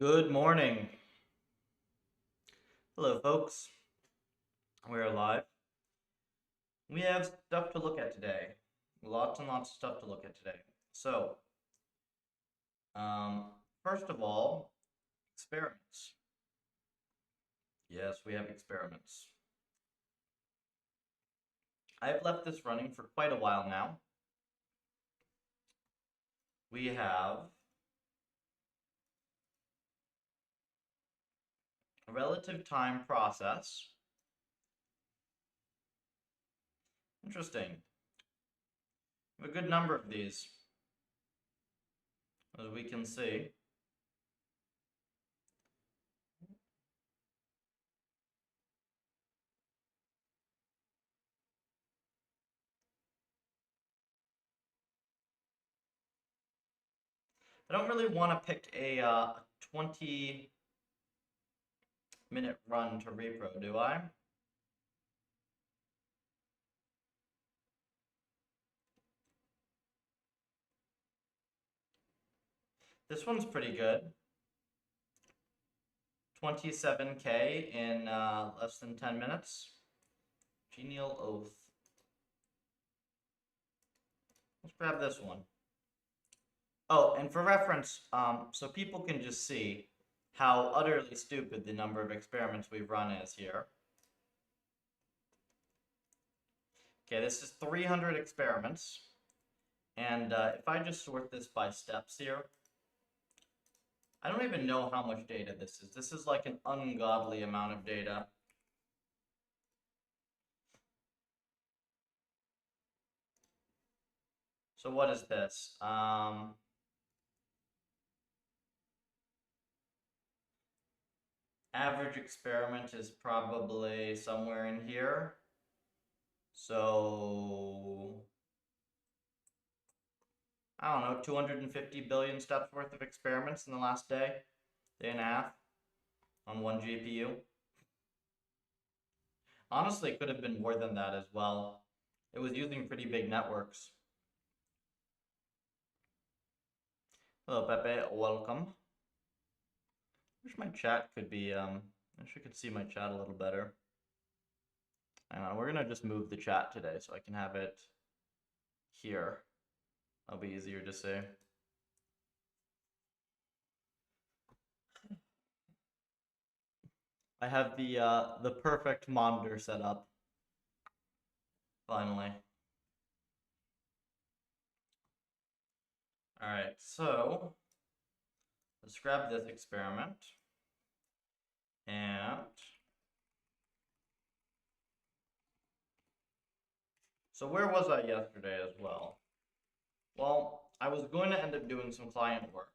Good morning. Hello, folks. We're live. We have stuff to look at today. Lots and lots of stuff to look at today. So, um, first of all, experiments. Yes, we have experiments. I've left this running for quite a while now. We have a relative time process. Interesting. We have a good number of these, as we can see. I don't really want to pick a 20-minute run to repro, do I? This one's pretty good. 27K in less than 10 minutes. Genial oath. Let's grab this one. Oh, and for reference, so people can just see how utterly stupid the number of experiments we've run is here. Okay, this is 300 experiments. And if I just sort this by steps here, I don't even know how much data this is. This is like an ungodly amount of data. So what is this? Average experiment is probably somewhere in here. So, I don't know, 250 billion steps worth of experiments in the last day and a half, on one GPU. Honestly, it could have been more than that as well. It was using pretty big networks. Hello, Pepe, welcome. Wish my chat could be, I wish I could see my chat a little better. Hang on, we're gonna just move the chat today so I can have it here. That'll be easier to see. I have the perfect monitor set up. Finally. All right, so let's grab this experiment. And so where was I yesterday as well? Well, I was going to end up doing some client work.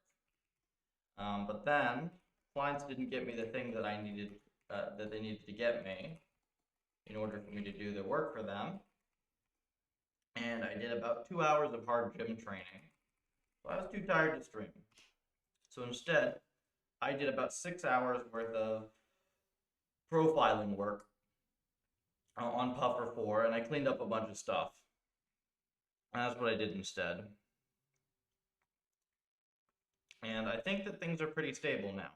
But then clients didn't get me the thing that I needed, that they needed to get me in order for me to do the work for them. And I did about 2 hours of hard gym training. So I was too tired to stream. So instead, I did about 6 hours worth of profiling work on Puffer 4, and I cleaned up a bunch of stuff. And that's what I did instead. And I think that things are pretty stable now.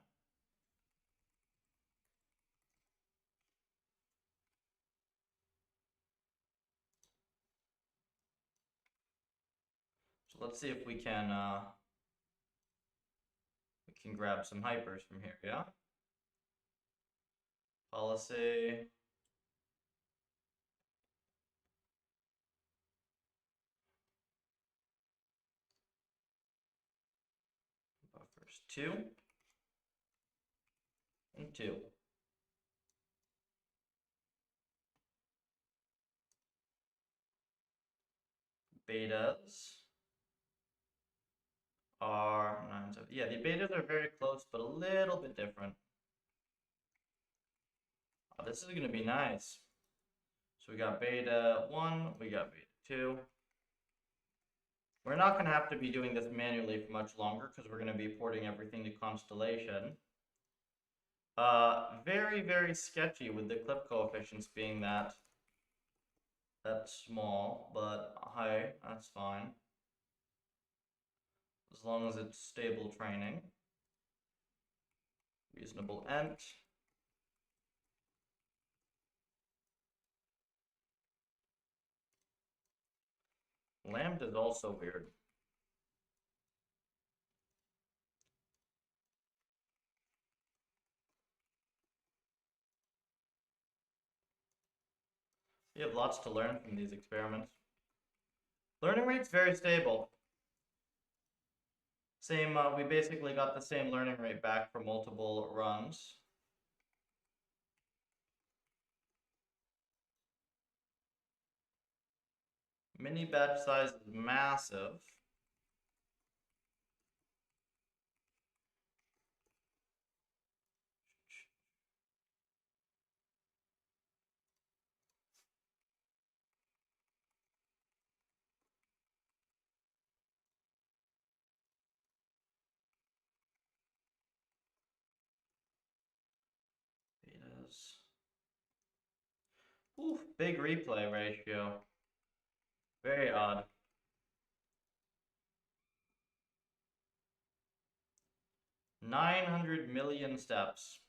So let's see if we can grab some hypers from here, yeah? Policy. Buffers 2 and 2. Betas are 9, 7. Yeah, the betas are very close, but a little bit different. Oh, this is going to be nice. So we got beta 1, we got beta 2. We're not going to have to be doing this manually for much longer because we're going to be porting everything to Constellation. Very, very sketchy with the clip coefficients being that small, but hey, that's fine. As long as it's stable training. reasonable ent. Lambda is also weird. You have lots to learn from these experiments. Learning rate's very stable. Same, we basically got the same learning rate back for multiple runs. Mini batch size is massive. Betas. Ooh, big replay ratio. Very odd. $900 million steps.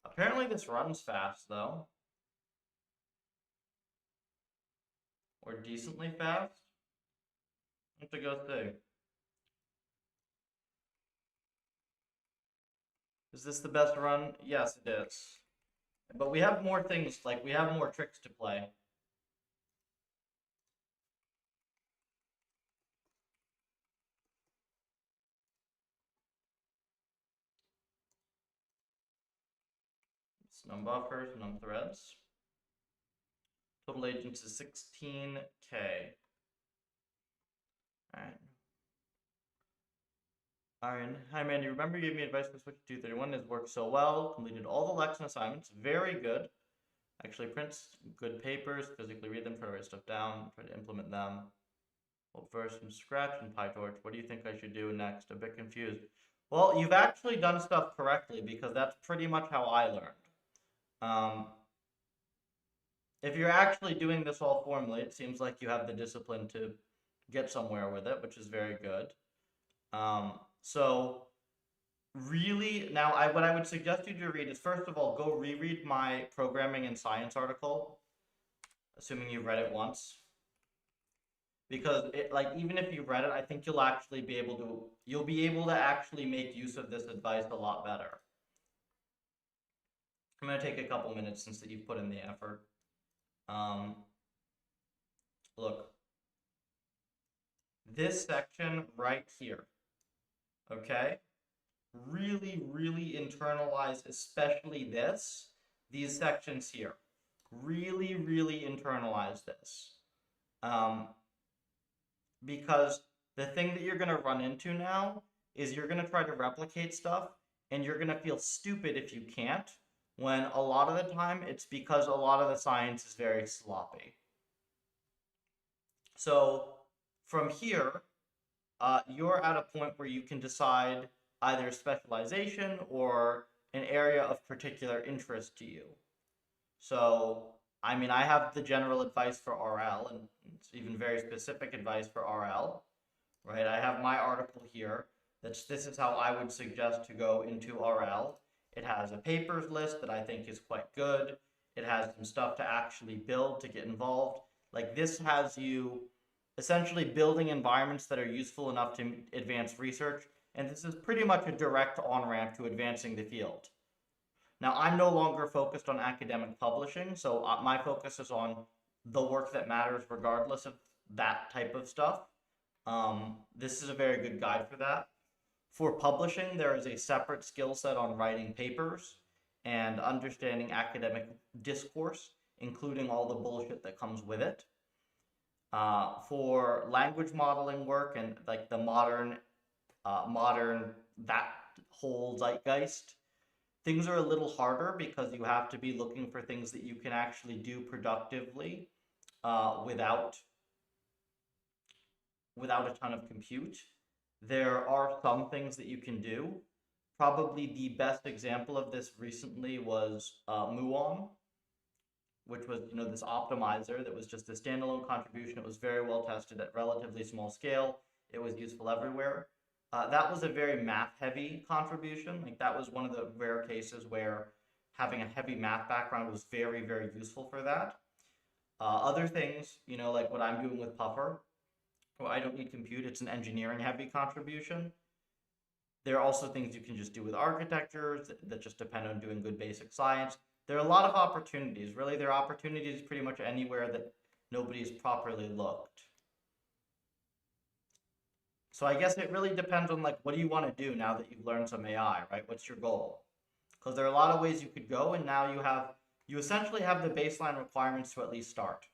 Apparently this runs fast, though. Or decently fast. I have to go see. Is this the best run? Yes, it is. But we have more things, like we have more tricks to play. Num buffers, num threads. Total agents is 16K. Alright. Alright. Hi man, you remember you gave me advice for Switch 231? It's worked so well. Completed all the lesson assignments. Very good. Actually prints good papers, physically read them, try to write stuff down, try to implement them. Well, first from scratch in PyTorch. What do you think I should do next? A bit confused. Well, you've actually done stuff correctly because that's pretty much how I learned. If you're actually doing this all formally, it seems like you have the discipline to get somewhere with it, which is very good. So really, now what I would suggest you to read is, first of all, go reread my programming and science article, assuming you've read it once. Because it, like, even if you've read it, I think you'll be able to actually make use of this advice a lot better. I'm going to take a couple minutes since that you've put in the effort. Look, this section right here, okay? Really, really internalize, especially these sections here. Really, really internalize this. Because the thing that you're going to run into now is you're going to try to replicate stuff, and you're going to feel stupid if you can't, when a lot of the time it's because a lot of the science is very sloppy. So from here, you're at a point where you can decide either specialization or an area of particular interest to you. So, I mean, I have the general advice for RL, and it's even very specific advice for RL, right? I have my article here. This is how I would suggest to go into RL. It has a papers list that I think is quite good. It has some stuff to actually build to get involved. Like, this has you essentially building environments that are useful enough to advance research, and this is pretty much a direct on-ramp to advancing the field. Now, I'm no longer focused on academic publishing, so my focus is on the work that matters regardless of that type of stuff. This is a very good guide for that. For publishing, there is a separate skill set on writing papers and understanding academic discourse, including all the bullshit that comes with it. For language modeling work and like the modern that whole zeitgeist, things are a little harder because you have to be looking for things that you can actually do productively without a ton of compute. There are some things that you can do. Probably the best example of this recently was Muon, which was, you know, this optimizer that was just a standalone contribution. It was very well tested at relatively small scale. it was useful everywhere. That was a very math heavy contribution. Like that was one of the rare cases where having a heavy math background was very, very useful for that. Other things, like what I'm doing with Puffer, well, I don't need compute, it's an engineering heavy contribution. There are also things you can just do with architectures that just depend on doing good basic science. There are a lot of opportunities. Really, there are opportunities pretty much anywhere that nobody's properly looked. So I guess it really depends on like what do you want to do now that you've learned some AI, right? What's your goal? Because there are a lot of ways you could go, and now you essentially have the baseline requirements to at least start.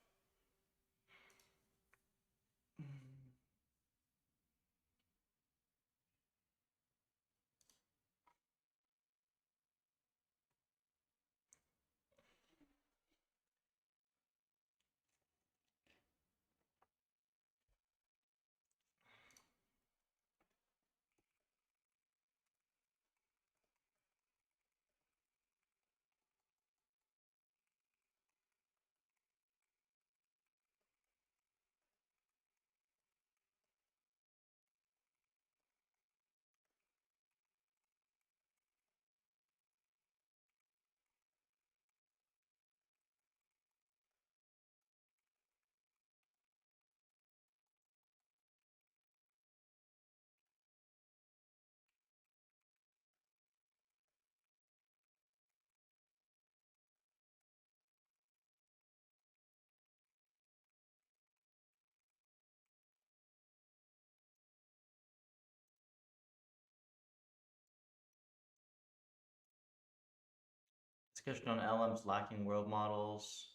Discussion on LMs lacking world models.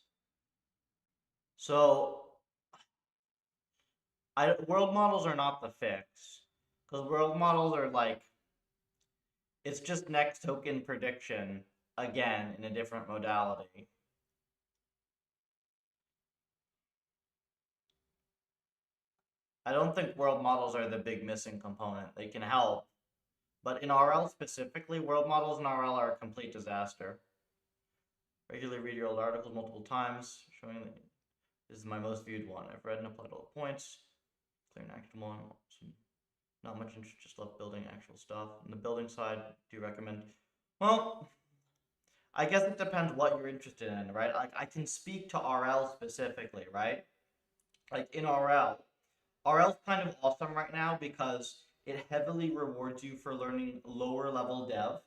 So world models are not the fix, because world models are like it's just next token prediction again in a different modality. I don't think world models are the big missing component. They can help, but in RL specifically, world models in RL are a complete disaster. Regularly read your old articles multiple times, showing that this is my most viewed one. I've read and applied all the points. Clear and actionable one. Not much interest, just love building actual stuff. On the building side, do you recommend? Well, I guess it depends what you're interested in, right? Like I can speak to RL specifically, right? Like in RL's kind of awesome right now because it heavily rewards you for learning lower level dev.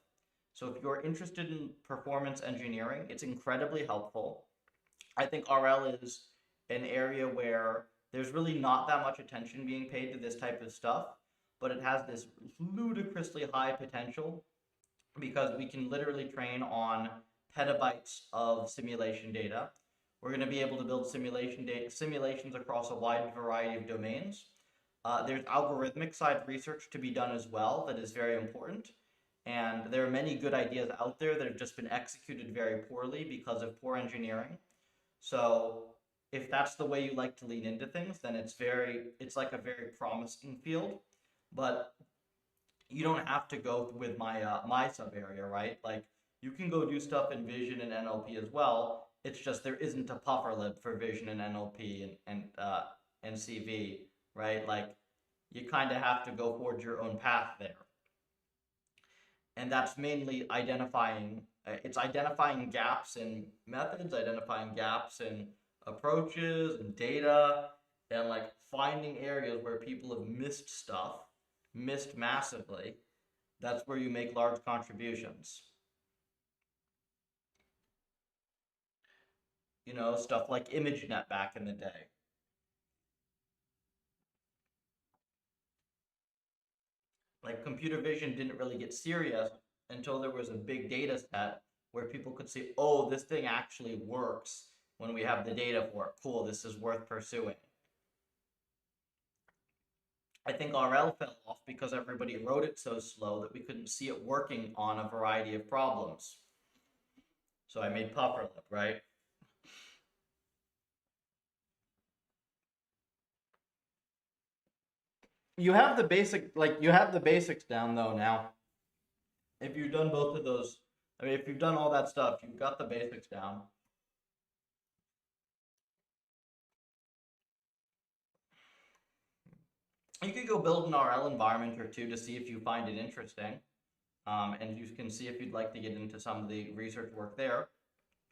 So if you're interested in performance engineering, it's incredibly helpful. I think RL is an area where there's really not that much attention being paid to this type of stuff, but it has this ludicrously high potential because we can literally train on petabytes of simulation data. We're going to be able to build simulations across a wide variety of domains. There's algorithmic side research to be done as well that is very important. And there are many good ideas out there that have just been executed very poorly because of poor engineering. So if that's the way you like to lean into things, then it's like a very promising field. But you don't have to go with my sub area, right? Like you can go do stuff in Vision and NLP as well. It's just there isn't a PufferLib for Vision and NLP and CV, right? Like you kind of have to go forge your own path there, and that's mainly identifying. It's identifying gaps in methods, identifying gaps in approaches and data, and like finding areas where people have missed stuff, missed massively. That's where you make large contributions. Stuff like ImageNet back in the day. Like computer vision didn't really get serious until there was a big data set where people could see, oh, this thing actually works when we have the data for it. Cool, this is worth pursuing. I think RL fell off because everybody wrote it so slow that we couldn't see it working on a variety of problems. So I made PufferLib, right? You have the basics down though now. If you've done both of those, I mean, if you've done all that stuff, you've got the basics down. You could go build an RL environment or two to see if you find it interesting. And you can see if you'd like to get into some of the research work there.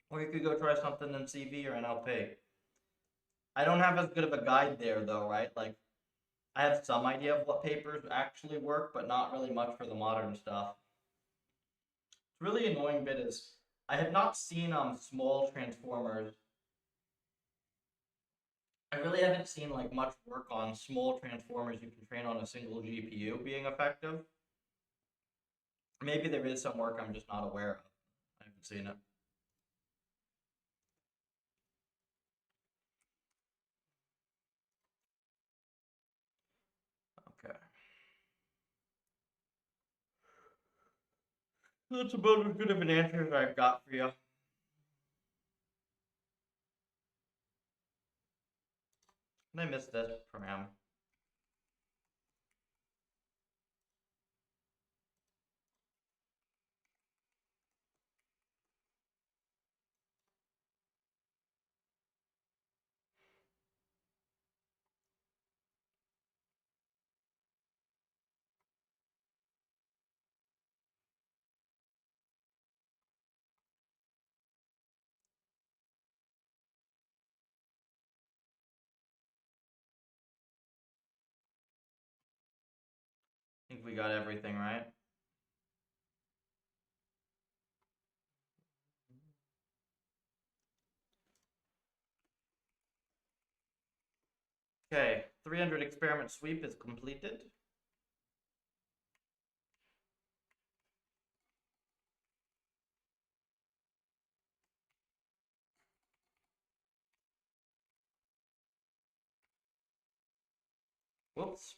Or you could go try something in CV or NLP. I don't have as good of a guide there though, right? Like, I have some idea of what papers actually work, but not really much for the modern stuff. It's really annoying bit is I have not seen small transformers. I really haven't seen like much work on small transformers you can train on a single GPU being effective. Maybe there is some work I'm just not aware of. I haven't seen it. Okay. That's about as good of an answer as I've got for you. And I missed this program. I think we got everything right. Okay, 300 experiment sweep is completed. Whoops.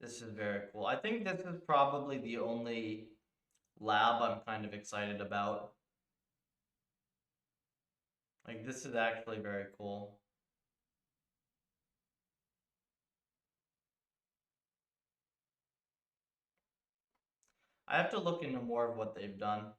This is very cool. I think this is probably the only lab I'm kind of excited about. Like, this is actually very cool. I have to look into more of what they've done.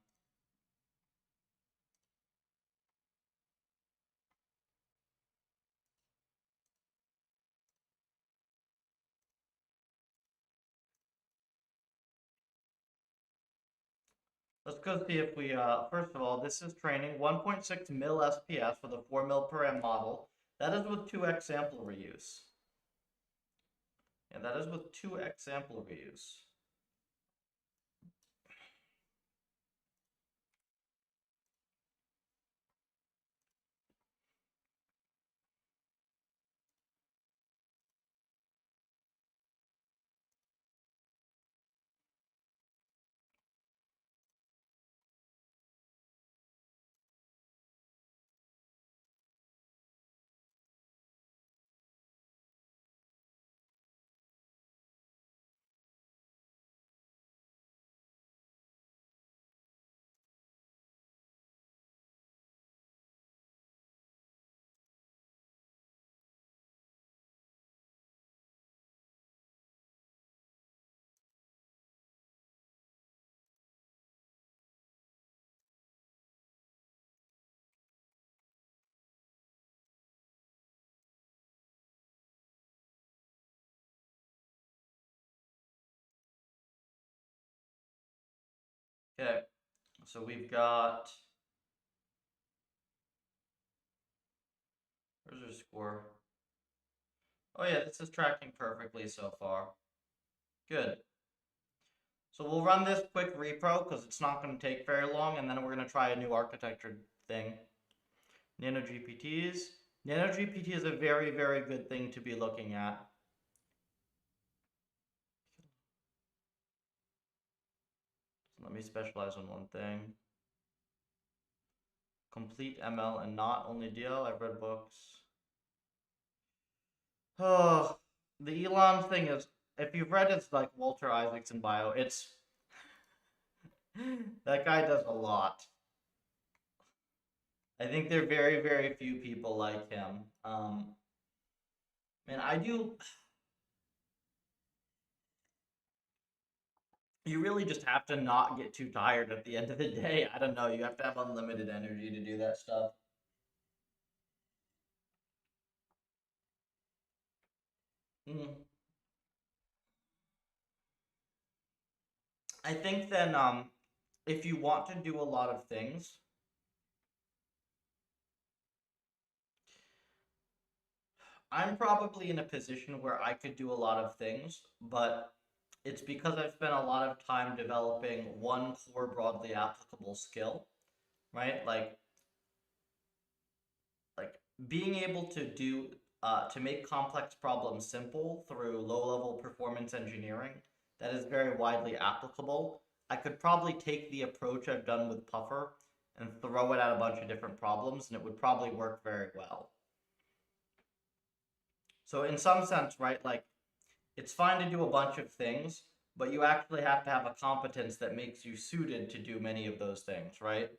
Let's go see if we, first of all, this is training 1.6 mil SPS with a 4 mil per M model. That is with 2x sample reuse. Yeah, that is with 2x sample reuse. Okay, so we've got, where's our score? Oh yeah, this is tracking perfectly so far. Good. So we'll run this quick repro because it's not going to take very long, and then we're going to try a new architecture thing. Nano GPTs. Nano GPT is a very, very good thing to be looking at. Let me specialize on one thing. Complete ML and not only DL. I've read books. Oh, the Elon thing is, if you've read it's like Walter Isaacson bio, it's that guy does a lot. I think there are very, very few people like him. Man, I do. You really just have to not get too tired at the end of the day. I don't know. You have to have unlimited energy to do that stuff. Mm. I think then, if you want to do a lot of things, I'm probably in a position where I could do a lot of things, but it's because I've spent a lot of time developing one core broadly applicable skill, right? Like being able to do to make complex problems simple through low-level performance engineering that is very widely applicable. I could probably take the approach I've done with Puffer and throw it at a bunch of different problems, and it would probably work very well. So in some sense, right, like it's fine to do a bunch of things, but you actually have to have a competence that makes you suited to do many of those things, right?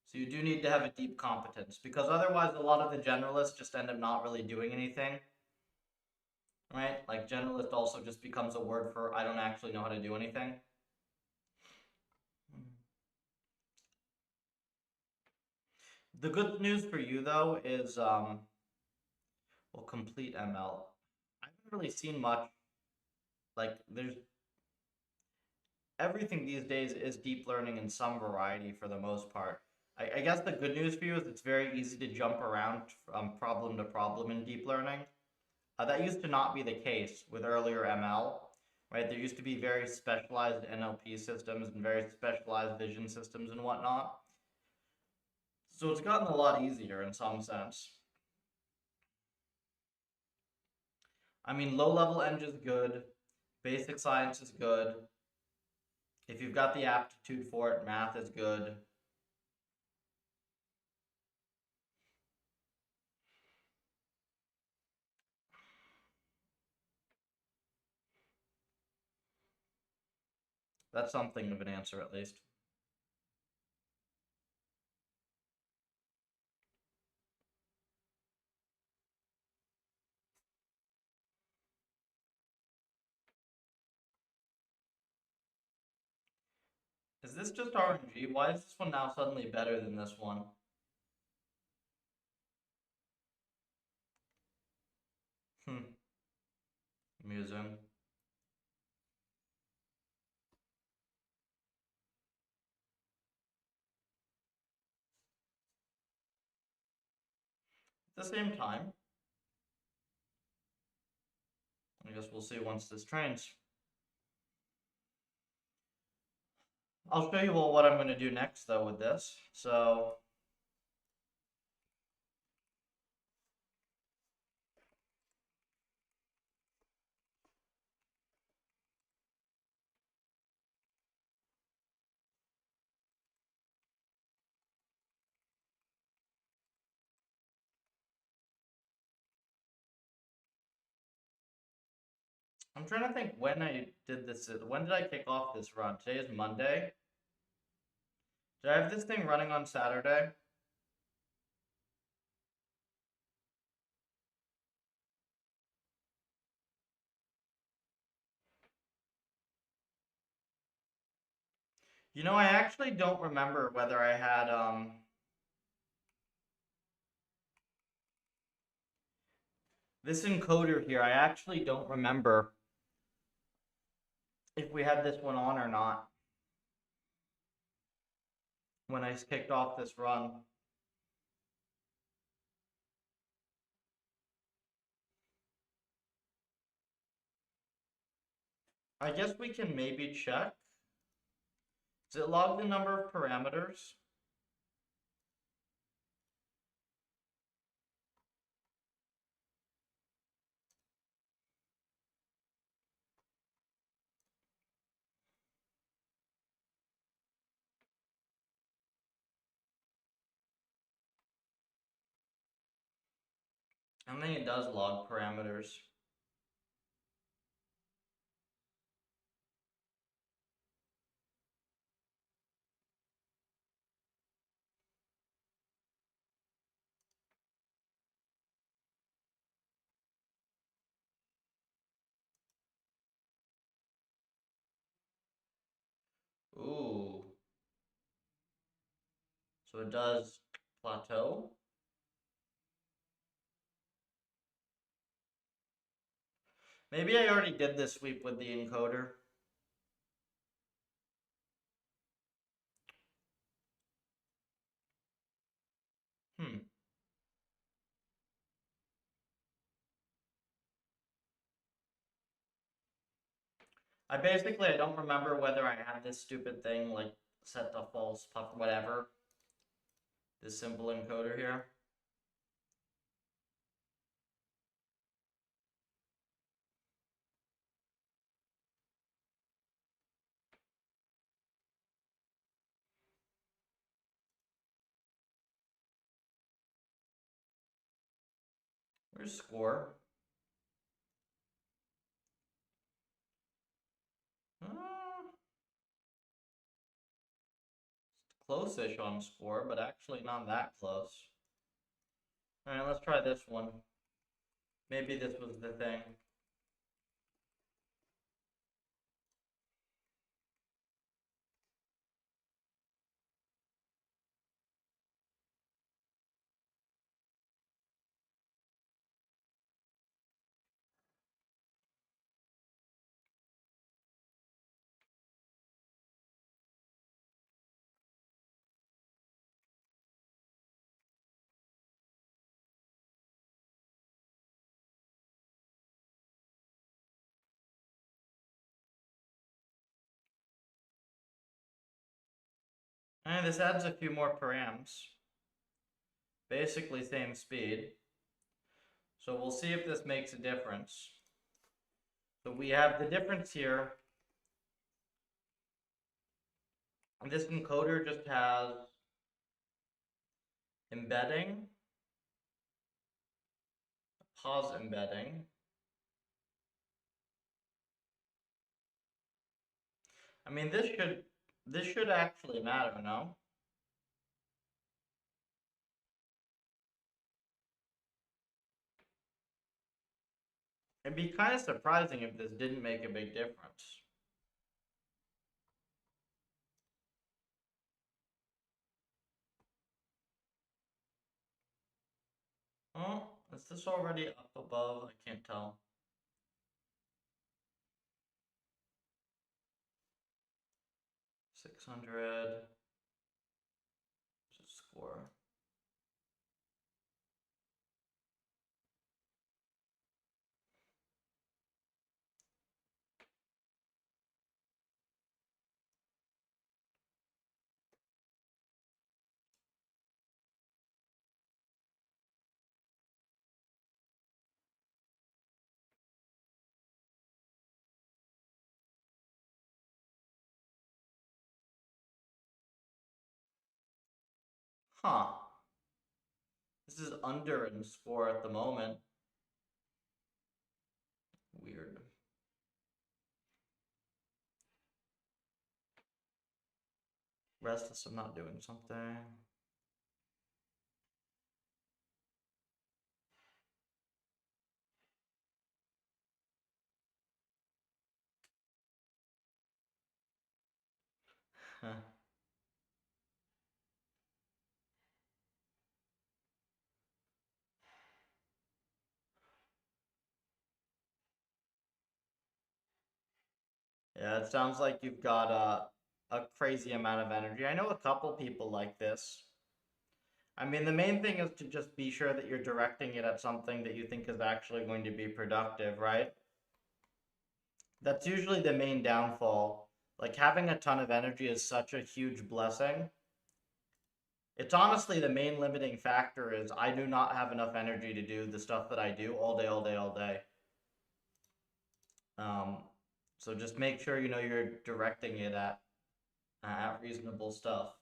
So you do need to have a deep competence because otherwise a lot of the generalists just end up not really doing anything, right? Like generalist also just becomes a word for I don't actually know how to do anything. The good news for you though is well, complete ML. I haven't really seen much. Like there's everything these days is deep learning in some variety for the most part. I guess the good news for you is it's very easy to jump around from problem to problem in deep learning. That used to not be the case with earlier ML, right? There used to be very specialized NLP systems and very specialized vision systems and whatnot. So it's gotten a lot easier in some sense. I mean, low level eng is good, basic science is good. If you've got the aptitude for it, math is good. That's something of an answer at least. Is this just RNG? Why is this one now suddenly better than this one? Hmm, amusing. At the same time, I guess we'll see once this trains. I'll show you all what I'm going to do next though with this. So I'm trying to think when I did this. When did I kick off this run? Today is Monday. Did I have this thing running on Saturday? You know, I actually don't remember whether I had this encoder here. I actually don't remember if we had this one on or not. when I kicked off this run. I guess we can maybe check. Does it log the number of parameters? I think it does log parameters. Ooh. So it does plateau. Maybe I already did this sweep with the encoder. Hmm. I don't remember whether I had this stupid thing like set to false puff whatever. This simple encoder here. Where's score? Close-ish on score, but actually not that close. Alright, let's try this one. Maybe this was the thing. And this adds a few more params. Basically same speed. So we'll see if this makes a difference. So we have the difference here. And this encoder just has embedding, pause embedding. I mean, this should actually matter, no? It'd be kind of surprising if this didn't make a big difference. Oh, is this already up above? I can't tell. 600. Just score. Huh. This is under in score at the moment. Weird. Restless, I'm not doing something. Huh. Yeah, it sounds like you've got a crazy amount of energy. I know a couple people like this. I mean, the main thing is to just be sure that you're directing it at something that you think is actually going to be productive, right? That's usually the main downfall. Like, having a ton of energy is such a huge blessing. It's honestly the main limiting factor is I do not have enough energy to do the stuff that I do all day, all day, all day. Um, so just make sure you know you're directing it at reasonable stuff.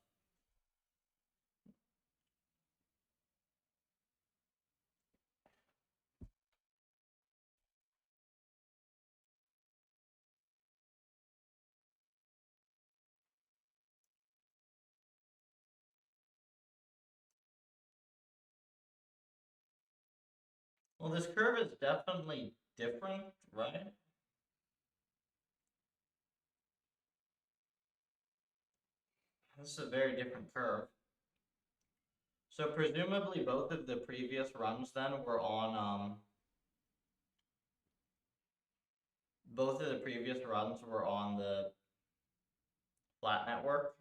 Well, this curve is definitely different, right? This is a very different curve. So presumably both of the previous runs then were on both of the previous runs were on the flat network.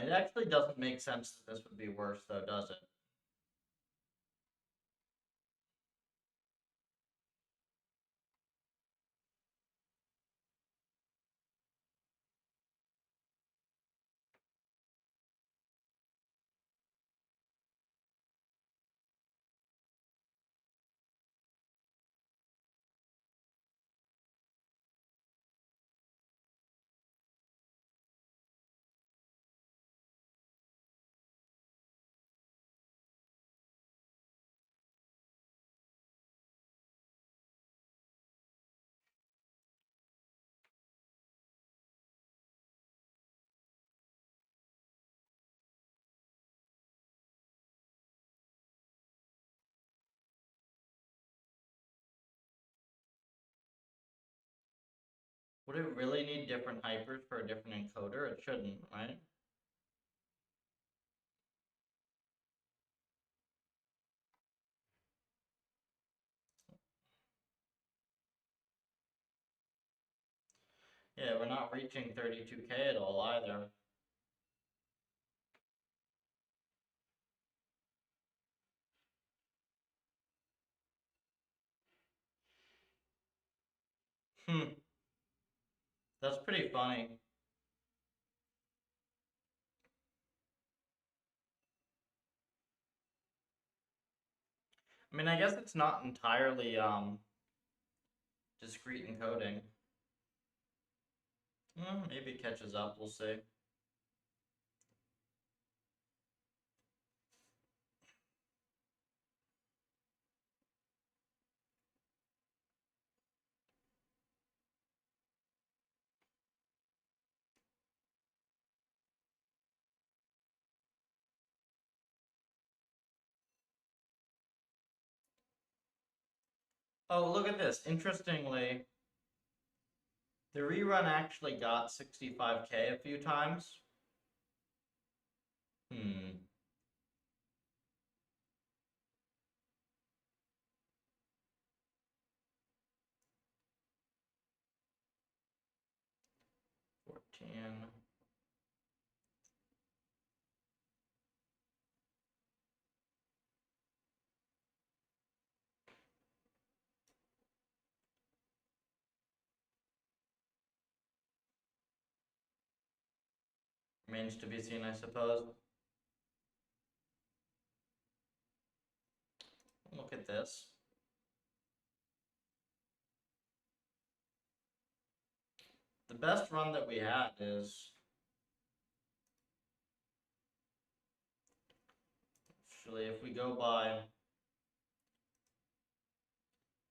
It actually doesn't make sense that this would be worse though, does it? Would it really need different hypers for a different encoder? It shouldn't, right? Yeah, we're not reaching 32K at all either. Hmm, that's pretty funny. I mean, I guess it's not entirely discrete encoding. Maybe it catches up, we'll see. Oh, look at this. Interestingly, the rerun actually got 65K a few times. Hmm. $14. Remains to be seen, I suppose. Look at this. The best run that we had is actually if we go by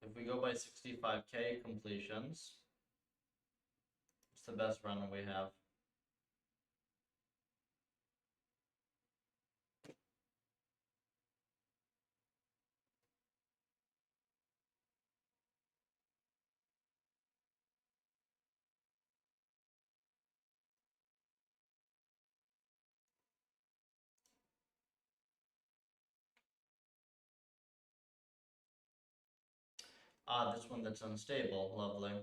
65K completions, it's the best run that we have. Ah, this one that's unstable. Lovely.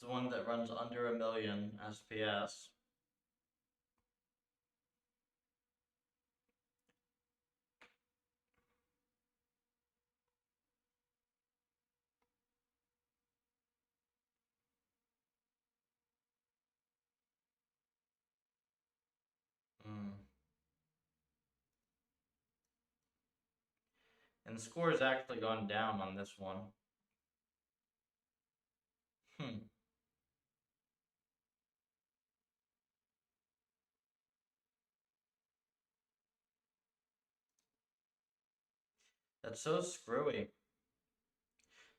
It's the one that runs under 1,000,000 SPS. Mm. And the score has actually gone down on this one. Hmm. That's so screwy. It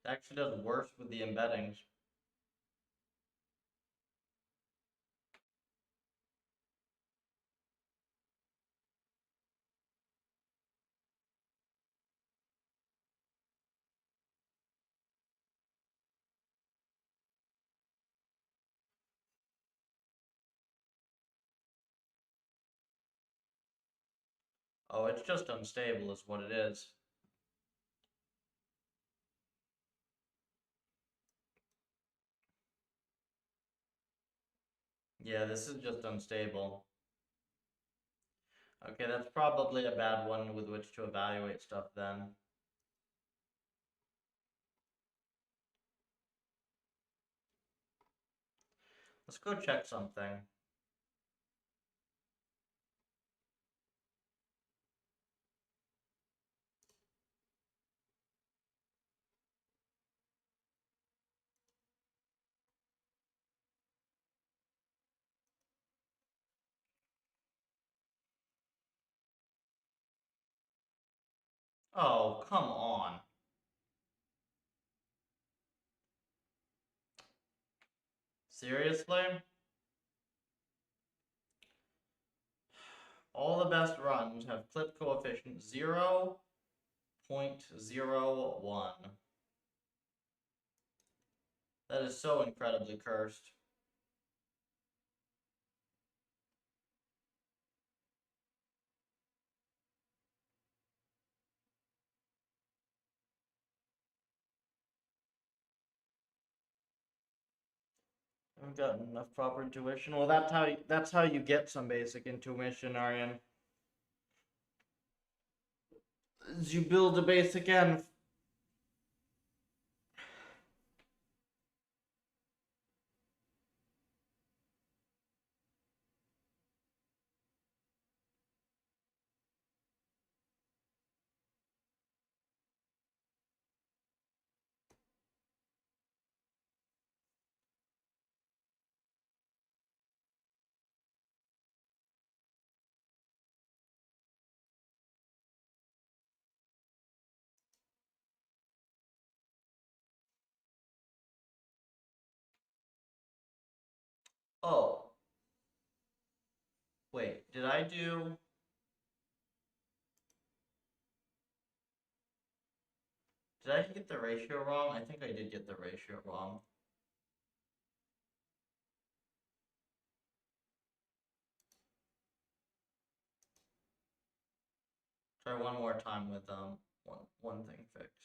actually does worse with the embeddings. Oh, it's just unstable is what it is. Yeah, this is just unstable. Okay, that's probably a bad one with which to evaluate stuff then. Let's go check something. Oh, come on. Seriously? All the best runs have clip coefficient 0.01. That is so incredibly cursed. I haven't gotten enough proper intuition. Well, that's how you get some basic intuition, Aryan. Is you build a basic N. Oh, wait, did I get the ratio wrong? I think I did get the ratio wrong. Try one more time with one thing fixed.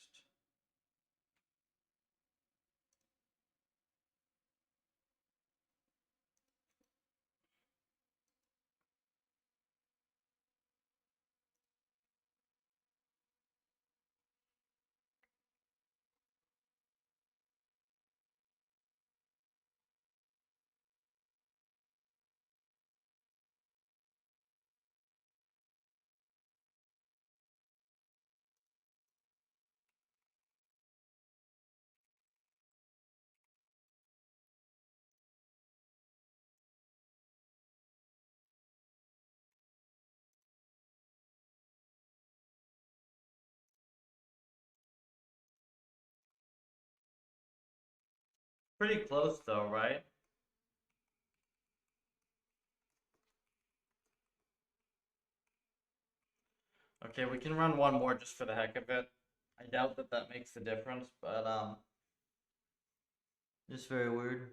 Pretty close though, right? Okay, we can run one more just for the heck of it. I doubt that that makes a difference, but just very weird.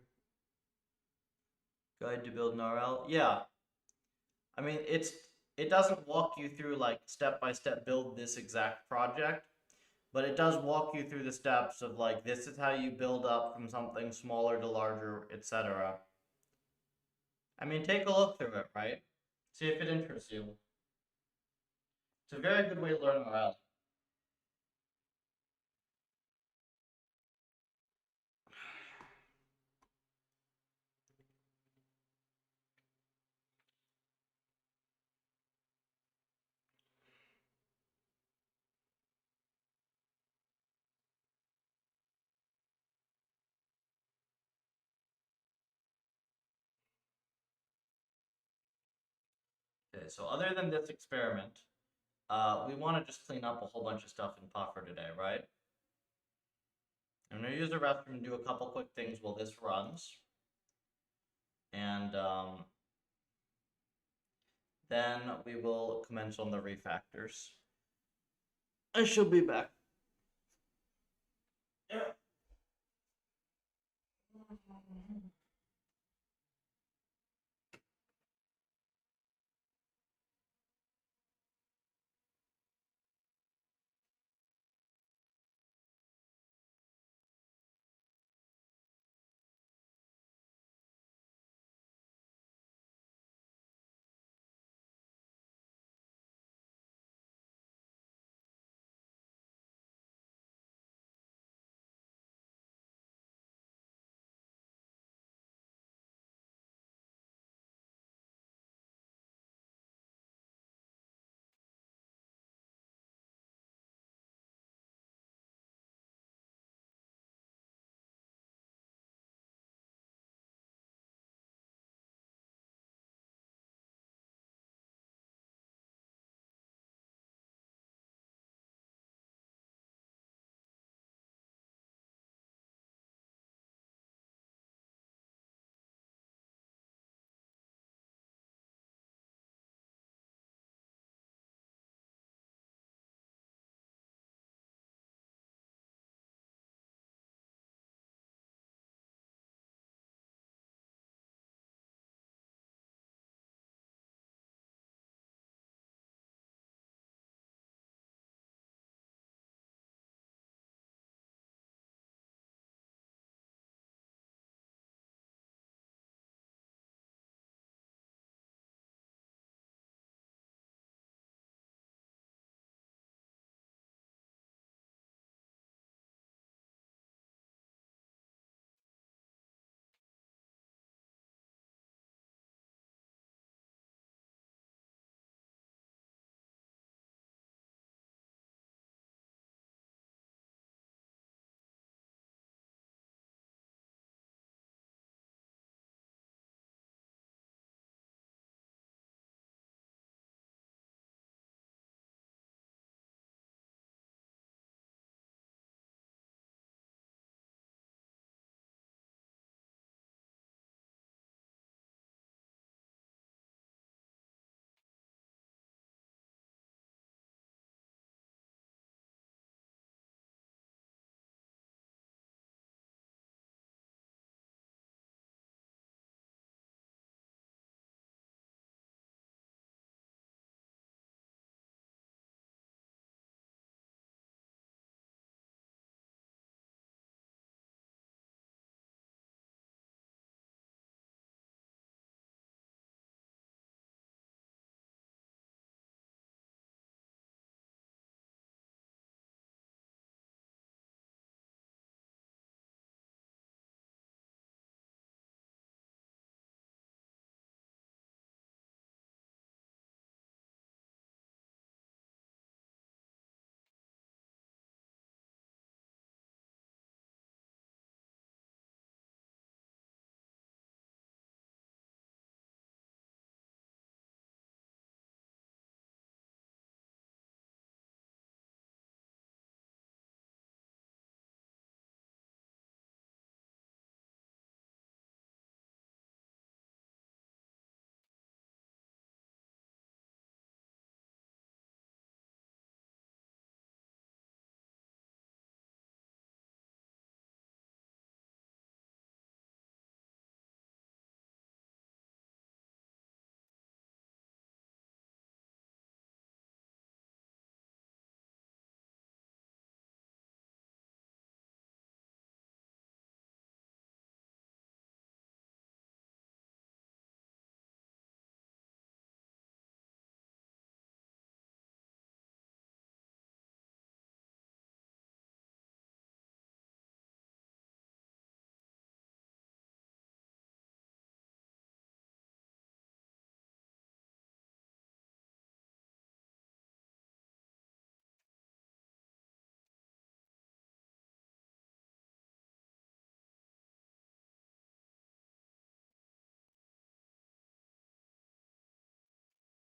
Guide to build an RL. Yeah, I mean it doesn't walk you through like step by step build this exact project, but it does walk you through the steps of like this is how you build up from something smaller to larger, etc. I mean, take a look through it, right? See if it interests you. It's a very good way to learn RL. Okay, so other than this experiment, we want to just clean up a whole bunch of stuff in Puffer today, right? I'm going to use the restroom and do a couple quick things while this runs. And then we will commence on the refactors. I shall be back. Yeah.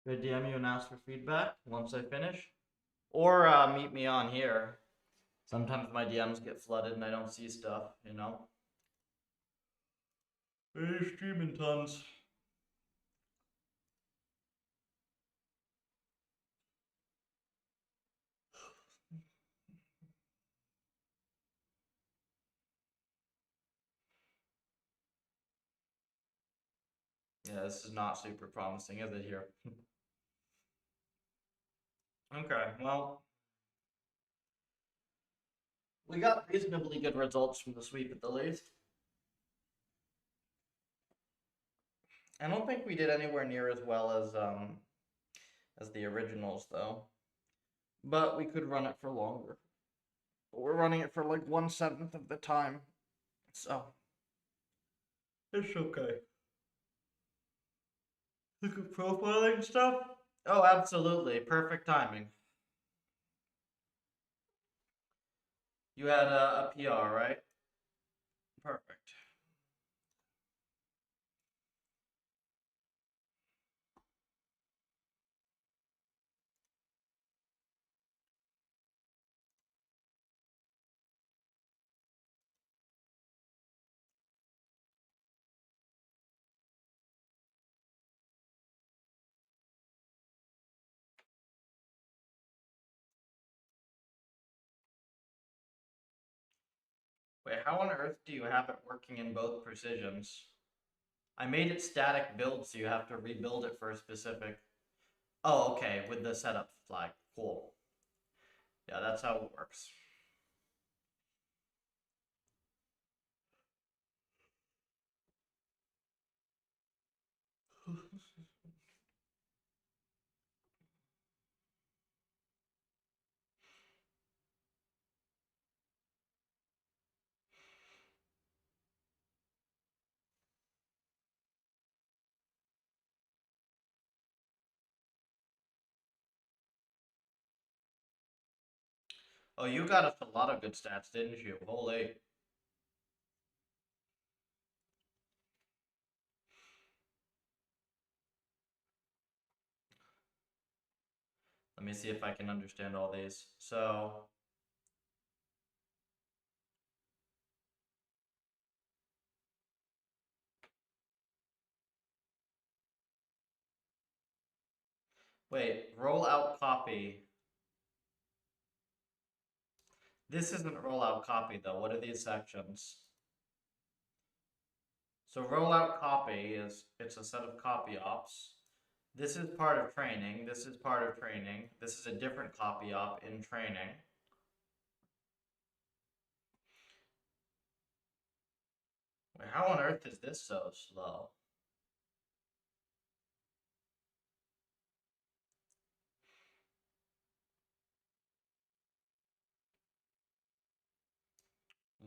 Should I DM you and ask for feedback once I finish? Or meet me on here. Sometimes my DMs get flooded and I don't see stuff, you know? Hey, streaming tons. Yeah, this is not super promising, is it here? Okay, well, we got reasonably good results from the sweep at the least. I don't think we did anywhere near as well as the originals though. But we could run it for longer. But we're running it for like 1/7 of the time. So it's okay. Look at profiling stuff. Oh, absolutely. Perfect timing. You had a PR, right? Perfect. Wait, how on earth do you have it working in both precisions? I made it static build, so you have to rebuild it for a specific. Oh, okay, with the setup flag. Cool. Yeah, that's how it works. Oh, you got us a lot of good stats, didn't you? Holy. Let me see if I can understand all these. So, wait, roll out copy. This isn't roll out copy though. What are these sections? So roll out copy it's a set of copy ops. This is part of training. This is part of training. This is a different copy op in training. Wait, how on earth is this so slow?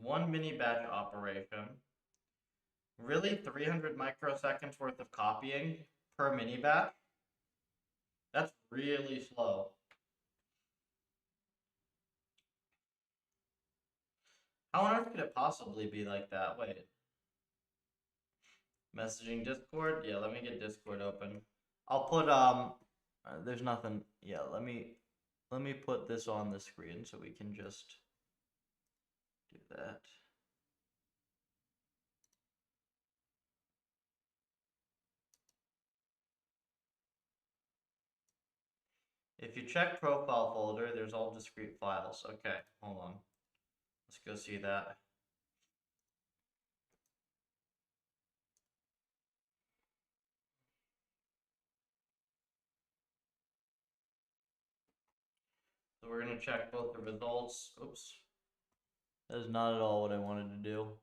One mini batch operation. Really? 300 microseconds worth of copying per mini batch? That's really slow. How on earth could it possibly be like that? Wait. Messaging Discord? Yeah, let me get Discord open. I'll put there's nothing. Yeah, let me put this on the screen so we can just do that. If you check profile folder, there's all discrete files. Okay, hold on. Let's go see that. So we're gonna check both the results. Oops. That is not at all what I wanted to do.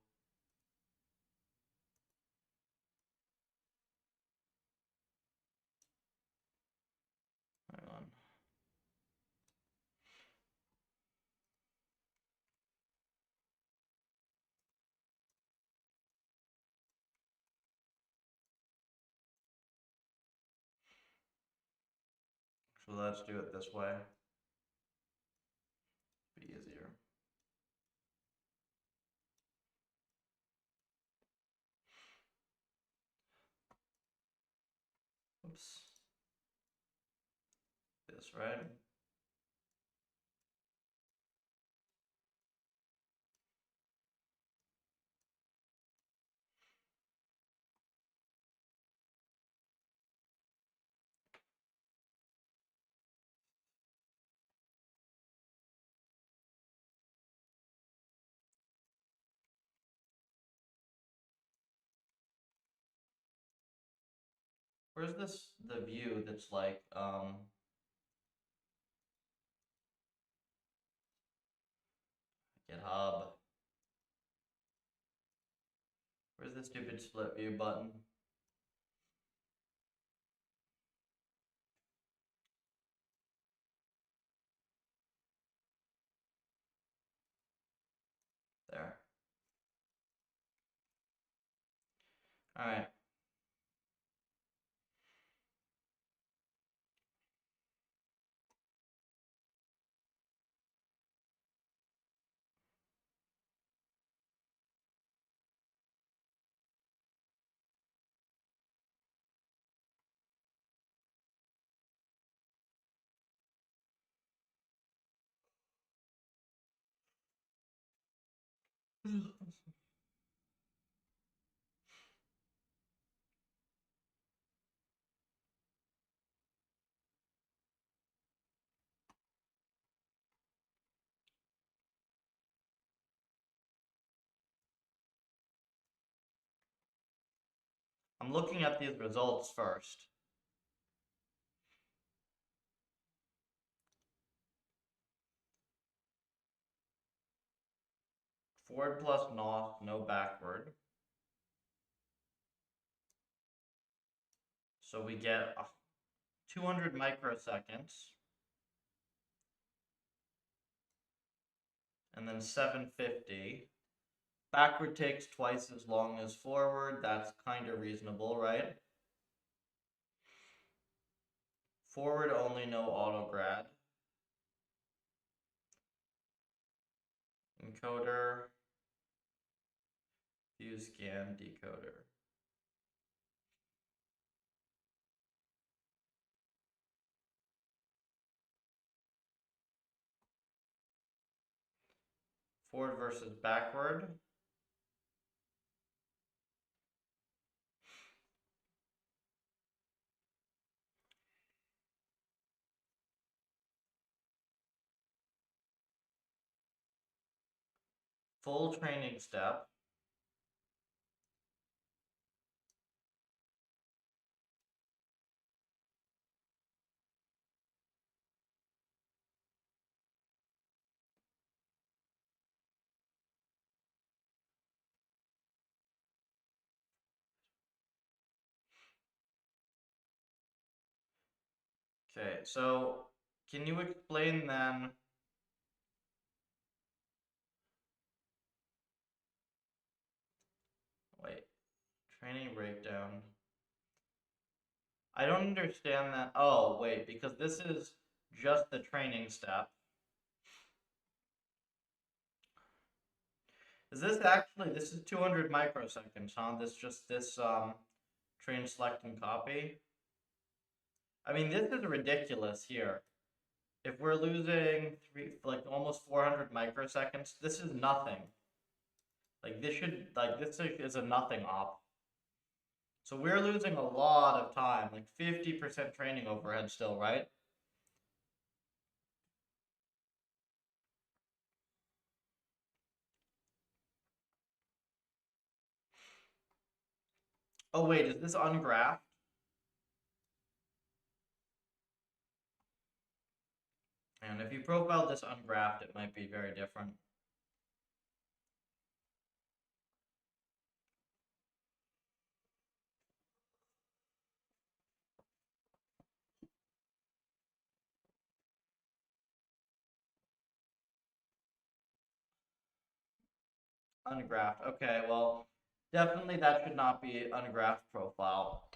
Hang on. So let's do it this way. Be easier. Oops. this, right? Where's this, the view that's like, GitHub? Where's the stupid split view button? There. Alright. I'm looking at these results first. Forward plus no backward. So we get 200 microseconds. And then 750. Backward takes twice as long as forward. That's kind of reasonable, right? Forward only, no autograd. Encoder. View scan decoder. Forward versus backward. Full training step. Okay, so can you explain then? Wait, training breakdown. I don't understand that. Oh, wait, because this is just the training step. Is this actually, this is 200 microseconds, huh? This train select and copy. I mean, this is ridiculous here. If we're losing like almost 400 microseconds, this is nothing. Like this is a nothing op. So we're losing a lot of time, like 50% training overhead still, right? Oh wait, is this ungraphed? And if you profile this ungraphed, it might be very different. Ungraphed. Okay, well, definitely that should not be ungraphed profile.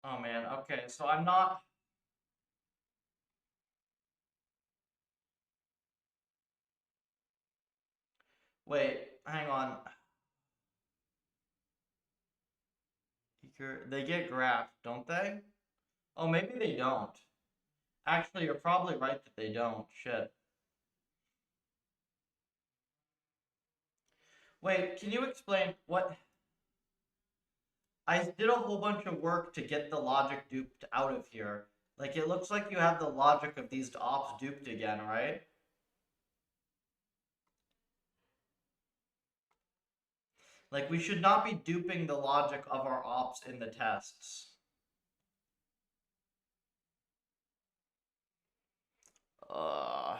Oh man, okay, so I'm not. Wait, hang on. They get graphed, don't they? Oh, maybe they don't. Actually, you're probably right that they don't. Shit. Wait, can you explain what? I did a whole bunch of work to get the logic duped out of here. Like, it looks like you have the logic of these ops duped again, right? Like, we should not be duping the logic of our ops in the tests. Uh...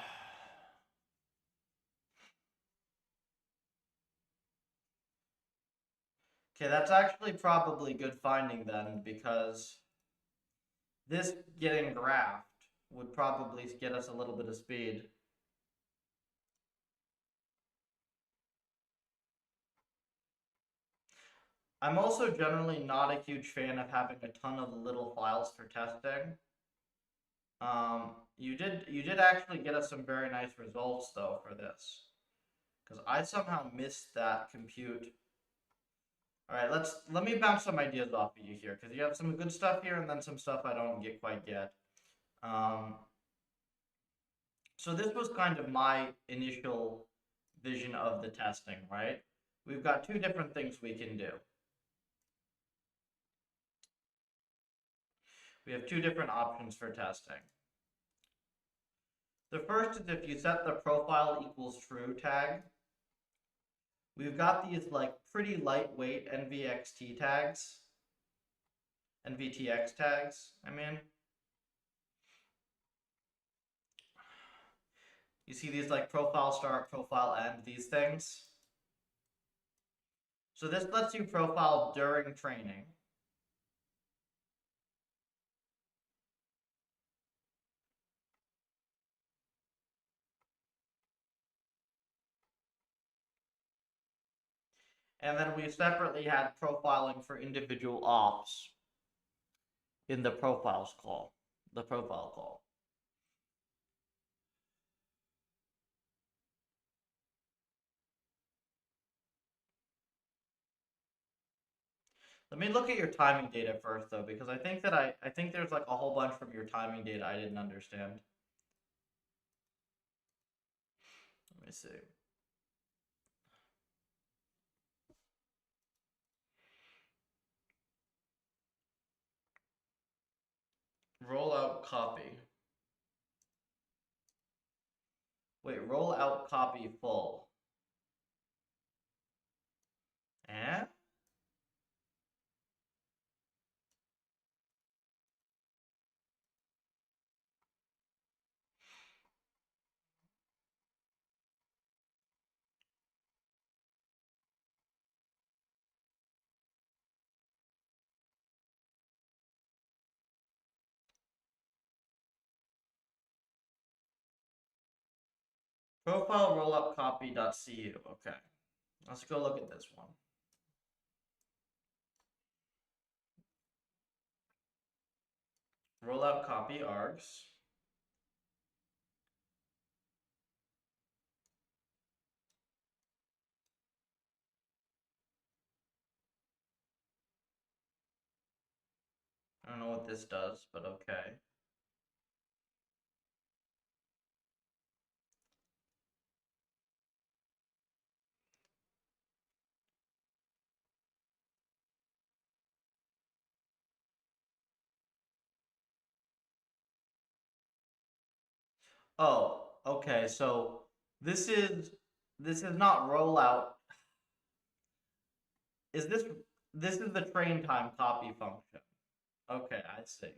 Okay, that's actually probably good finding then, because this getting graphed would probably get us a little bit of speed. I'm also generally not a huge fan of having a ton of little files for testing. You did actually get us some very nice results though for this, because I somehow missed that compute. All right, let me bounce some ideas off of you here, because you have some good stuff here and then some stuff I don't get quite yet. Um, so this was kind of my initial vision of the testing, right? We've got two different things we can do. We have two different options for testing. The first is if you set the profile equals true tag. We've got these like pretty lightweight NVXT tags, NVTX tags, I mean. You see these like profile start, profile end, these things. So this lets you profile during training. And then we separately had profiling for individual ops in the profiles call, the profile call. Let me look at your timing data first though, because I think that I think there's like a whole bunch from your timing data I didn't understand. Let me see. Rollout copy. Wait, rollout copy full. Eh? Profile rollup copy.cu. Okay. Let's go look at this one. Rollout copy args. I don't know what this does, but okay. Oh, okay. So this is this is not rollout. Is this is the train time copy function? Okay, I see.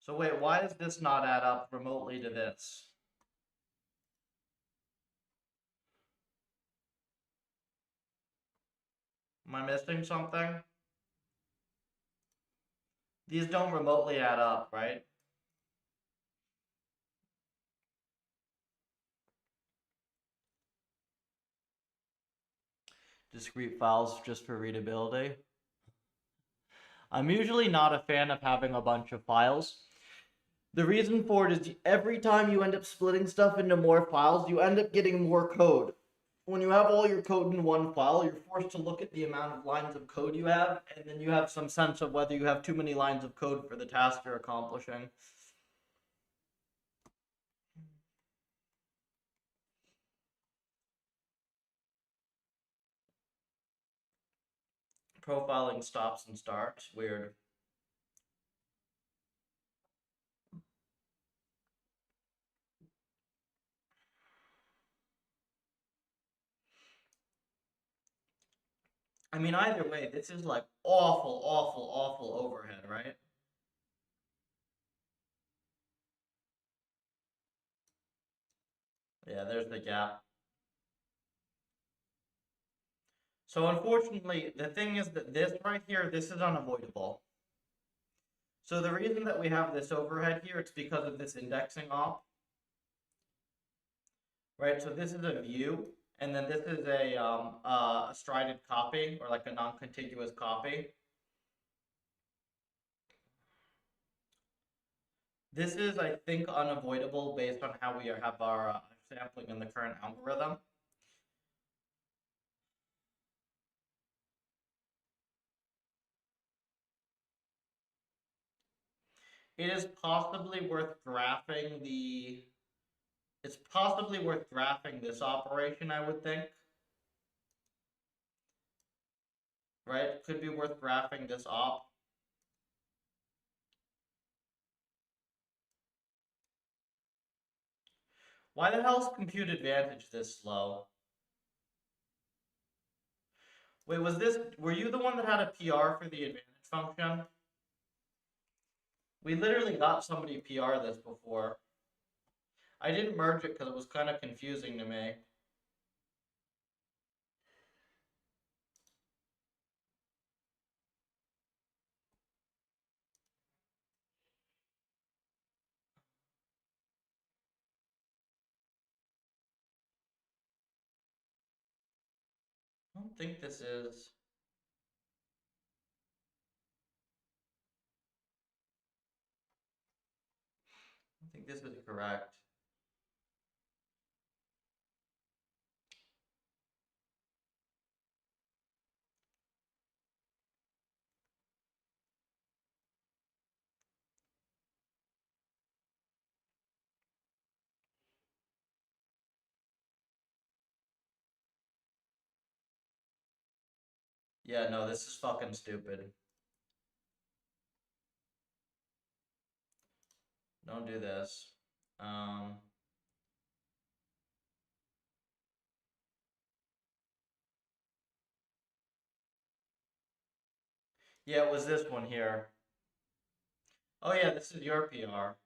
So wait, why does this not add up remotely to this? Am I missing something? These don't remotely add up, right? Discrete files just for readability. I'm usually not a fan of having a bunch of files. The reason for it is every time you end up splitting stuff into more files, you end up getting more code. When you have all your code in one file, you're forced to look at the amount of lines of code you have, and then you have some sense of whether you have too many lines of code for the task you're accomplishing. Profiling stops and starts. Weird. I mean, either way, this is like awful, awful, awful overhead, right? Yeah, there's the gap. So unfortunately, the thing is that this right here, this is unavoidable. So the reason that we have this overhead here, it's because of this indexing op, right? So this is a view, and then this is a strided copy, or like a non-contiguous copy. This is, I think, unavoidable based on how we have our sampling in the current algorithm. It is possibly worth graphing the. It's possibly worth graphing this operation, I would think. Right? Could be worth graphing this op. Why the hell is compute advantage this slow? Wait, were you the one that had a PR for the advantage function? We literally got somebody PR this before. I didn't merge it because it was kind of confusing to me. I don't think this is. I think this is correct. Yeah, no, this is fucking stupid. Don't do this. Yeah, it was this one here. Oh yeah, this is your PR.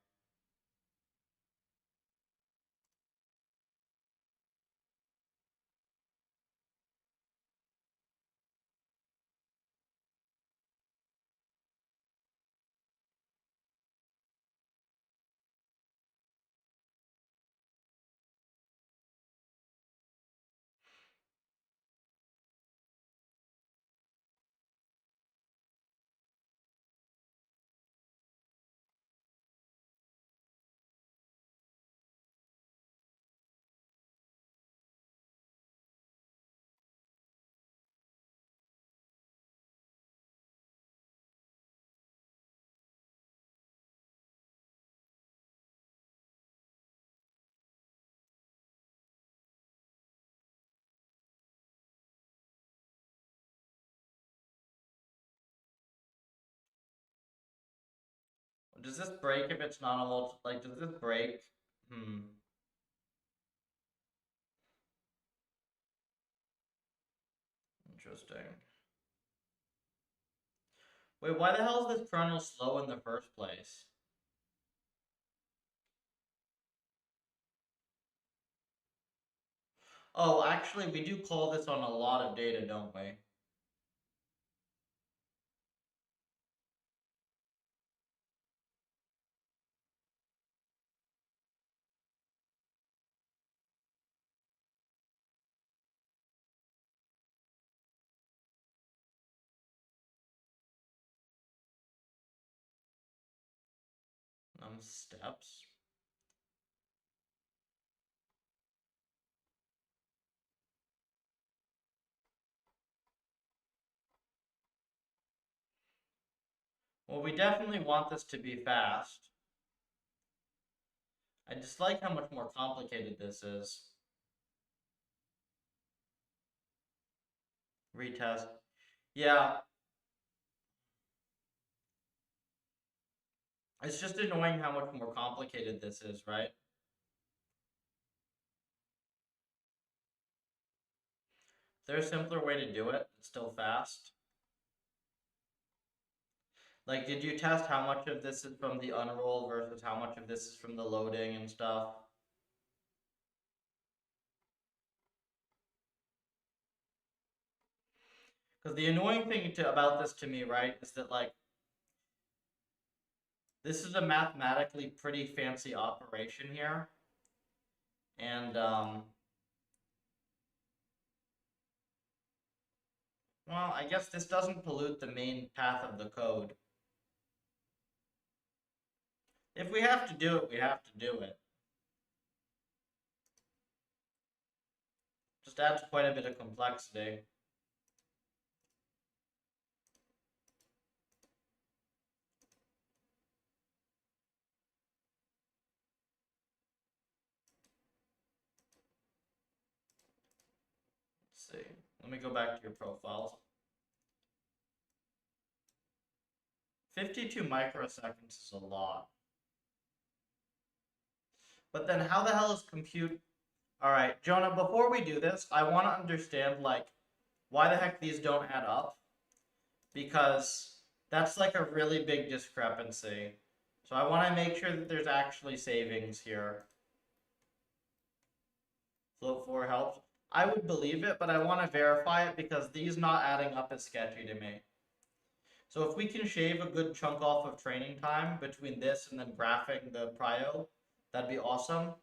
Does this break if it's not a like, does this break? Interesting. Wait, why the hell is this kernel slow in the first place? Oh, actually, we do call this on a lot of data, don't we? steps. Well, we definitely want this to be fast. I just like how much more complicated this is. Retest. Yeah. It's just annoying how much more complicated this is, right? There's a simpler way to do it. It's still fast. Like, did you test how much of this is from the unroll versus how much of this is from the loading and stuff? Because the annoying thing about this to me, right, is that, like, this is a mathematically pretty fancy operation here. And, well, I guess this doesn't pollute the main path of the code. If we have to do it, we have to do it. Just adds quite a bit of complexity. Let's see. Let me go back to your profiles. 52 microseconds is a lot. But then how the hell is compute? All right, Jonah, before we do this, I want to understand, like, why the heck these don't add up. Because that's like a really big discrepancy. So I want to make sure that there's actually savings here. Float 4 helps. I would believe it, but I want to verify it because these not adding up is sketchy to me. So if we can shave a good chunk off of training time between this and then graphing the prio, that'd be awesome.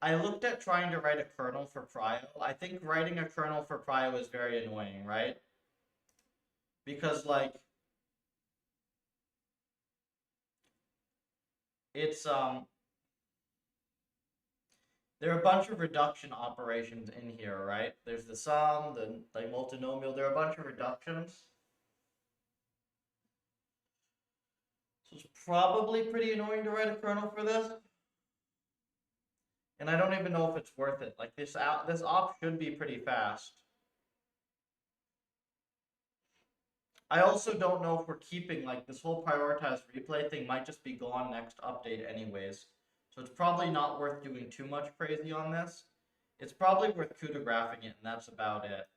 I looked at trying to write a kernel for prio. I think writing a kernel for prio is very annoying, right? Because, like, it's, there are a bunch of reduction operations in here, right? There's the sum, the, like, multinomial, there are a bunch of reductions. So it's probably pretty annoying to write a kernel for this. And I don't even know if it's worth it. Like, this op should be pretty fast. I also don't know if we're keeping, like, this whole prioritized replay thing might just be gone next update anyways. So it's probably not worth doing too much crazy on this. It's probably worth coup de graphing it, and that's about it.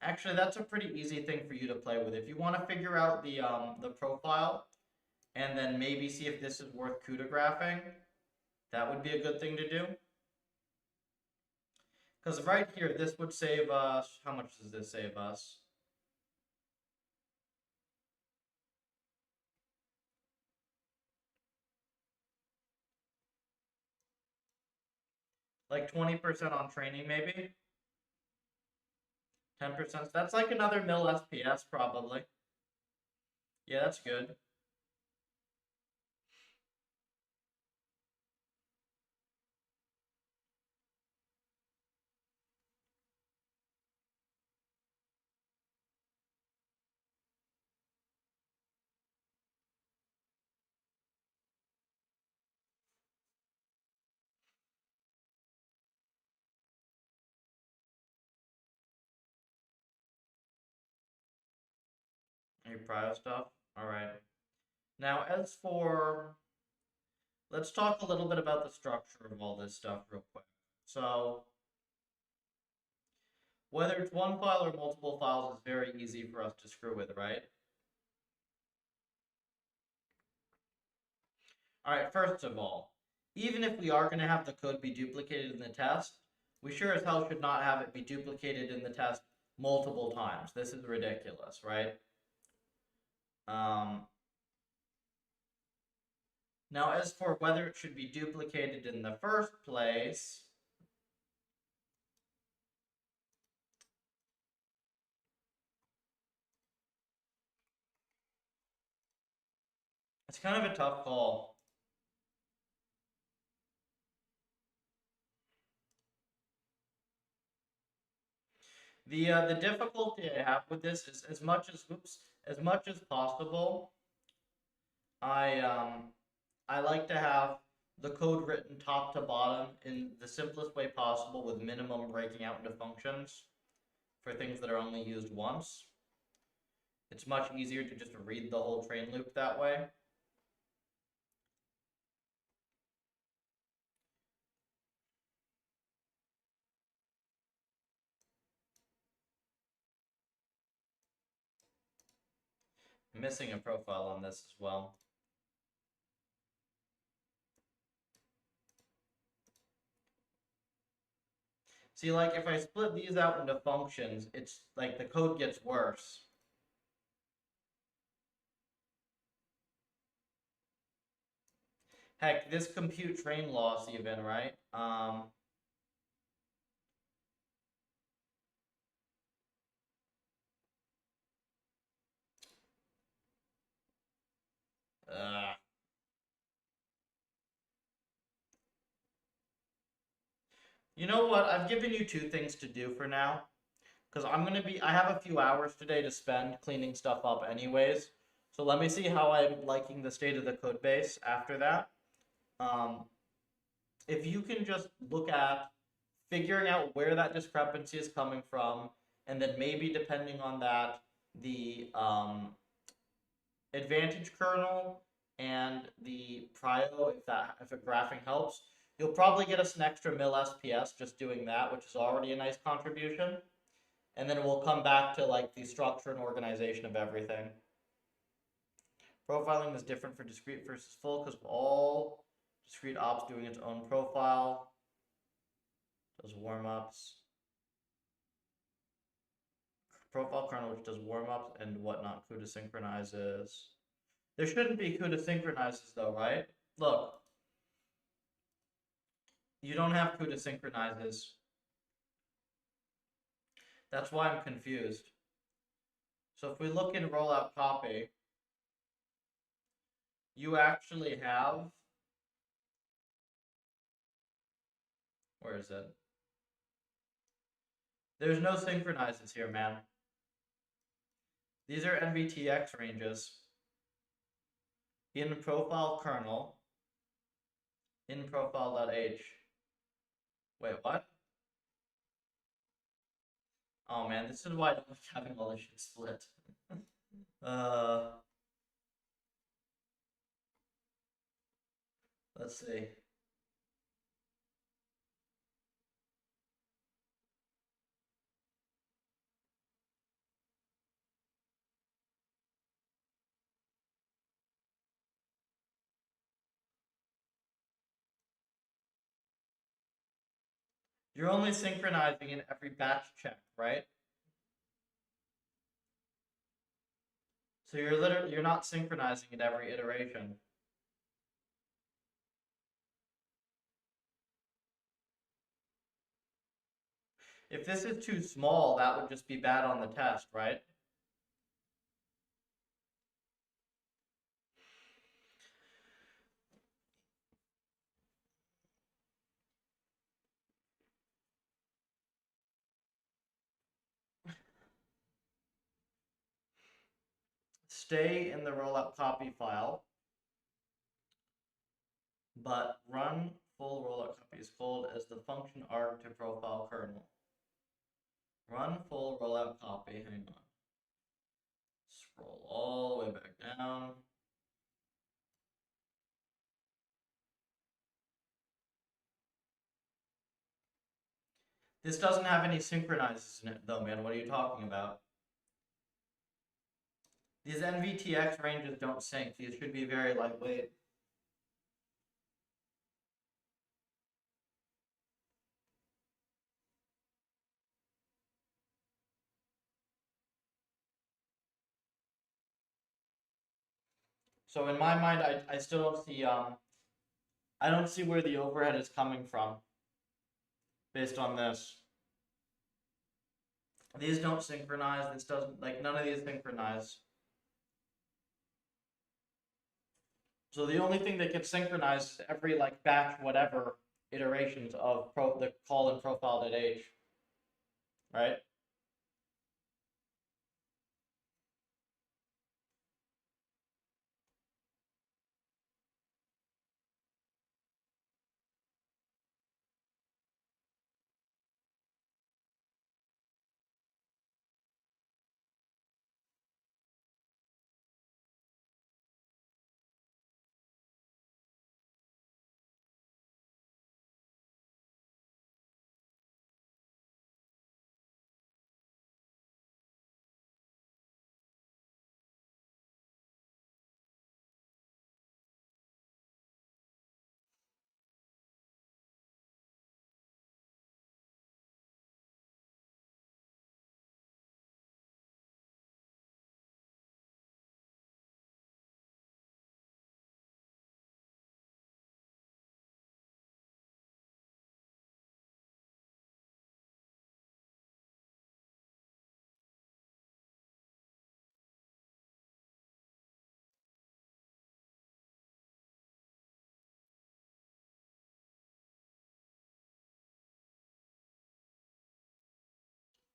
Actually, that's a pretty easy thing for you to play with. If you want to figure out the profile, and then maybe see if this is worth coup de graphing, that would be a good thing to do. Because right here, this would save us, how much does this save us? Like 20% on training, maybe? 10%. That's like another mil SPS, probably. Yeah, that's good. Any prio stuff? Alright. Now, as for... Let's talk a little bit about the structure of all this stuff real quick. So, whether it's one file or multiple files is very easy for us to screw with, right? Alright, first of all, even if we are going to have the code be duplicated in the test, we sure as hell should not have it be duplicated in the test multiple times. This is ridiculous, right? Now, as for whether it should be duplicated in the first place, it's kind of a tough call. The difficulty I have with this is as much as possible, I like to have the code written top to bottom in the simplest way possible with minimum breaking out into functions for things that are only used once. It's much easier to just read the whole train loop that way. I'm missing a profile on this as well. See, like, if I split these out into functions, it's like the code gets worse. Heck, this compute train loss even, right? You know what? I've given you two things to do for now. Because I have a few hours today to spend cleaning stuff up anyways. So let me see how I'm liking the state of the code base after that. If you can just look at figuring out where that discrepancy is coming from, and then maybe depending on that, the advantage kernel and the prio, if a graphing helps, you'll probably get us an extra mil SPS just doing that, which is already a nice contribution. And then we'll come back to like the structure and organization of everything. Profiling is different for discrete versus full because all discrete ops doing its own profile. Does warm-ups. Profile kernel which does warm-ups and whatnot. CUDA synchronizes. There shouldn't be CUDA synchronizes though, right? Look. You don't have CUDA synchronizes. That's why I'm confused. So if we look in rollout copy, you actually have, where is it? There's no synchronizes here, man. These are NVTX ranges. In profile kernel, in profile.h. Wait, what? Oh man, this is why I don't like having all this shit split. Let's see. You're only synchronizing in every batch check, right? So you're not synchronizing at every iteration. If this is too small, that would just be bad on the test, right? Stay in the rollup copy file, but run full rollup copy is called as the function arg to profile kernel. Run full rollup copy, hang on. Scroll all the way back down. This doesn't have any synchronizes in it though, man. What are you talking about? These NVTX ranges don't sync. These should be very lightweight. So in my mind, I still don't see I don't see where the overhead is coming from based on this. These don't synchronize. This doesn't, like, none of these synchronize. So the only thing that gets synchronized is every like batch whatever iterations of the call and profile.h, right?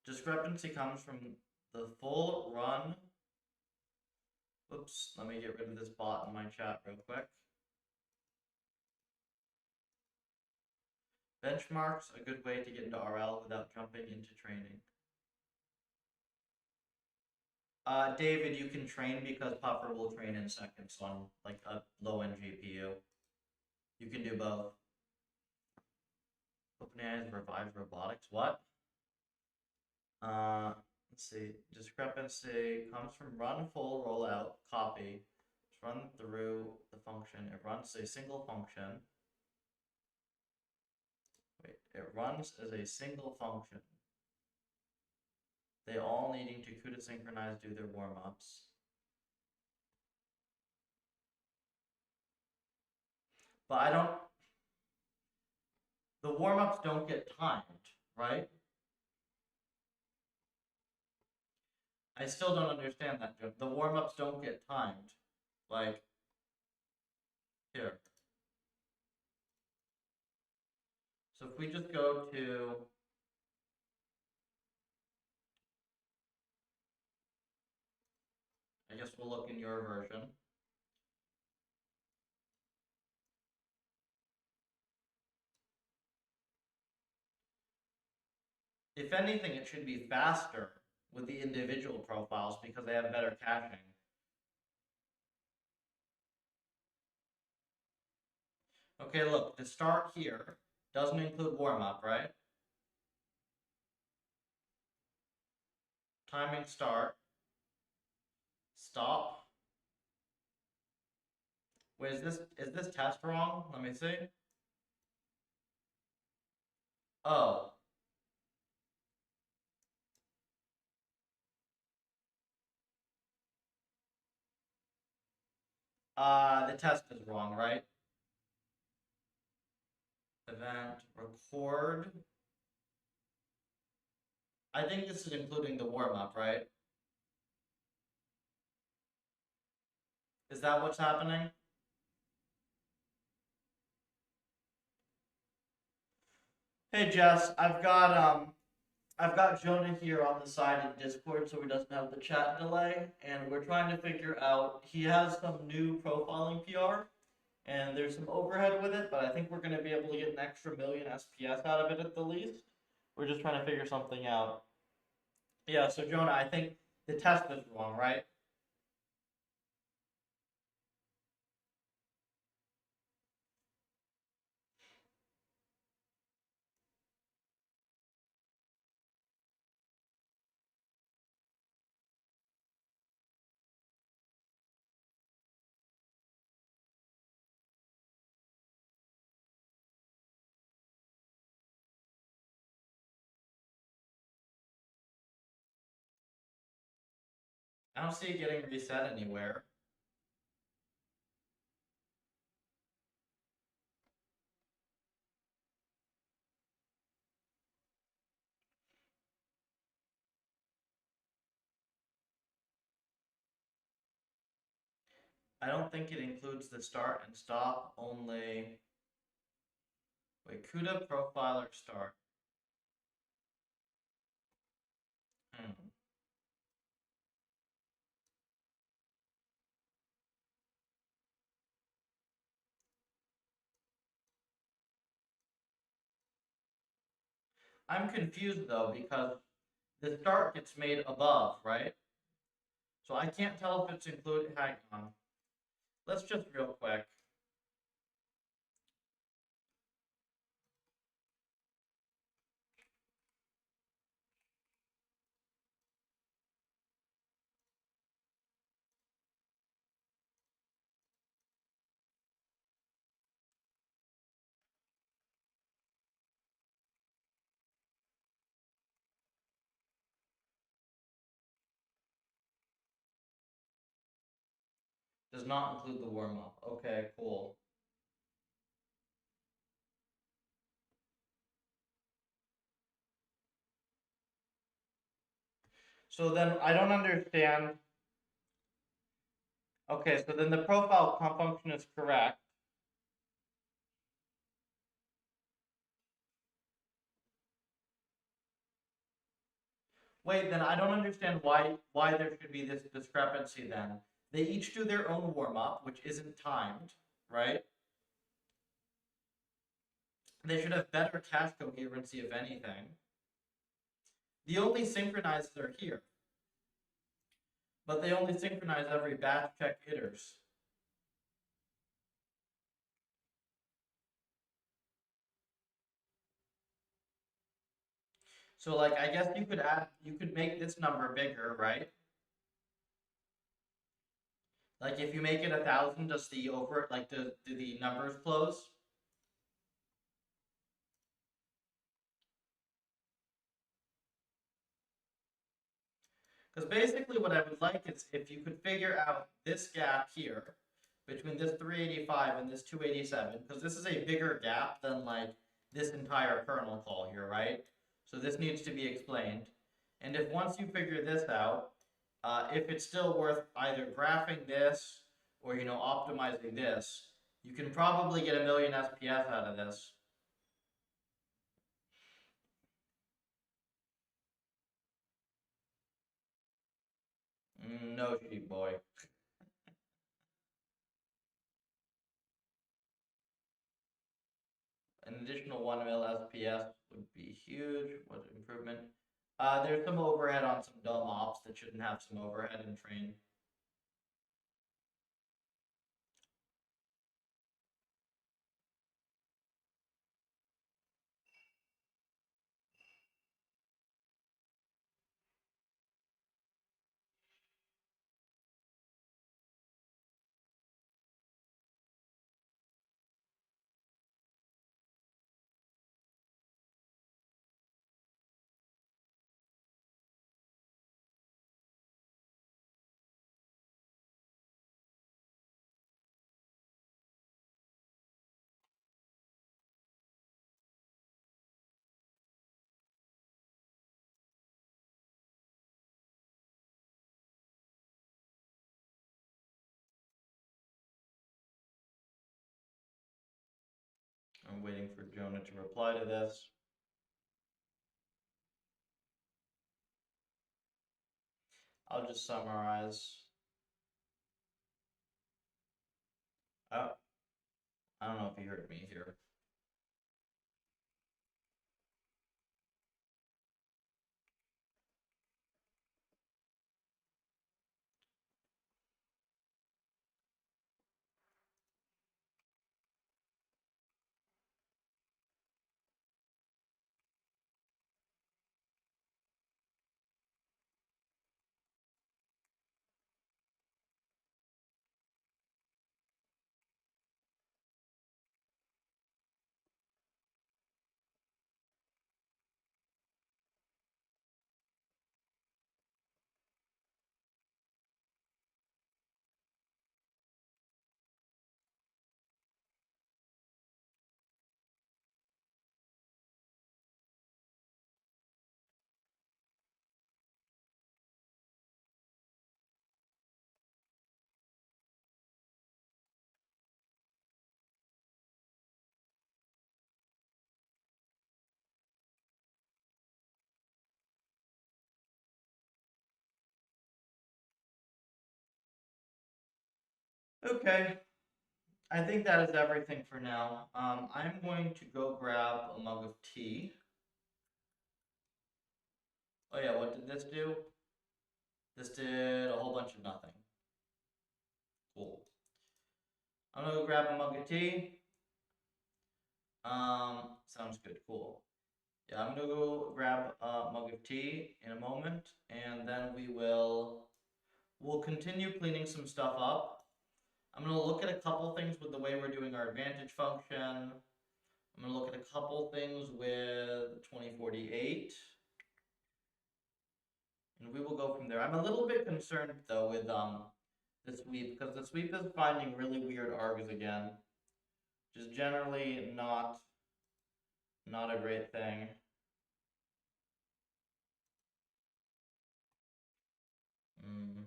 Discrepancy comes from the full run. Oops, let me get rid of this bot in my chat real quick. Benchmarks, a good way to get into RL without jumping into training. David, you can train because Puffer will train in seconds on like a low-end GPU. You can do both. OpenAI's revived robotics. What? Let's see. Discrepancy comes from run full rollout copy. Just run through the function. It runs a single function. Wait, it runs as a single function. They all needing to CUDA synchronize do their warm-ups. But I don't. The warm-ups don't get timed, right? I still don't understand that joke. The warm-ups don't get timed. Like, here. So if we just go to I guess we'll look in your version. If anything, it should be faster with the individual profiles because they have better caching. Okay, look, the start here doesn't include warm-up, right? Timing start. Stop. Wait, is this test wrong? Let me see. Oh. The test is wrong, right? Event record. I think this is including the warm-up, right? Is that what's happening? Hey Jess, I've got Jonah here on the side in Discord so he doesn't have the chat delay, and we're trying to figure out, he has some new profiling PR, and there's some overhead with it, but I think we're going to be able to get an extra million SPS out of it at the least. We're just trying to figure something out. Yeah, so Jonah, I think the test is wrong, right? I don't see it getting reset anywhere. I don't think it includes the start and stop, only... Wait, CUDA profiler start. I'm confused though because the start gets made above, right? So I can't tell if it's included. Hang on. Let's just real quick. Does not include the warm-up. Okay, cool. So then I don't understand. Okay, so then the profile comp function is correct. Wait, then I don't understand why there should be this discrepancy then. They each do their own warm-up, which isn't timed, right? They should have better cache coherency, if anything. The only synchronizers are here, but they only synchronize every batch check iters. So like, I guess you could make this number bigger, right? Like if you make it 1,000, does the do the numbers close? Because basically what I would like is if you could figure out this gap here between this 385 and this 287, because this is a bigger gap than like this entire kernel call here, right? So this needs to be explained. And if once you figure this out, if it's still worth either graphing this or, you know, optimizing this, you can probably get 1,000,000 SPS out of this. No, sheep boy. An additional 1 mil SPS would be huge. What improvement? There's some overhead on some dumb ops that shouldn't have some overhead in train. I'm waiting for Jonah to reply to this. I'll just summarize. Oh, I don't know if you heard me here. Okay, I think that is everything for now. I'm going to go grab a mug of tea. Oh yeah, what did this do? This did a whole bunch of nothing. Cool. I'm gonna go grab a mug of tea. Sounds good. Cool. Yeah, I'm gonna go grab a mug of tea in a moment, and then we'll continue cleaning some stuff up. I'm gonna look at a couple things with the way we're doing our advantage function. I'm gonna look at a couple things with 2048. And we will go from there. I'm a little bit concerned though with the sweep, because the sweep is finding really weird args again. Which is generally not a great thing. Mm.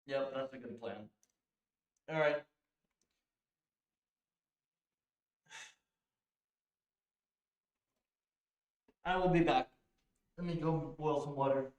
Yep, that's a good plan. All right. I will be back. Let me go boil some water.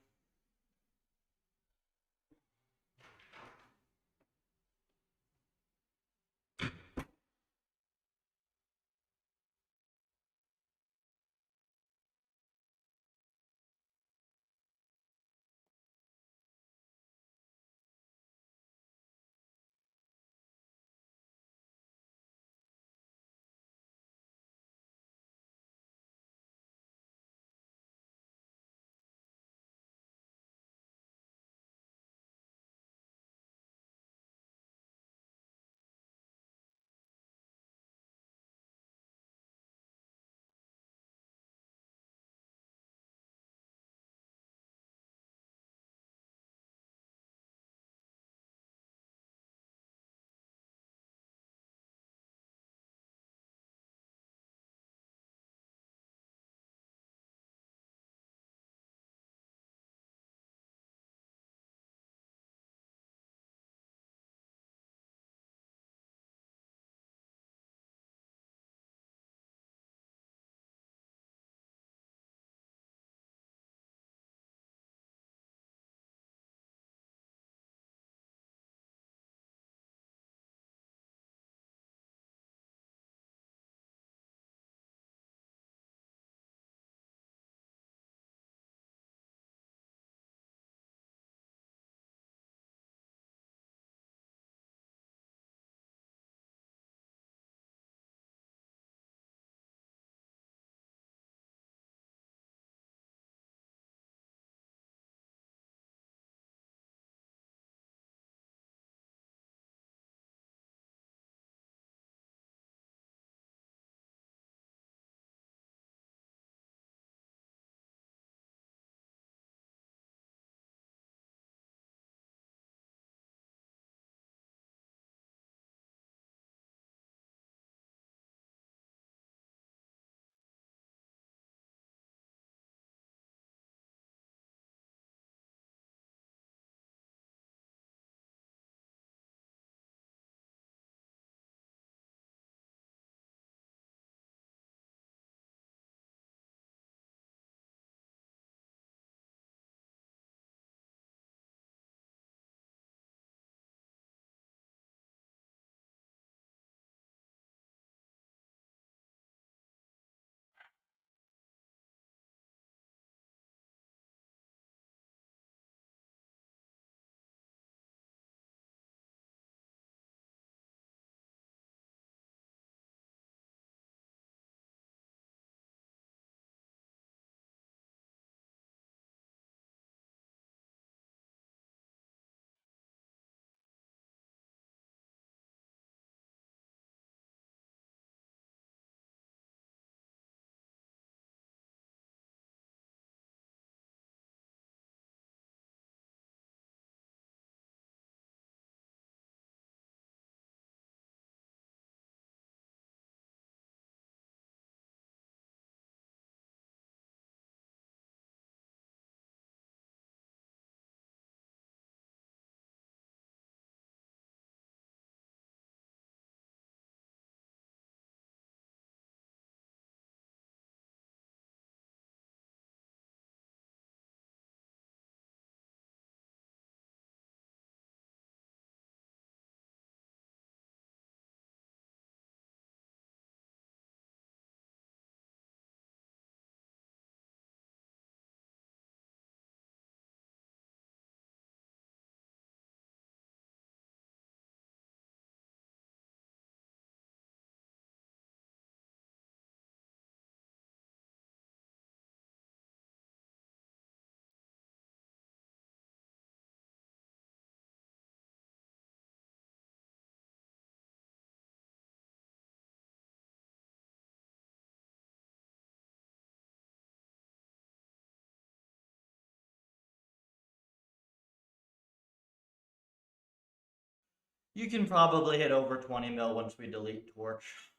You can probably hit over 20 mil once we delete Torch.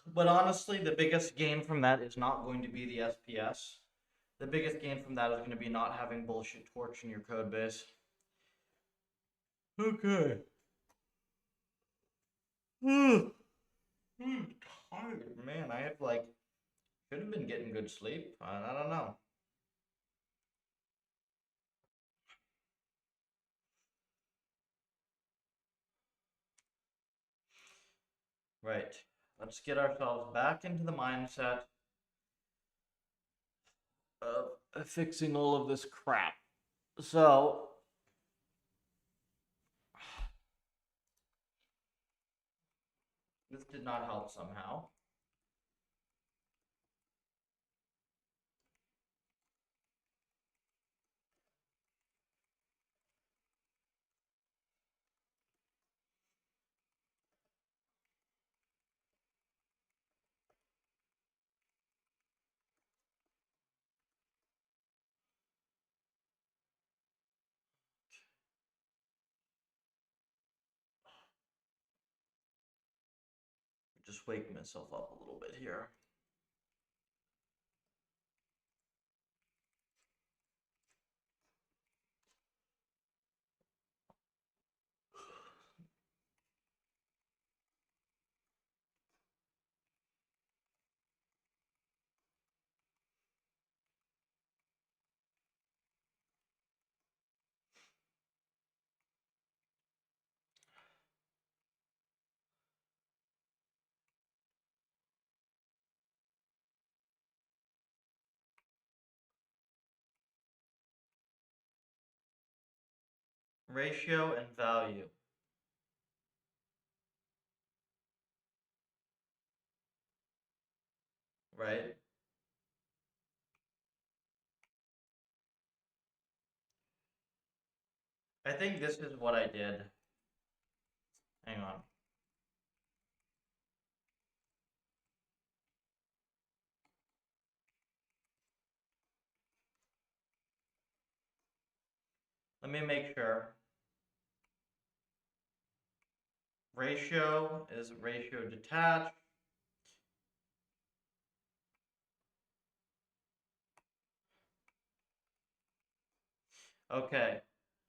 But honestly, the biggest gain from that is not going to be the SPS. The biggest gain from that is going to be not having bullshit Torch in your code base. Okay. Tired, man. I have like should have been getting good sleep. I don't know. Right. Let's get ourselves back into the mindset of fixing all of this crap. So, this did not help somehow. Just waking myself up a little bit here. Ratio and value, right? I think this is what I did. Hang on. Let me make sure. Ratio is ratio detached. Okay,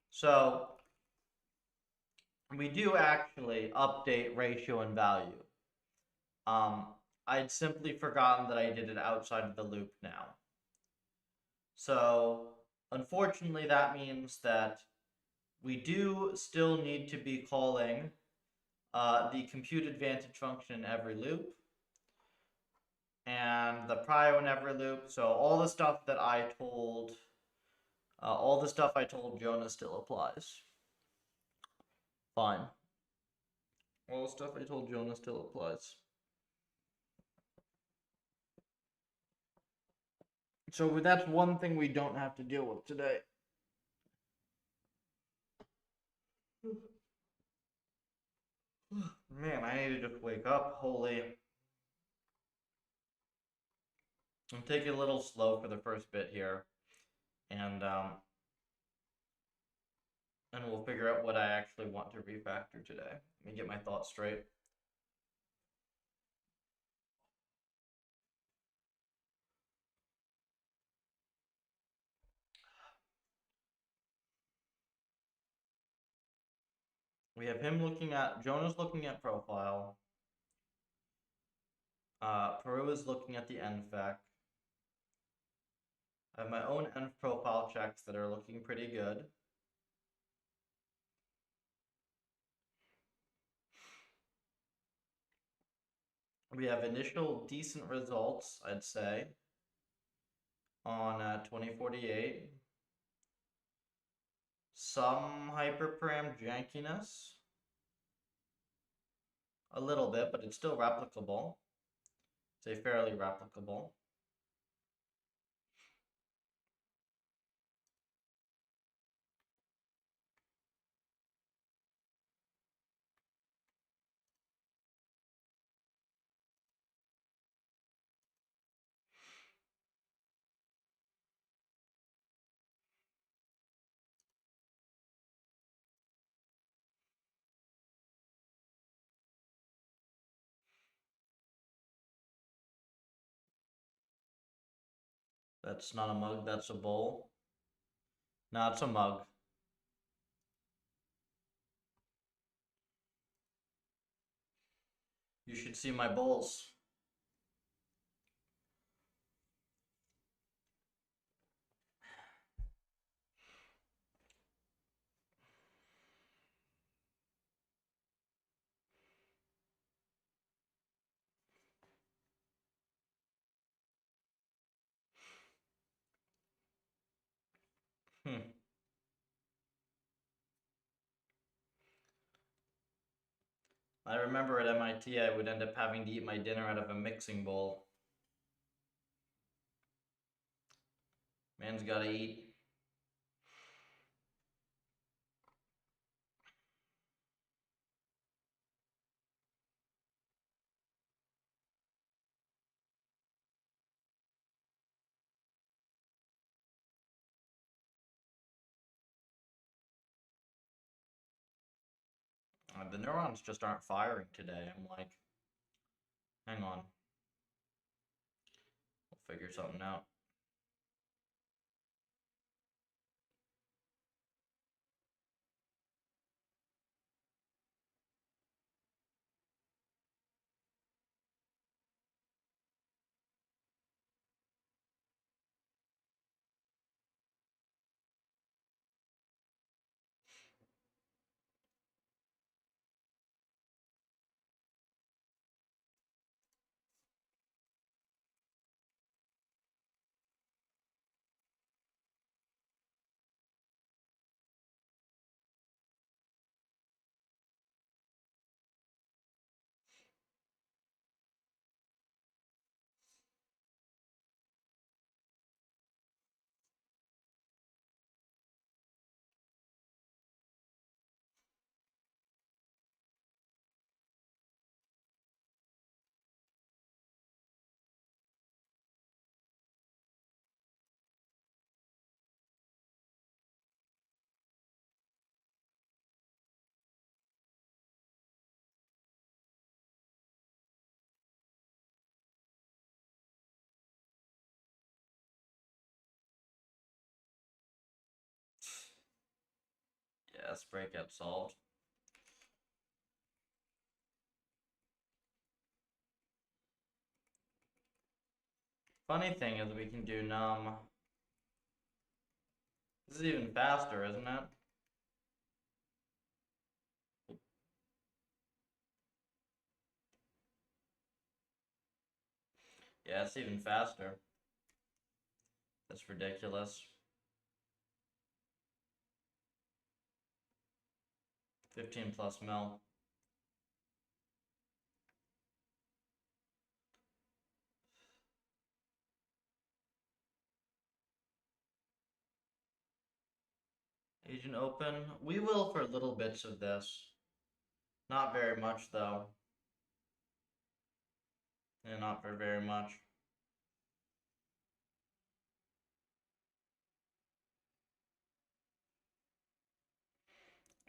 so we do actually update ratio and value. Um, I'd simply forgotten that I did it outside of the loop now. So, unfortunately, that means that we do still need to be calling the compute advantage function in every loop and the prio in every loop. So all the stuff that I told, all the stuff I told Jonah still applies. Fine. All the stuff I told Jonah still applies. So that's one thing we don't have to deal with today. Man, I need to just wake up. Holy. I'm taking a little slow for the first bit here. And we'll figure out what I actually want to refactor today. Let me get my thoughts straight. We have him looking at, Jonah's looking at profile. Peru is looking at the NFAC. I have my own env profile checks that are looking pretty good. We have initial decent results, I'd say, on 2048. Some hyperparam jankiness. A little bit, but it's still replicable. It's a fairly replicable. That's not a mug, that's a bowl. No, it's a mug. You should see my bowls. I remember at MIT I would end up having to eat my dinner out of a mixing bowl. Man's gotta eat. The neurons just aren't firing today. I'm like, hang on. We'll figure something out. Yes, breakout solved. Funny thing is we can do num. This is even faster, isn't it? Yeah, it's even faster. That's ridiculous. 15 plus mil. Agent open. We will for little bits of this. Not very much though. Yeah, not for very much.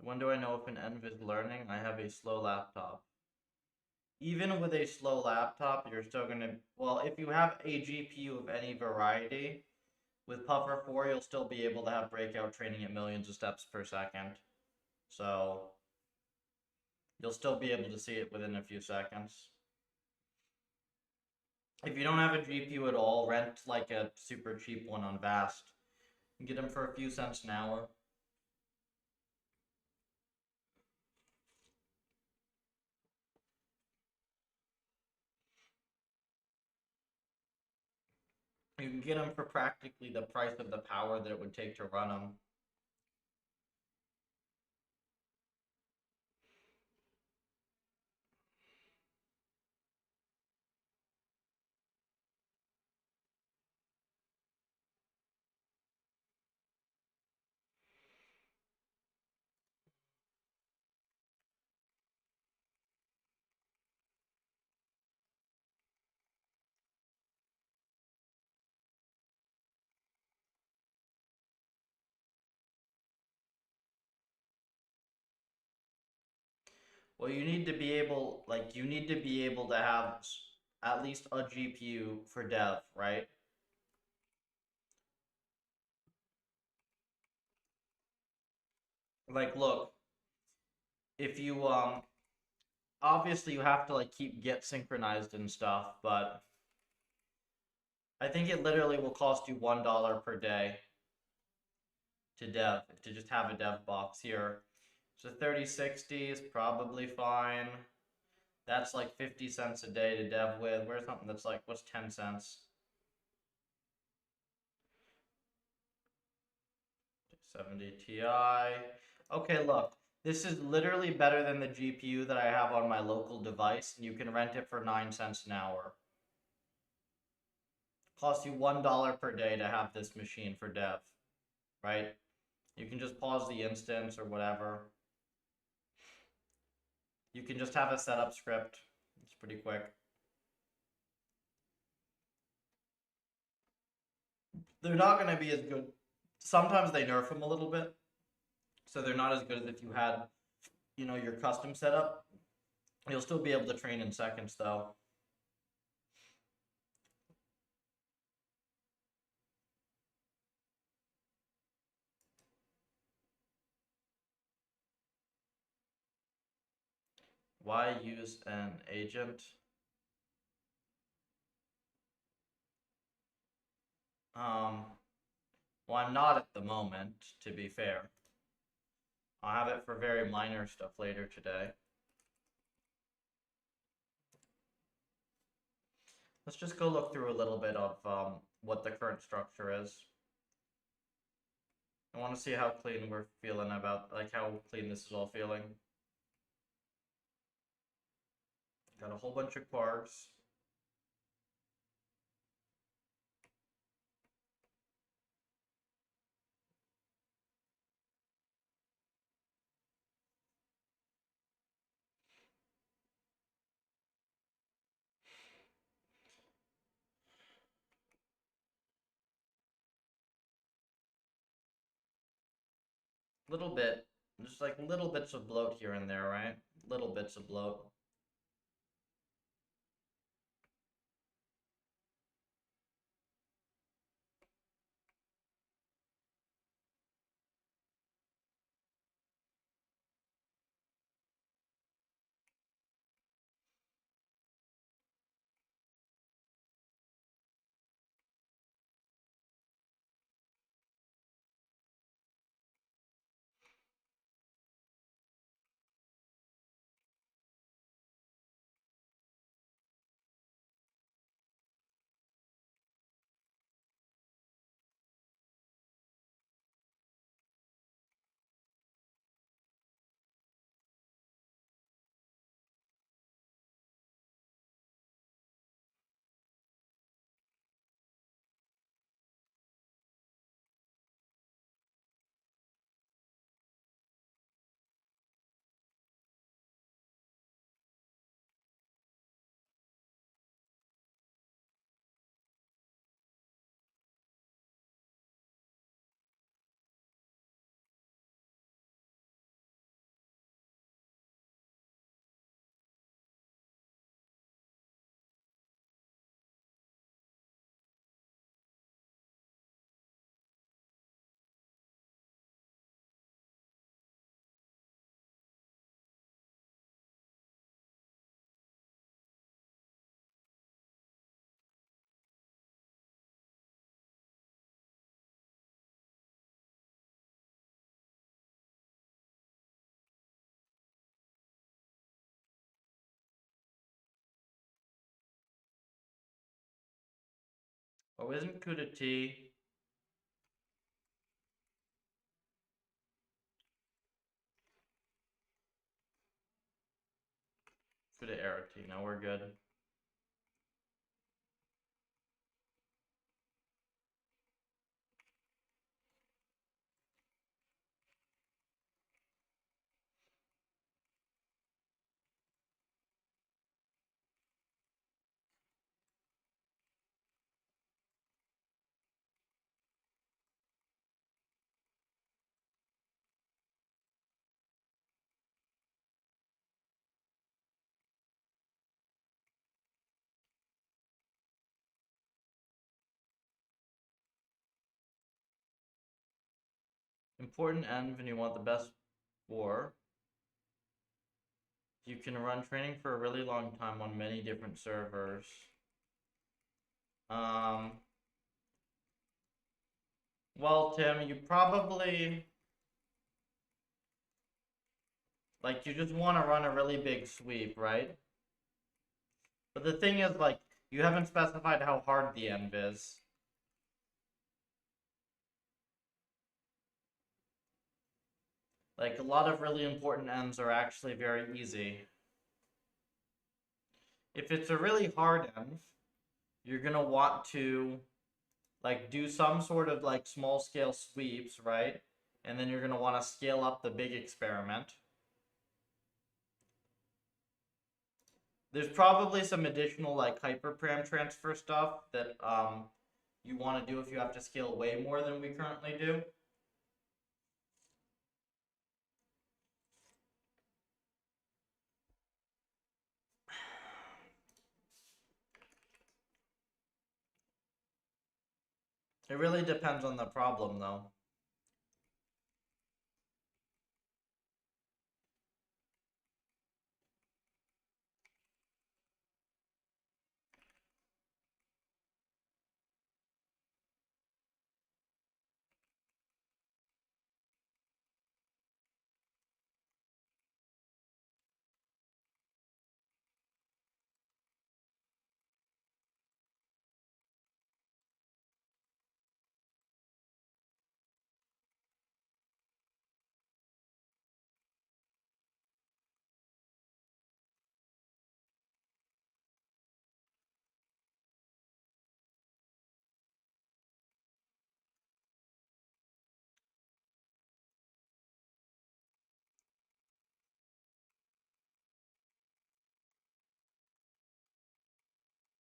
When do I know if an env is learning? I have a slow laptop. Even with a slow laptop, you're still gonna, well, if you have a GPU of any variety, with Puffer 4, you'll still be able to have breakout training at millions of steps per second. So, you'll still be able to see it within a few seconds. If you don't have a GPU at all, rent like a super cheap one on Vast. You can get them for a few cents an hour. You can get them for practically the price of the power that it would take to run them. Well, you need to be able, like, you need to be able to have at least a GPU for dev, right? Like, look, if you, obviously you have to like keep get synchronized and stuff, but I think it literally will cost you $1 per day to dev, to just have a dev box here. So 3060 is probably fine. That's like 50 cents a day to dev with. Where's something that's like, what's 10 cents? 70 Ti. Okay, look. This is literally better than the GPU that I have on my local device, and you can rent it for 9 cents an hour. Costs you $1 per day to have this machine for dev, right? You can just pause the instance or whatever. You can just have a setup script. It's pretty quick. They're not going to be as good. Sometimes they nerf them a little bit, so they're not as good as if you had, you know, your custom setup. You'll still be able to train in seconds, though. Why use an agent? Well, I'm not at the moment, to be fair. I'll have it for very minor stuff later today. Let's just go look through a little bit of what the current structure is. I want to see how clean we're feeling about, like how clean this is all feeling. Got a whole bunch of quarks. Little bit, just like little bits of bloat here and there, right? Little bits of bloat. Oh, isn't CUDA T? CUDA error T. No, we're good. Important env when you want the best war. You can run training for a really long time on many different servers. Well, Tim, you probably, like, you just want to run a really big sweep, right? But the thing is, like, you haven't specified how hard the end is. Like, a lot of really important ends are actually very easy. If it's a really hard end, you're gonna want to, like, do some sort of, like, small scale sweeps, right? And then you're gonna want to scale up the big experiment. There's probably some additional, like, hyperparam transfer stuff that you want to do if you have to scale way more than we currently do. It really depends on the problem, though.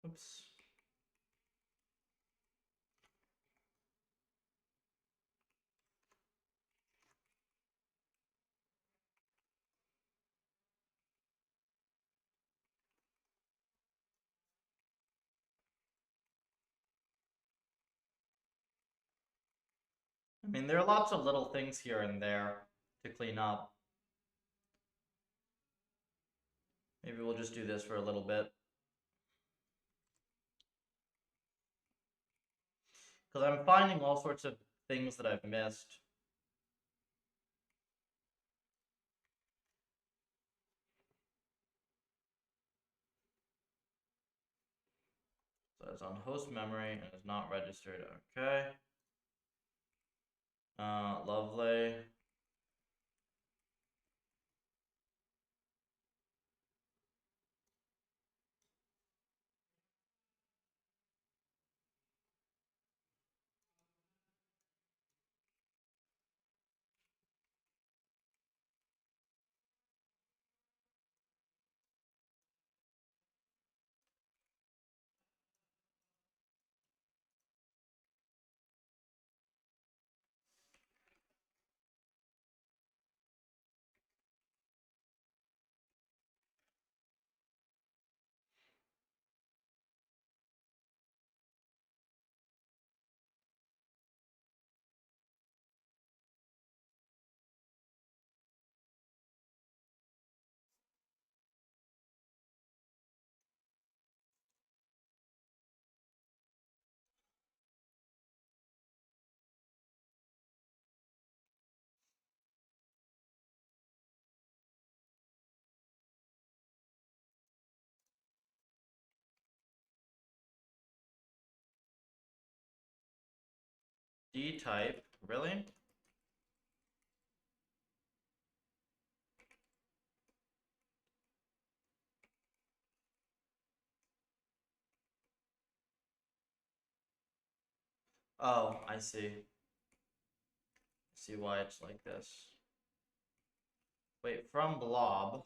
Oops. I mean, there are lots of little things here and there to clean up. Maybe we'll just do this for a little bit. Because I'm finding all sorts of things that I've missed. So it's on host memory and is not registered. Okay. Lovely. D-type. Really? Oh, I see. See why it's like this. Wait, from blob.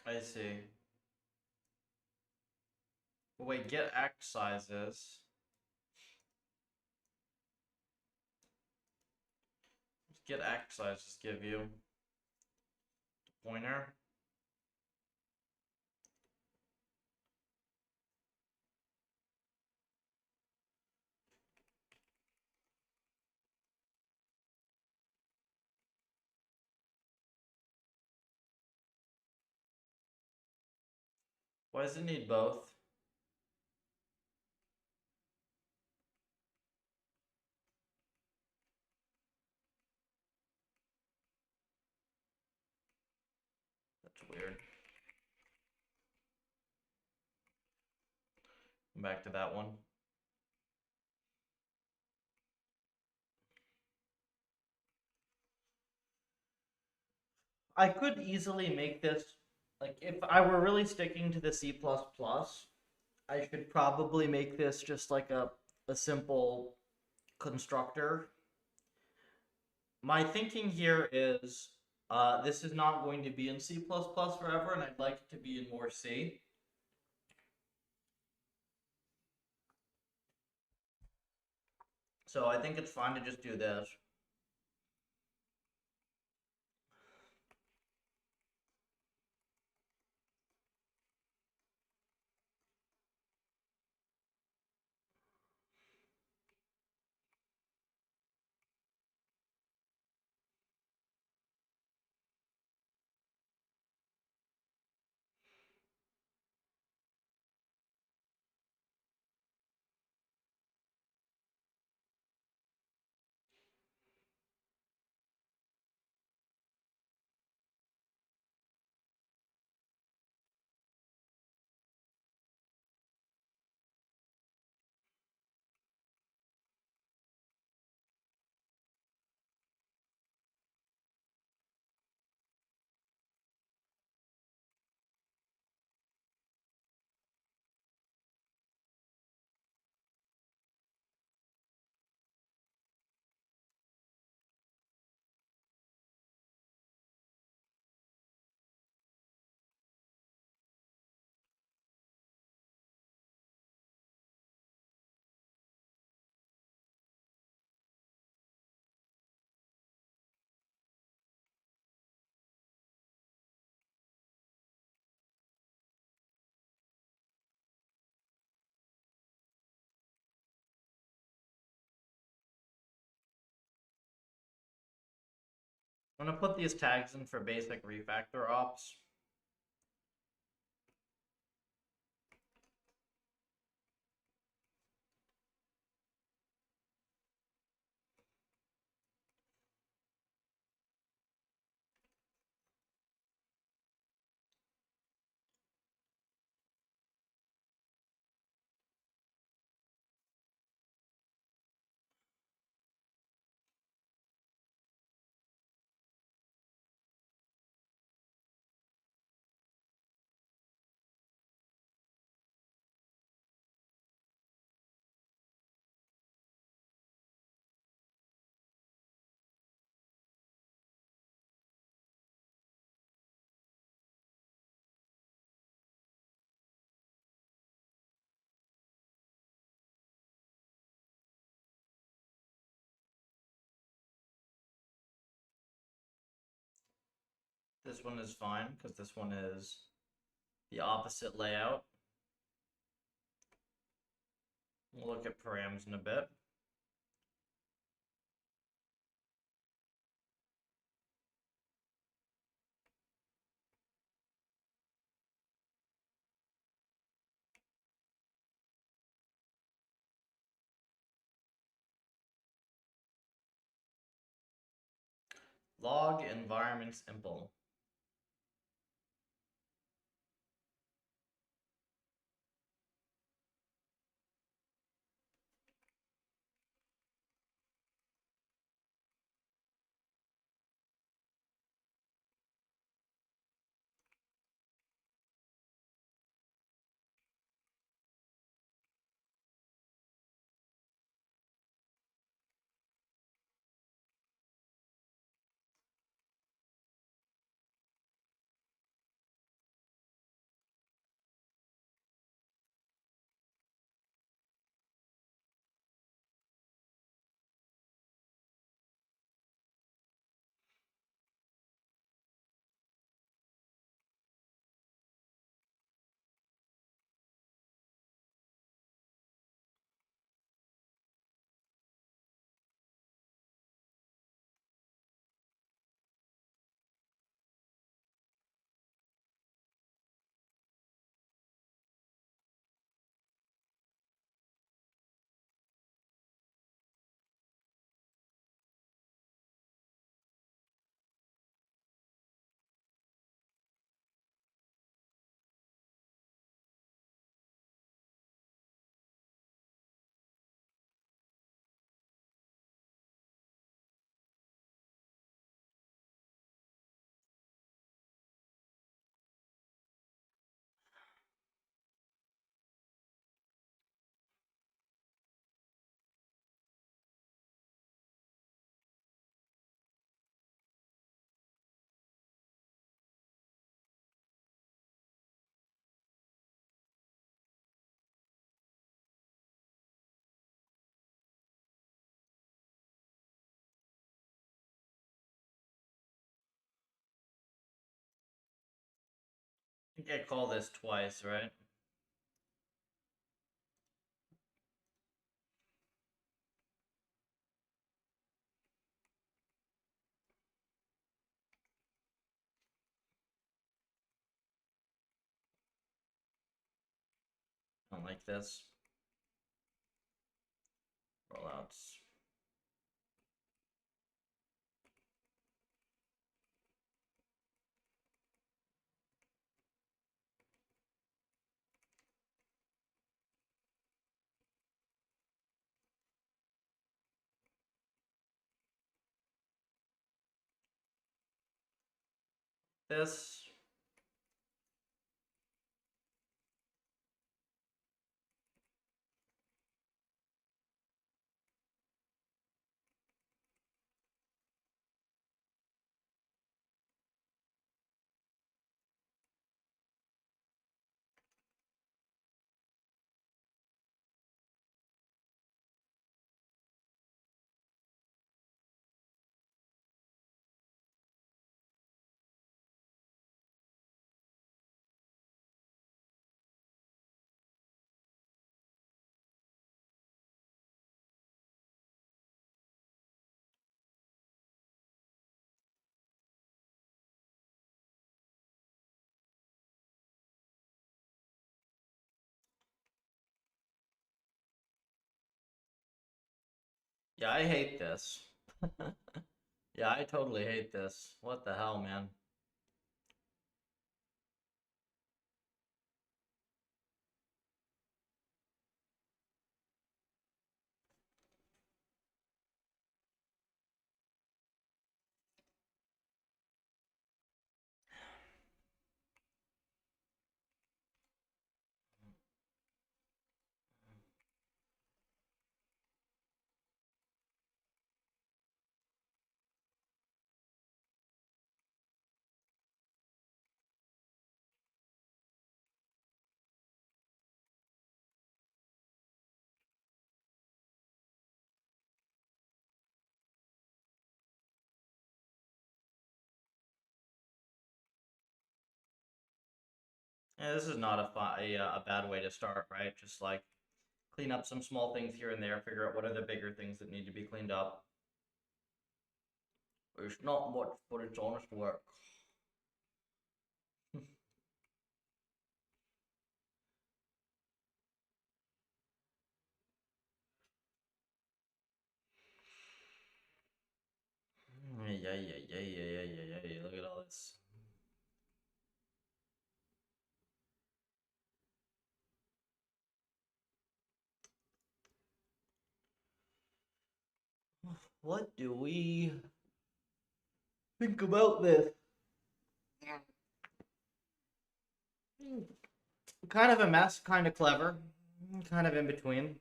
I see. Wait, get X sizes. Get X sizes give you pointer. Why does it need both? That's weird. Back to that one. I could easily make this, like, if I were really sticking to the C++, I should probably make this just like a simple constructor. My thinking here is this is not going to be in C++ forever, and I'd like it to be in more C. So I think it's fine to just do this. I'm going to put these tags in for basic refactor ops. This one is fine because this one is the opposite layout. We'll look at params in a bit. Log environment simple. think I call this twice, right? I don't like this. Rollouts. This. Yeah, I hate this. Yeah, I totally hate this. What the hell, man? Yeah, this is not a bad way to start, right? Just like clean up some small things here and there, figure out what are the bigger things that need to be cleaned up. It's not much, but it's honest work. Yeah, yeah, yeah, yeah, yeah, yeah, yeah. Look at all this. What do we think about this? Kind of a mess, kind of clever, kind of in between.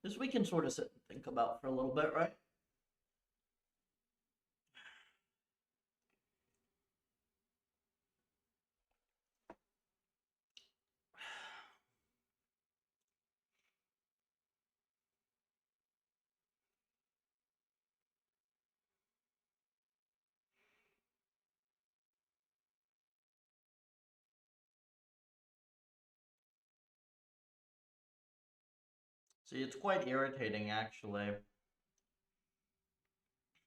This we can sort of sit and think about for a little bit, right? See, it's quite irritating, actually.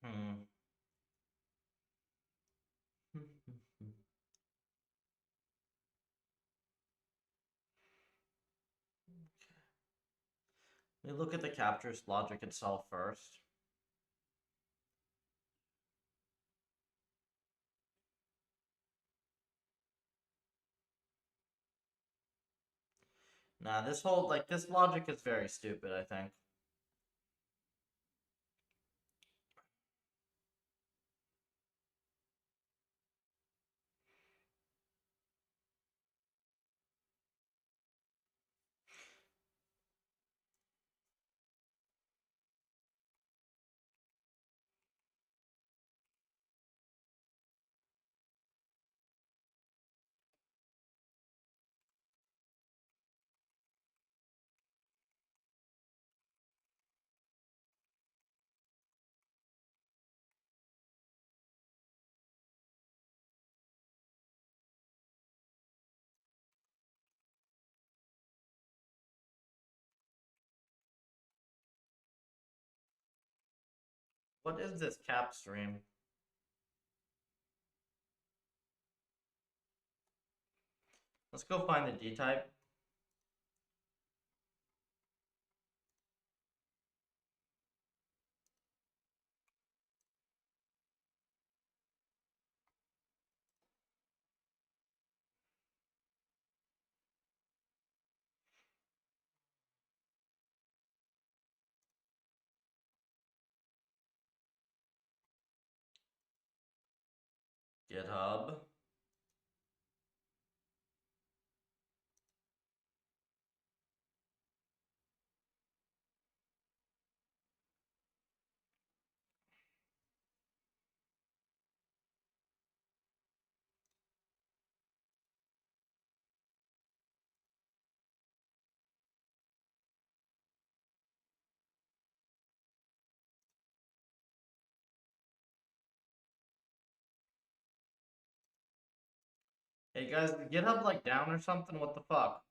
Hmm. Let me look at the capture logic itself first. Nah, this whole, like, this logic is very stupid, I think. What is this cap stream? Let's go find the D-type. GitHub. Hey guys, is GitHub like down or something? What the fuck?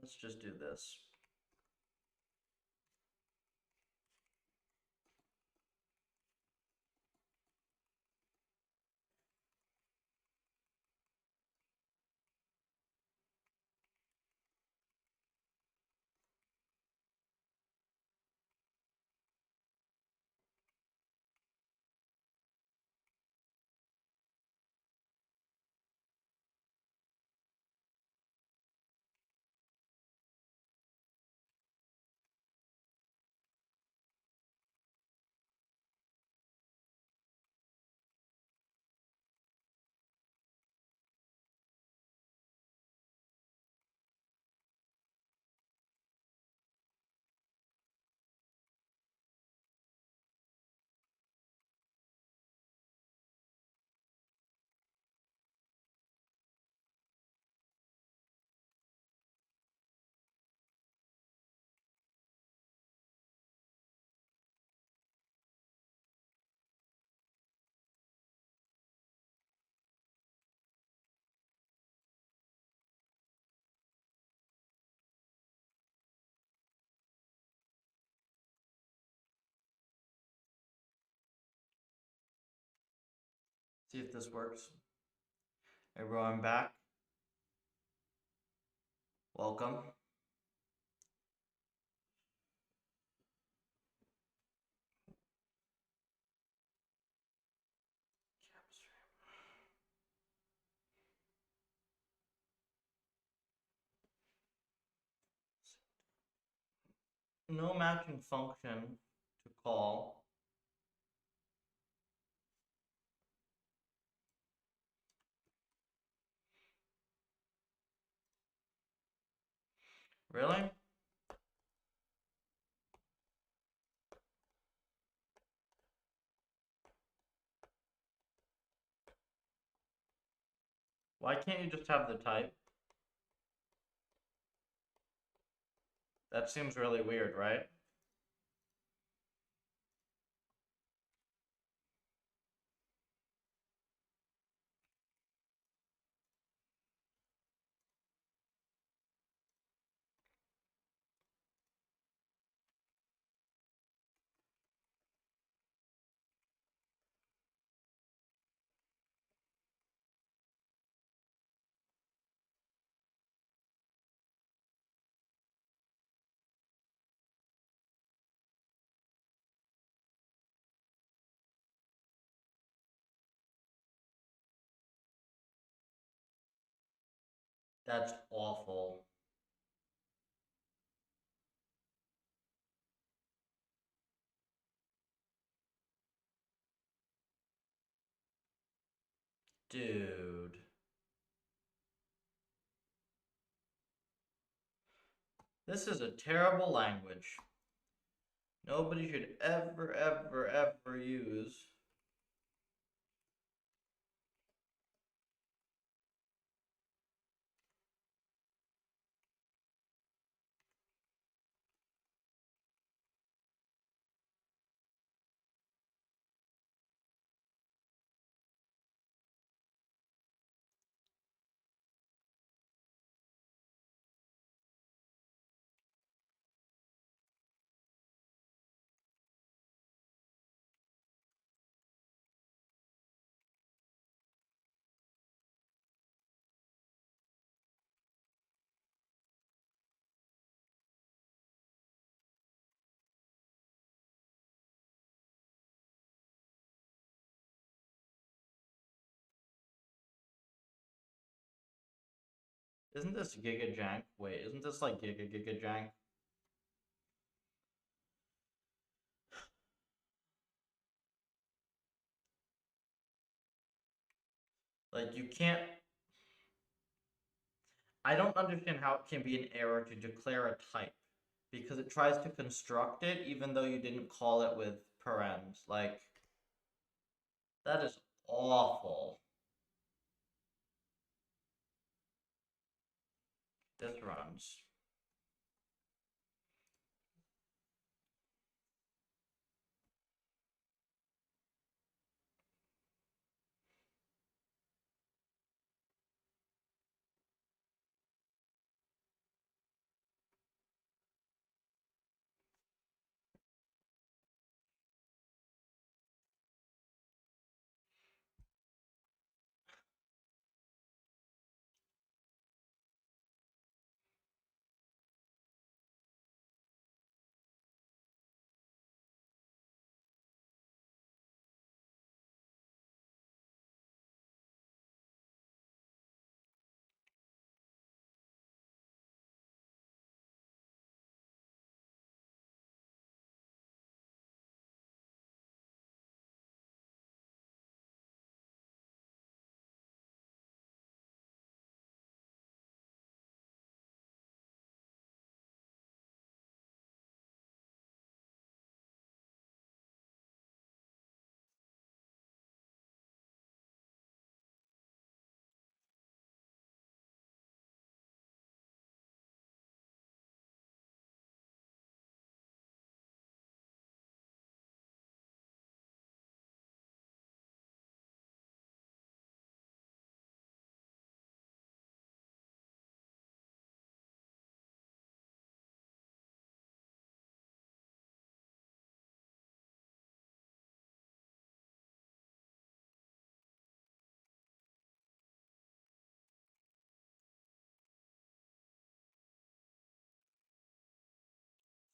Let's just do this. See if this works. Hey bro, I'm back. Welcome. No matching function to call. Really? Why can't you just have the type? That seems really weird, right? That's awful. Dude. This is a terrible language. Nobody should ever, ever, ever use. Isn't this Giga Jank? Wait, isn't this like Giga Jank? Like, you can't. I don't understand how it can be an error to declare a type because it tries to construct it even though you didn't call it with parens. Like, that is awful. This runs.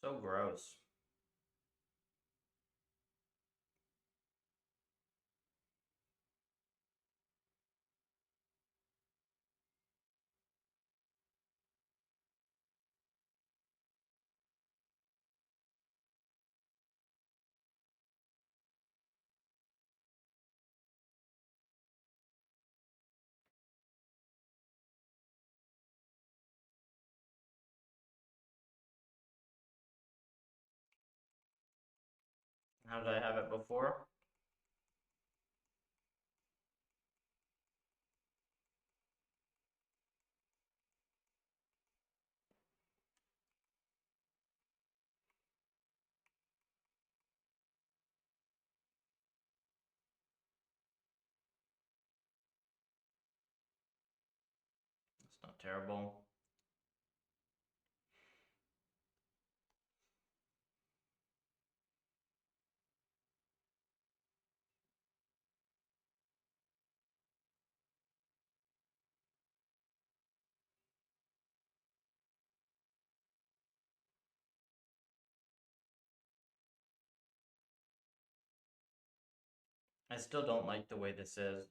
So gross. How did I have it before? not terrible. I still don't like the way this is.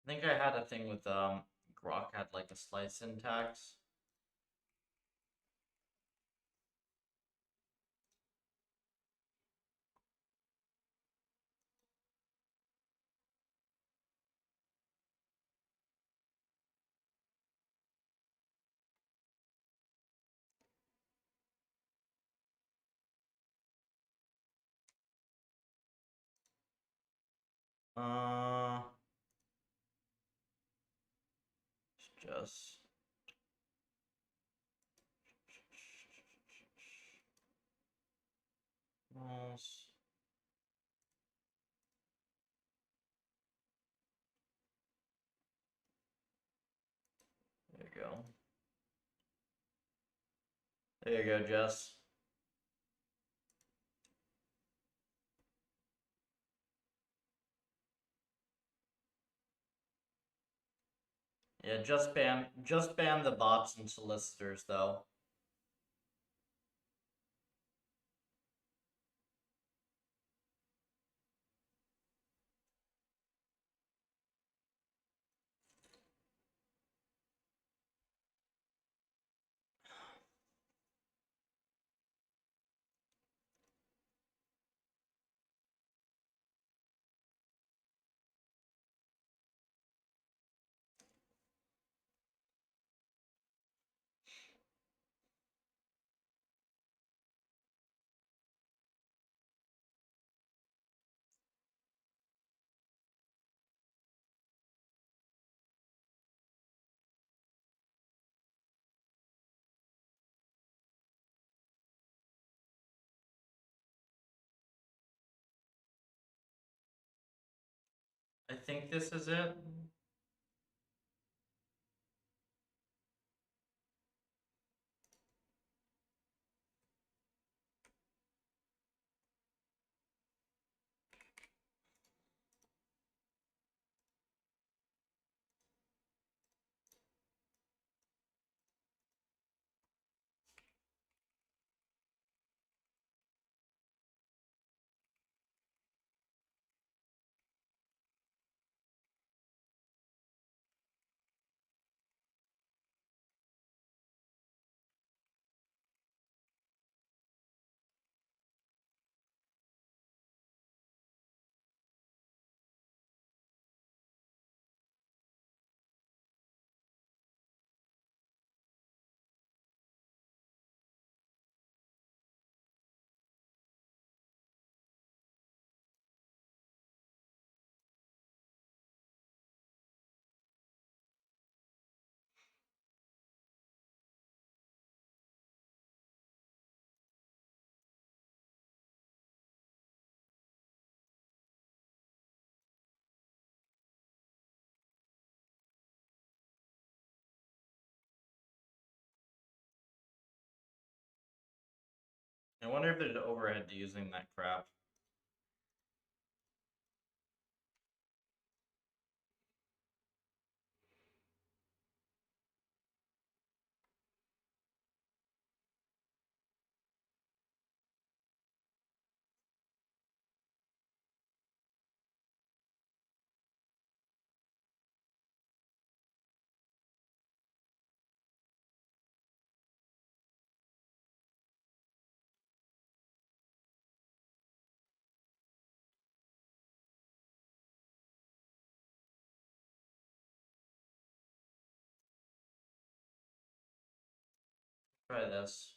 I think I had a thing with Grok had like a slice syntax. Uh, just mouse. There you go. There you go, Jess. Yeah, just ban the bots and solicitors though. I think this is it. I wonder if there's overhead to using that crap. Try this.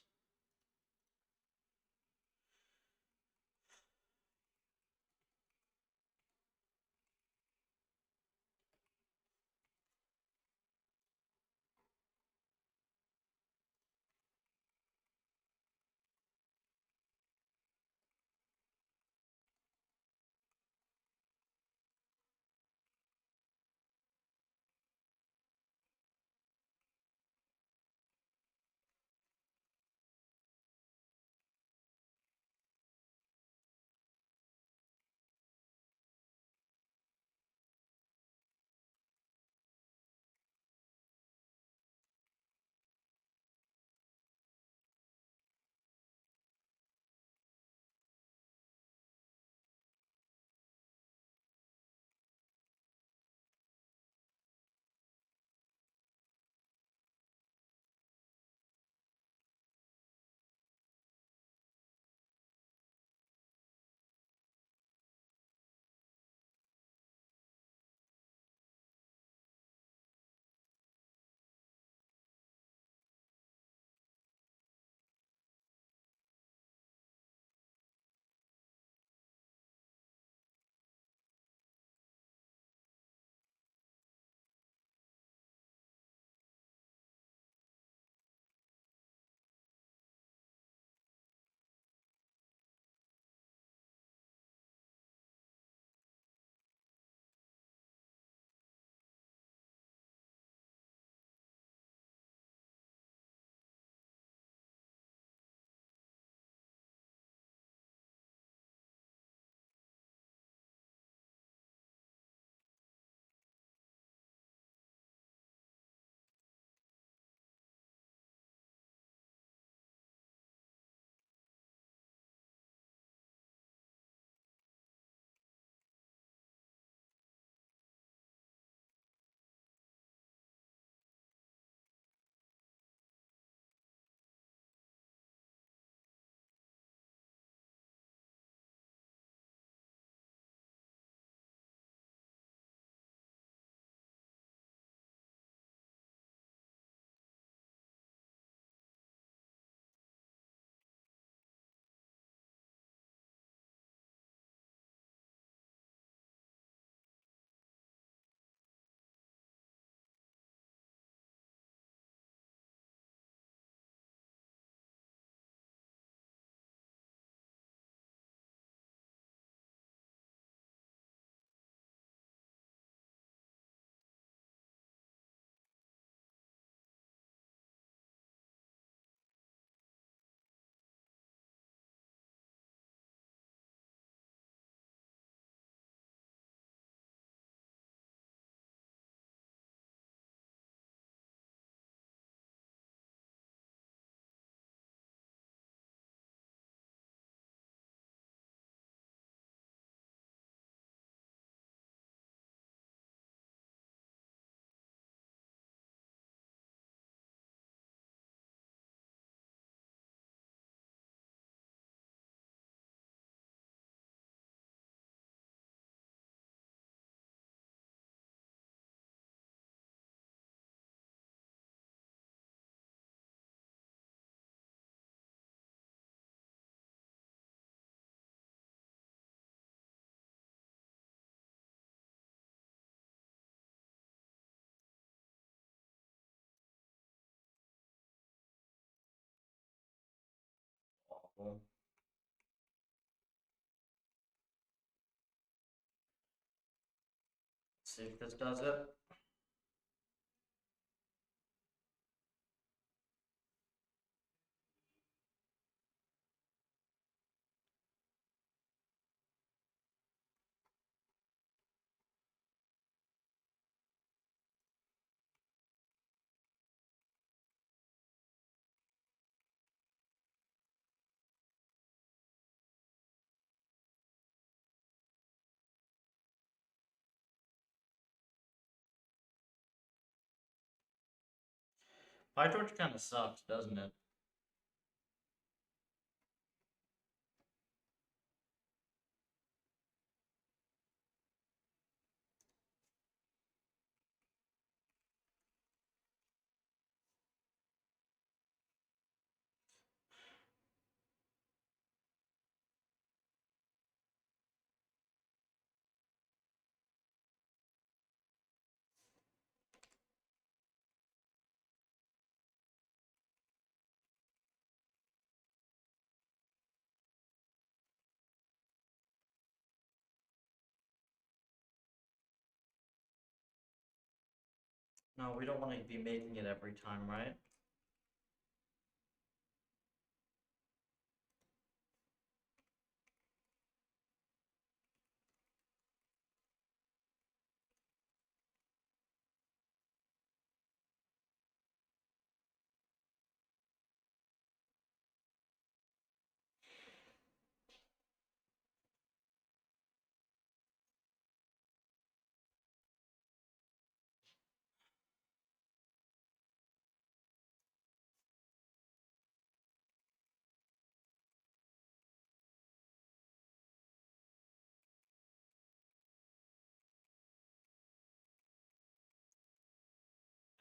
Awful. Let's see if this does it. PyTorch kind of sucks, doesn't it? No, we don't want to be making it every time, right?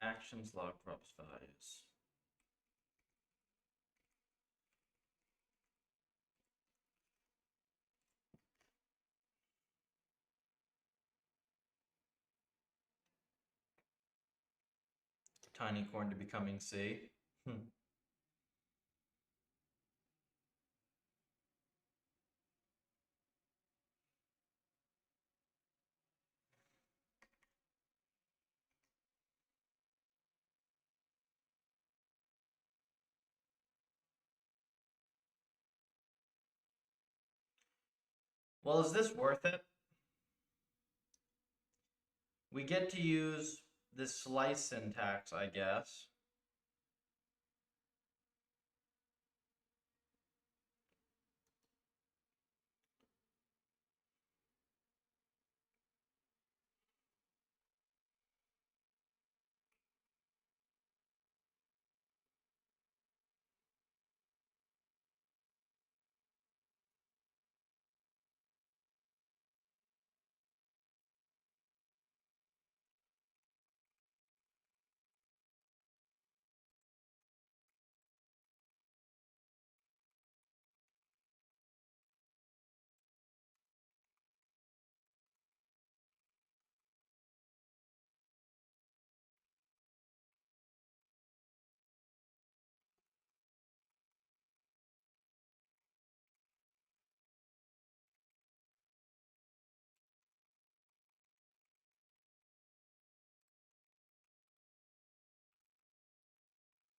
Actions log props values. Tiny corn to becoming C. Well, is this worth it? We get to use this slice syntax, I guess.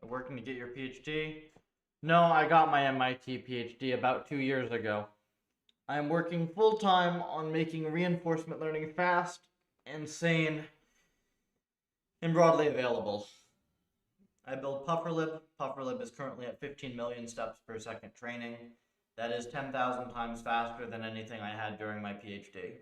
Working to get your PhD? No, I got my MIT PhD about 2 years ago. I am working full time on making reinforcement learning fast and sane and broadly available. I build PufferLib. PufferLib is currently at 15 million steps per second training. That is 10,000 times faster than anything I had during my PhD.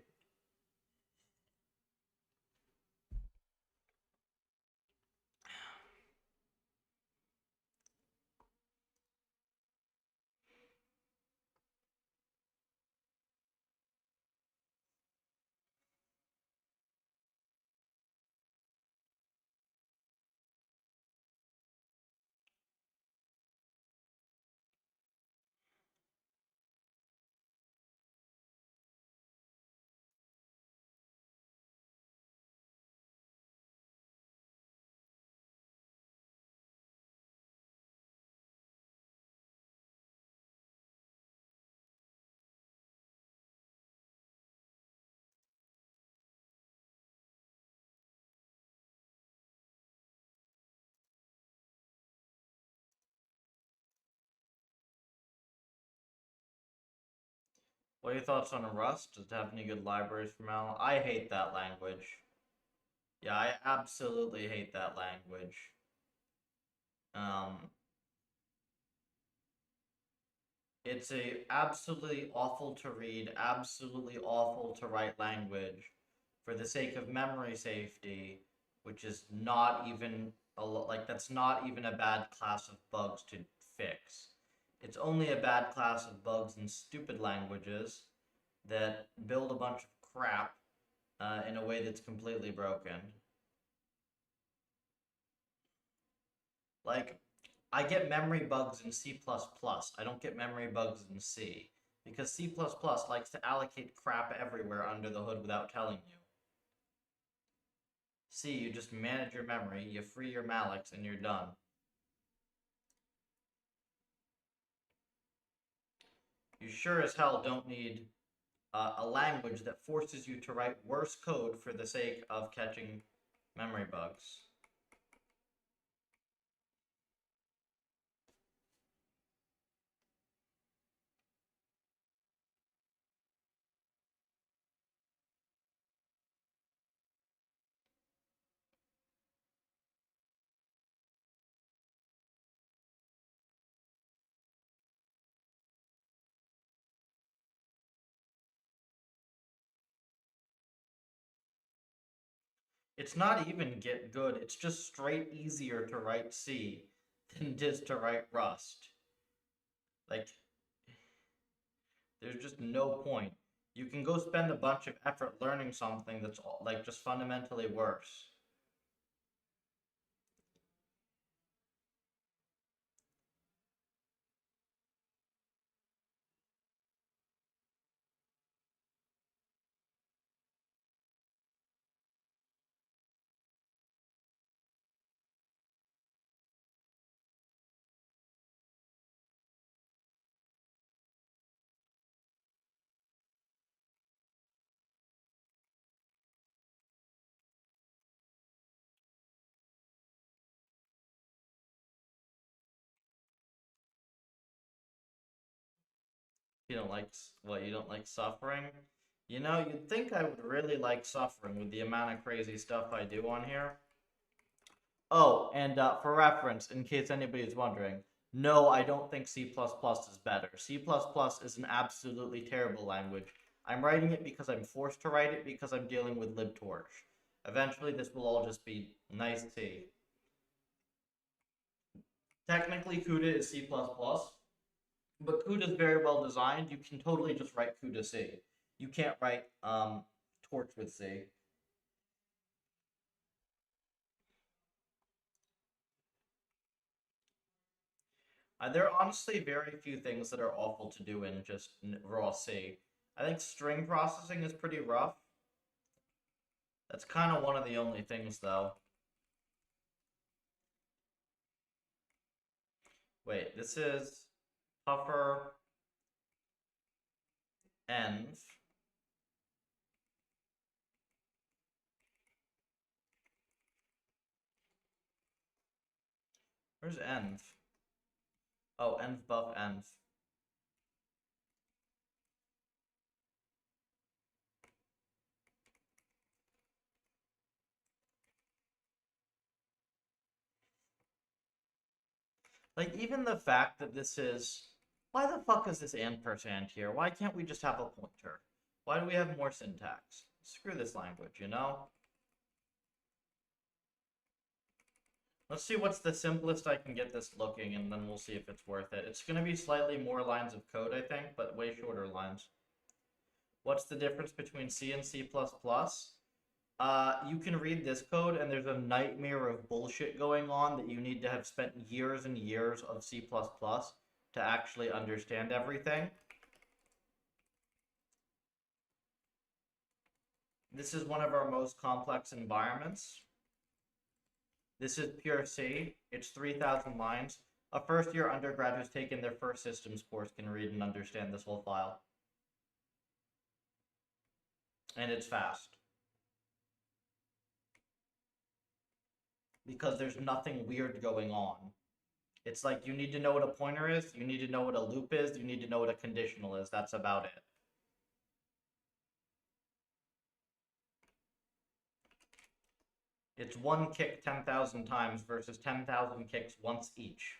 What are your thoughts on Rust? Does it have any good libraries for Mal? I hate that language. Yeah, I absolutely hate that language. It's a absolutely awful to read, absolutely awful to write language for the sake of memory safety, which is not even like that's not even a bad class of bugs to fix. It's only a bad class of bugs in stupid languages that build a bunch of crap in a way that's completely broken. Like, I get memory bugs in C++. I don't get memory bugs in C. Because C++ likes to allocate crap everywhere under the hood without telling you. C, you just manage your memory, you free your mallocs, and you're done. You sure as hell don't need a language that forces you to write worse code for the sake of catching memory bugs. It's not even get good, it's just straight easier to write C than it is to write Rust. Like, there's just no point. You can go spend a bunch of effort learning something that's like just fundamentally worse. You don't like what? You don't like suffering? You know, you'd think I would really like suffering with the amount of crazy stuff I do on here. Oh, and for reference, in case anybody's wondering, no, I don't think C++ is better. C++ is an absolutely terrible language. I'm writing it because I'm forced to write it because I'm dealing with libtorch. Eventually, this will all just be nice C. Technically, CUDA is C++, but CUDA is very well designed. You can totally just write CUDA C. You can't write torch with C. There are honestly very few things that are awful to do in just raw C. I think string processing is pretty rough. That's kind of one of the only things, though. Wait, this is puffer env. Where's env? Oh, env buff env. Like, even the fact that this is... Why the fuck is this ampersand here? Why can't we just have a pointer? Why do we have more syntax? Screw this language, you know? Let's see what's the simplest I can get this looking, and then we'll see if it's worth it. It's going to be slightly more lines of code, I think, but way shorter lines. What's the difference between C and C++? You can read this code, and there's a nightmare of bullshit going on that you need to have spent years and years of C++ to actually understand everything. This is one of our most complex environments. This is pure C. It's 3,000 lines. A first-year undergrad who's taken their first systems course can read and understand this whole file. And it's fast. Because there's nothing weird going on. It's like you need to know what a pointer is, you need to know what a loop is, you need to know what a conditional is. That's about it. It's one kick 10,000 times versus 10,000 kicks once each.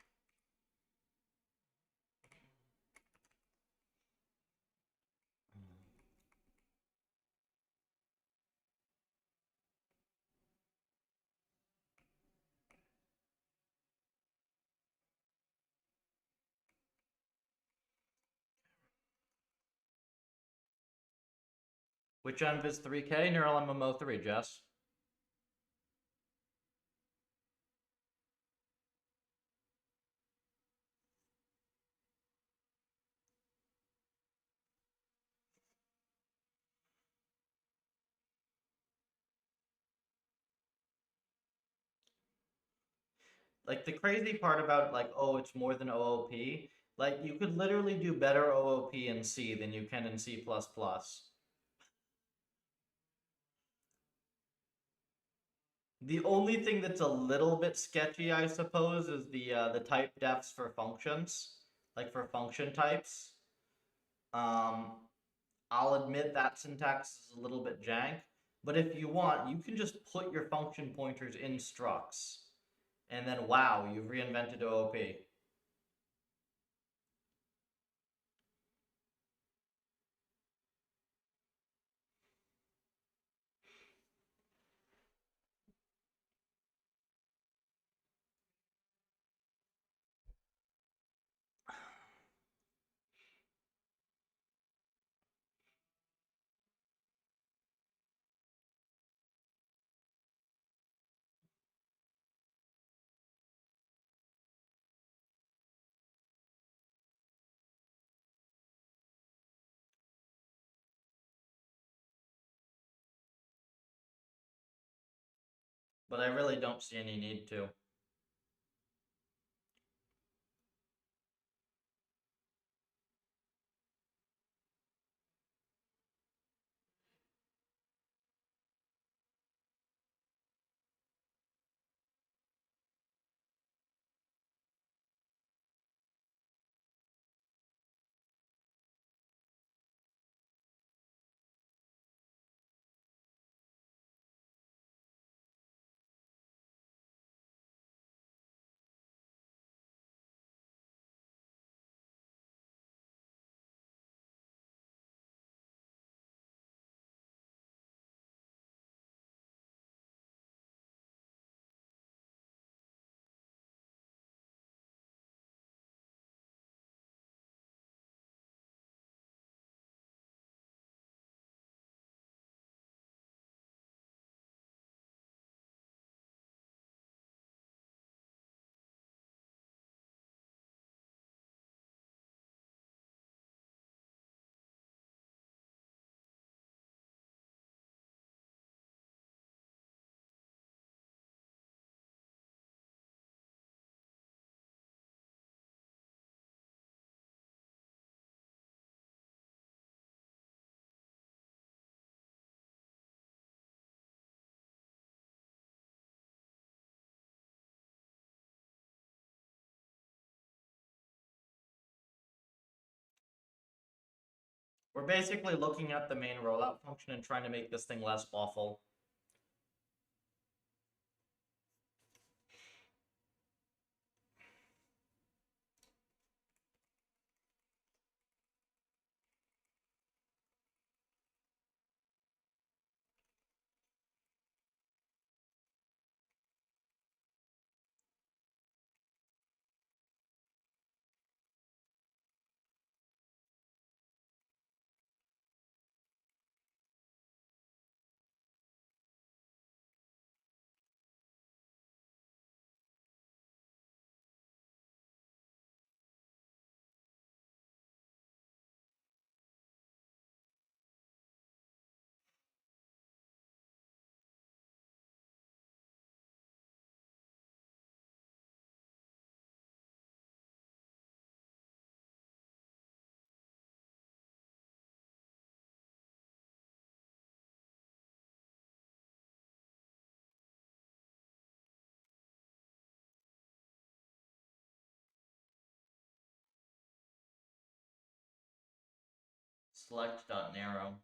Which env is 3K? Neural MMO3, Jess. Like the crazy part about like, oh, it's more than OOP. Like you could literally do better OOP in C than you can in C++. The only thing that's a little bit sketchy, I suppose, is the type defs for functions, like for function types. Um, I'll admit that syntax is a little bit jank, but if you want, you can just put your function pointers in structs, and then wow, you've reinvented OOP. But I really don't see any need to. We're basically looking at the main rollout function and trying to make this thing less awful. Select.narrow.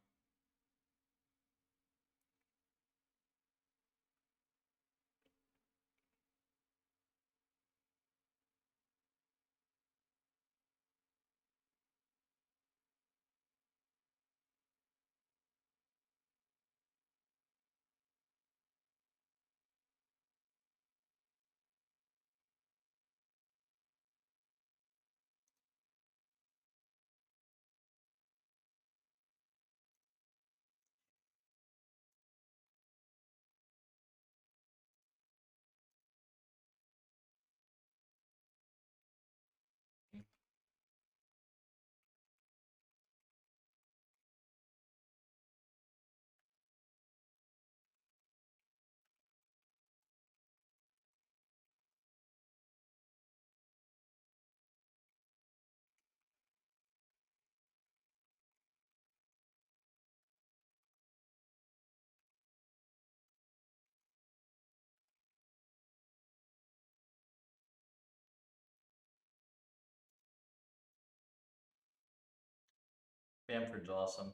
Bamford's awesome.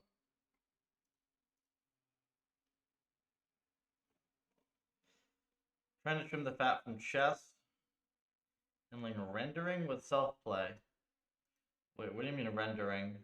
Trying to trim the fat from chest and like rendering with self-play. Wait, what do you mean rendering?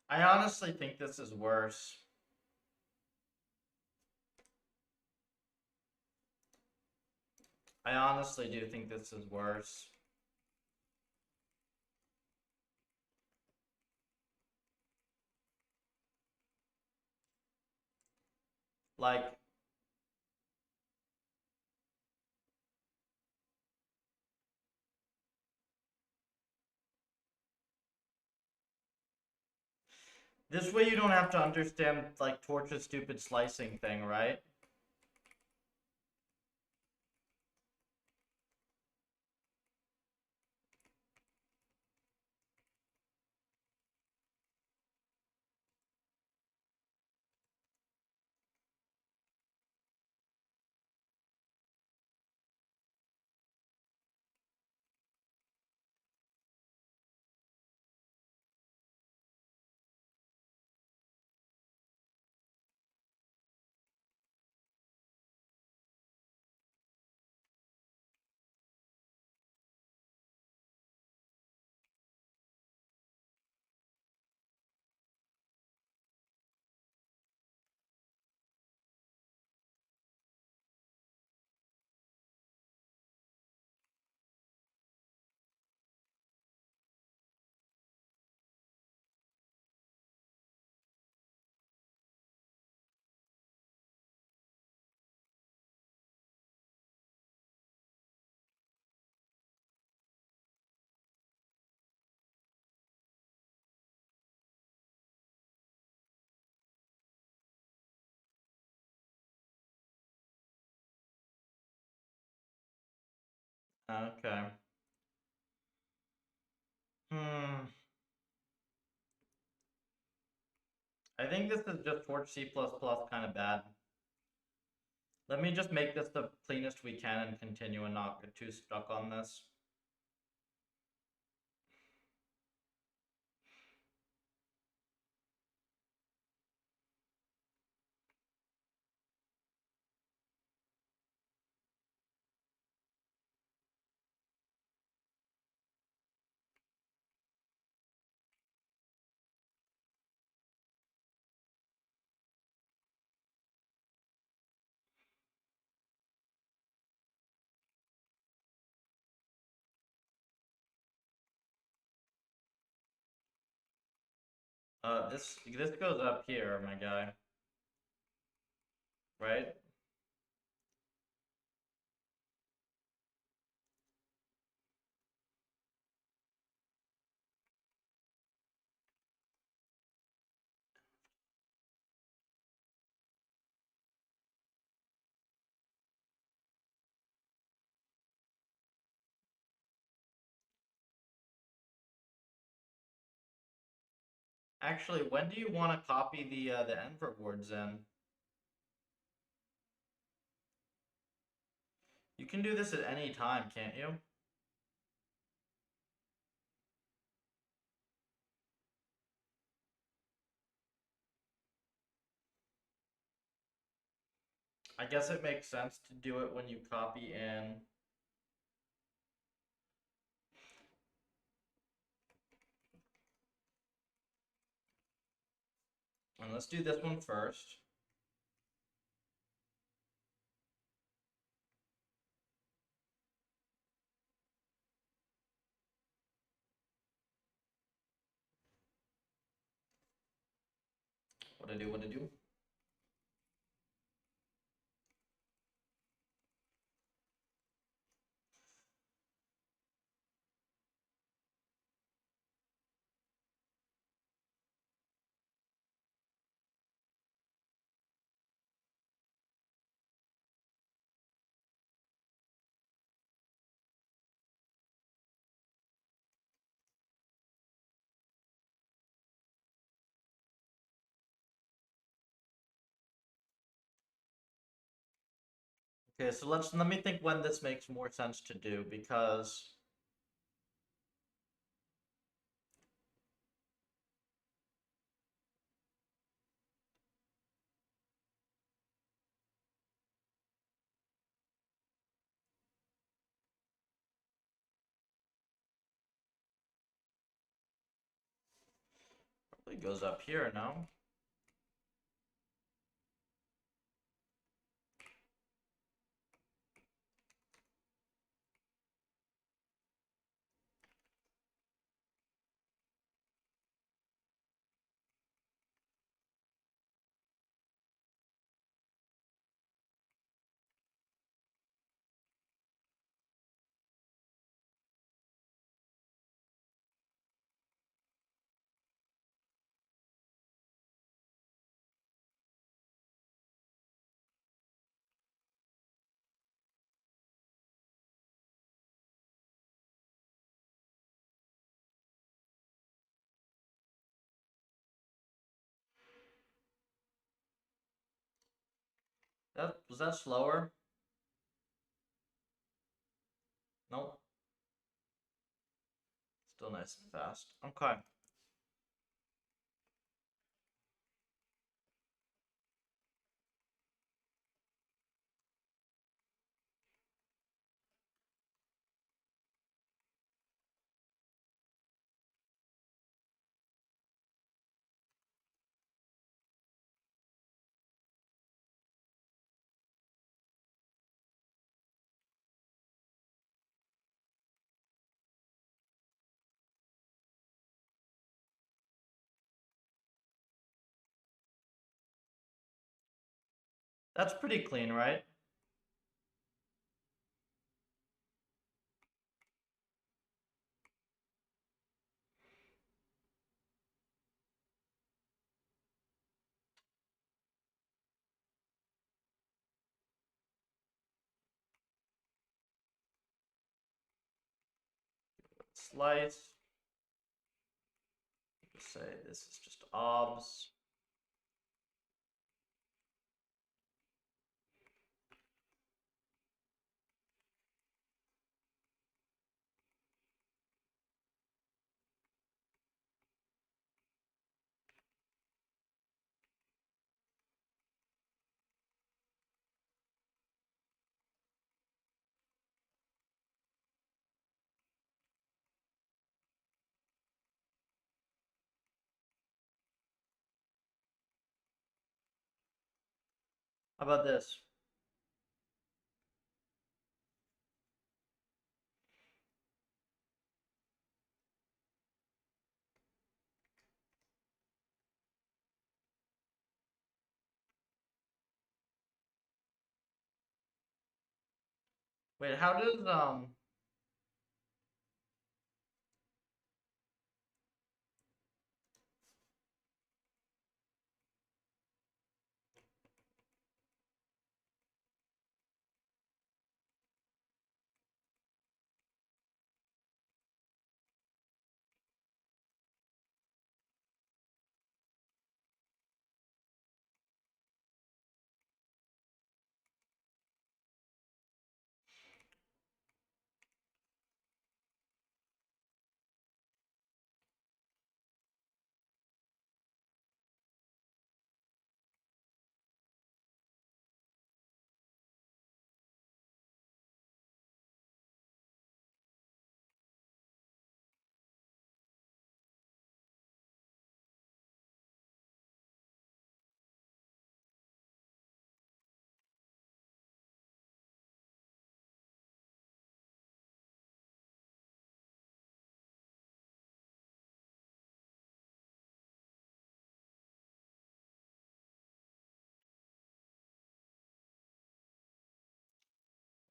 I honestly think this is worse. I honestly do think this is worse. Like, this way you don't have to understand, like, Torch's stupid slicing thing, right? Okay. Hmm. I think this is just Torch C++ kind of bad. Let me just make this the cleanest we can and continue and not get too stuck on this. This goes up here, my guy. Right? Actually, when do you want to copy the enver words in? You can do this at any time, can't you? I guess it makes sense to do it when you copy in. And let's do this one first. What I do, what I do. Okay, so let me think when this makes more sense to do, because it goes up here now. Was that slower? Nope. Still nice and fast. Okay. That's pretty clean, right? Slice. Just say this is just obs. How about this? Wait, how does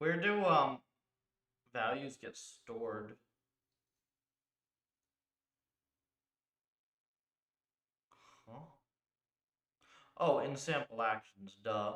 Where do values get stored? Huh? Oh, in sample actions, duh.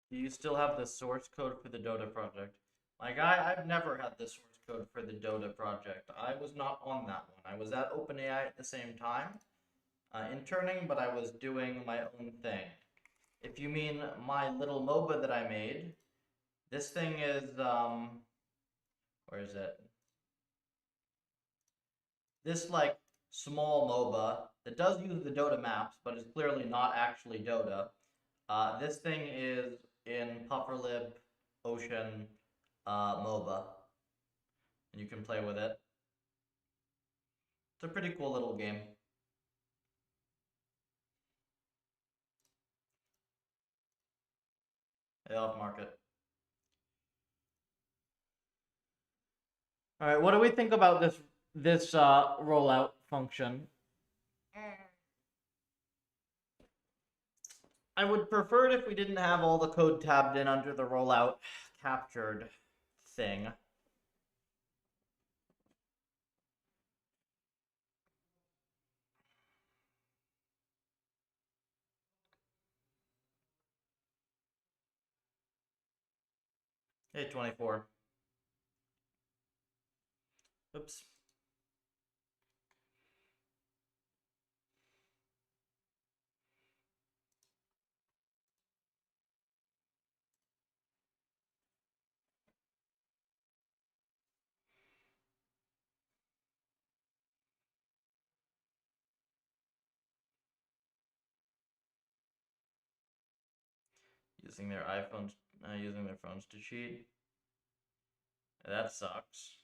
Do you still have the source code for the Dota project? Like, I've never had the source code for the Dota project. I was not on that one. I was at OpenAI at the same time, interning, but I was doing my own thing. If you mean my little MOBA that I made, this thing is, where is it? This, like, small MOBA that does use the Dota maps, but is clearly not actually Dota. This thing is in PufferLib Ocean MOBA, and you can play with it. It's a pretty cool little game. Hey, off market. All right, what do we think about this rollout function? I would prefer it if we didn't have all the code tabbed in under the rollout captured thing. Hey, 24. Oops. Using their iPhones, using their phones to cheat. That sucks.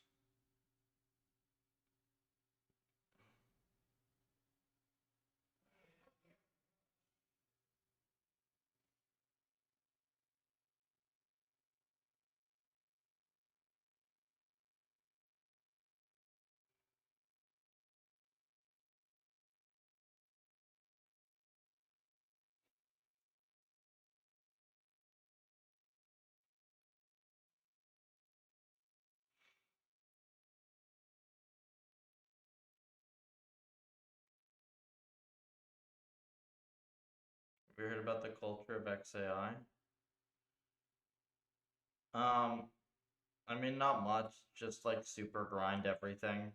Have you heard about the culture of XAI? I mean, not much, just like super grind everything.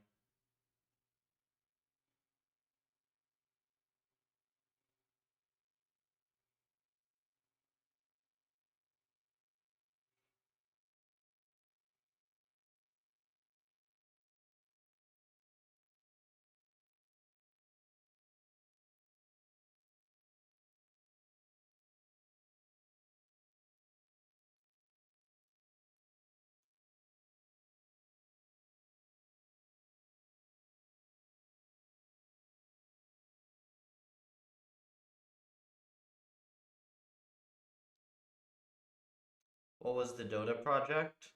What was the Dota project?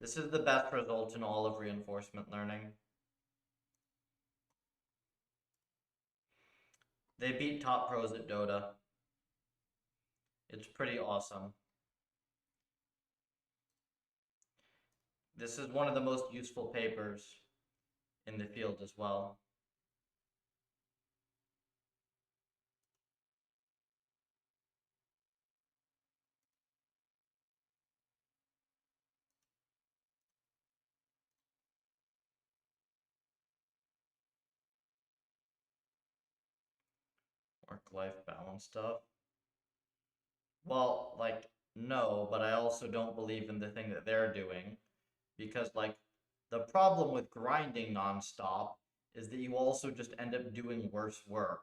This is the best result in all of reinforcement learning. They beat top pros at Dota. It's pretty awesome. This is one of the most useful papers in the field as well. Work-life balance stuff. Well, like, no, but I also don't believe in the thing that they're doing. Because, like, The problem with grinding nonstop is that you also just end up doing worse work.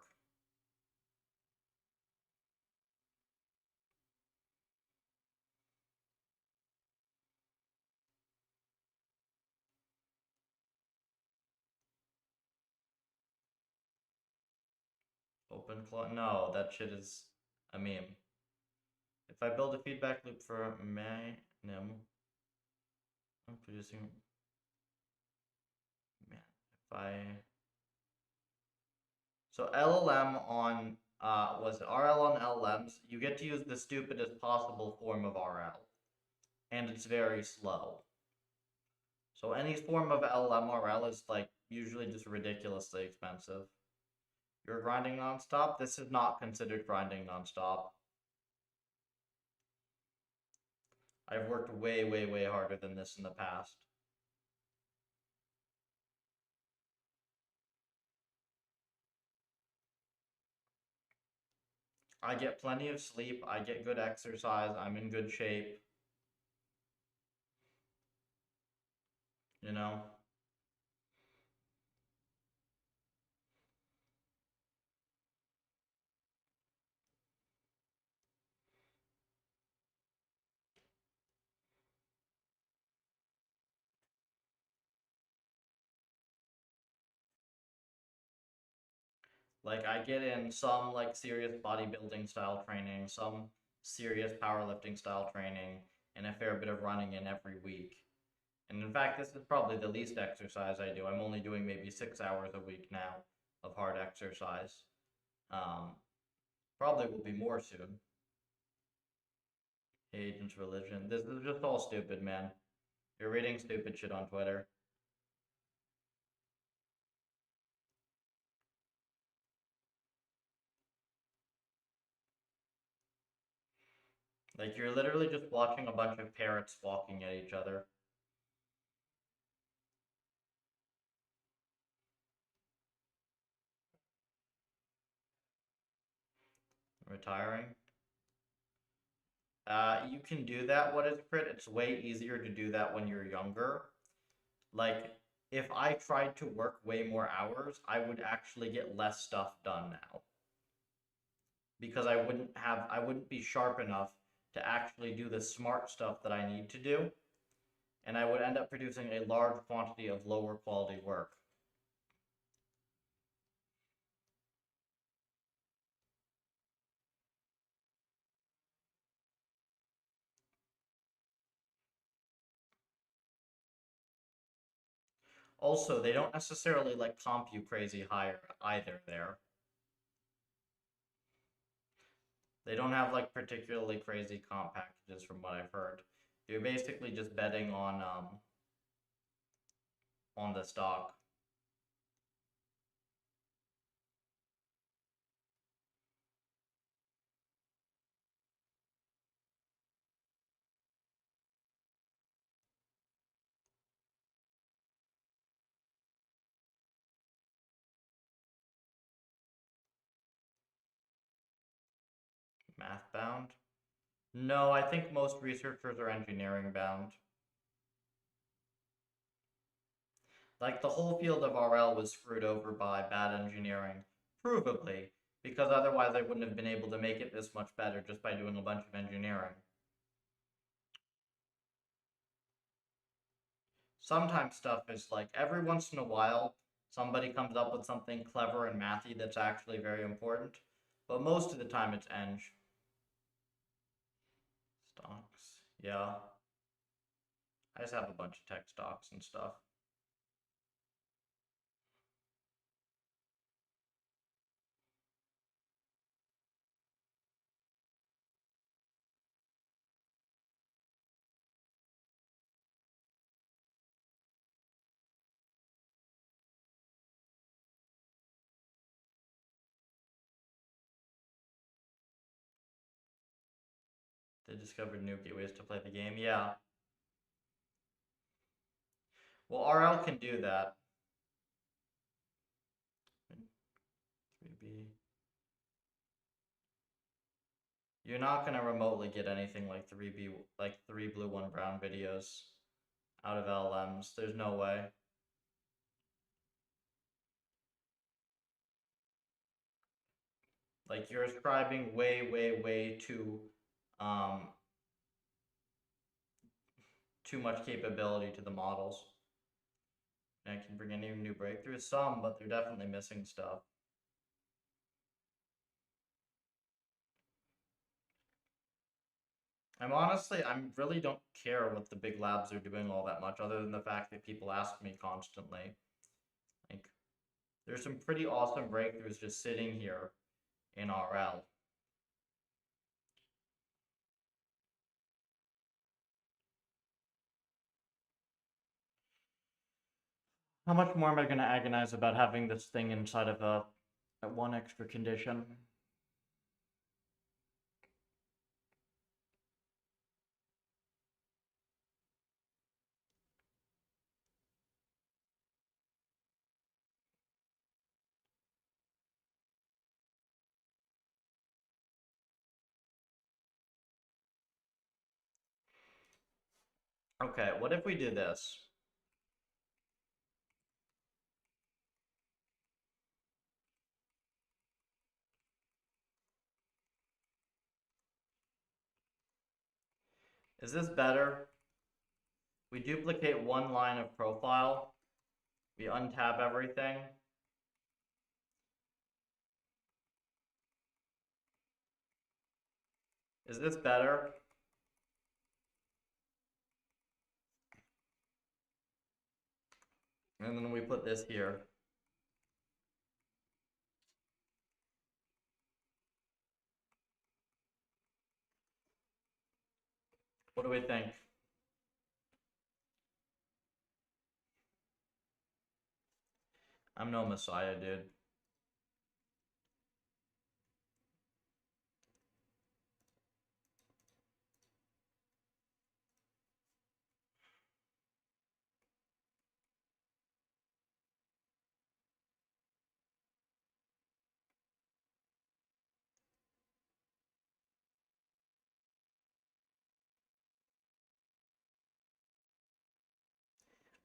Open clone? No, that shit is a meme. If I build a feedback loop for Manim, I'm producing. Man, if I. So LLM on was it RL on LLMs? You get to use the stupidest possible form of RL, and it's very slow. So any form of LLM RL is like usually just ridiculously expensive. You're grinding nonstop. This is not considered grinding nonstop. I've worked way, way, way harder than this in the past. I get plenty of sleep. I get good exercise. I'm in good shape. You know? Like, I get in some, like, serious bodybuilding style training, some serious powerlifting style training, and a fair bit of running in every week. And in fact, this is probably the least exercise I do. I'm only doing maybe 6 hours a week now of hard exercise. Um, Probably will be more soon. Agent's religion. This is just all stupid, man. You're reading stupid shit on Twitter. Like, you're literally just watching a bunch of parrots walking at each other. Retiring. You can do that, what is crit? It's way easier to do that when you're younger. Like, if I tried to work way more hours, I would actually get less stuff done now. Because I wouldn't be sharp enough to actually do the smart stuff that I need to do. And I would end up producing a large quantity of lower quality work. Also, they don't necessarily like comp you crazy higher either there. They don't have like particularly crazy comp packages from what I've heard. You're basically just betting on the stock. Math bound? No, I think most researchers are engineering bound. Like the whole field of RL was screwed over by bad engineering, provably, because otherwise I wouldn't have been able to make it this much better just by doing a bunch of engineering. Sometimes stuff is like every once in a while somebody comes up with something clever and mathy that's actually very important, but most of the time it's eng. Stocks, yeah. I just have a bunch of tech stocks and stuff. They discovered new ways to play the game. Yeah. Well, RL can do that. 3B. You're not gonna remotely get anything like 3B, like 3 blue 1 brown videos. out of LLMs. There's no way. Like, you're ascribing way too much capability to the models. And I can bring any new breakthroughs, some, but they're definitely missing stuff. I really don't care what the big labs are doing all that much, other than the fact that people ask me constantly. Like, there's some pretty awesome breakthroughs just sitting here in RL. How much more am I going to agonize about having this thing inside of a one extra condition? Okay, what if we do this? Is this better? We duplicate one line of profile. We untab everything. Is this better? And then we put this here. What do we think? I'm no messiah, dude.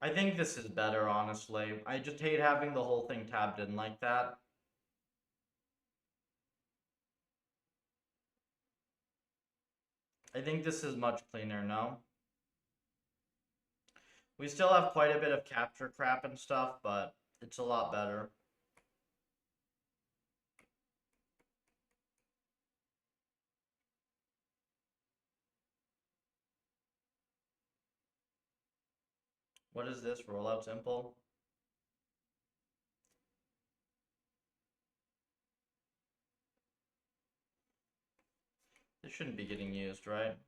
I think this is better, honestly. I just hate having the whole thing tabbed in like that. I think this is much cleaner, no? We still have quite a bit of capture crap and stuff, but it's a lot better. What is this? Rollout simple? This shouldn't be getting used, right?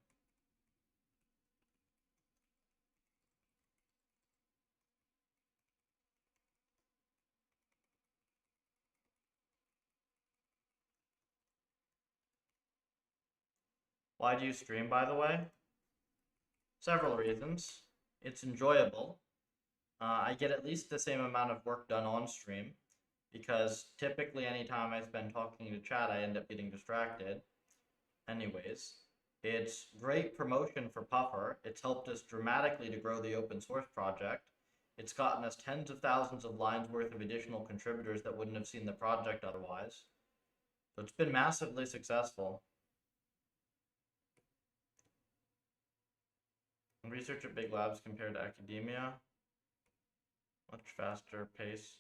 Why do you stream, by the way? Several reasons. It's enjoyable. I get at least the same amount of work done on stream, because typically anytime I spend talking to chat, I end up getting distracted. Anyways, it's great promotion for Puffer. It's helped us dramatically to grow the open source project. It's gotten us tens of thousands of lines worth of additional contributors that wouldn't have seen the project otherwise. So it's been massively successful. Research at big labs compared to academia. Much faster pace.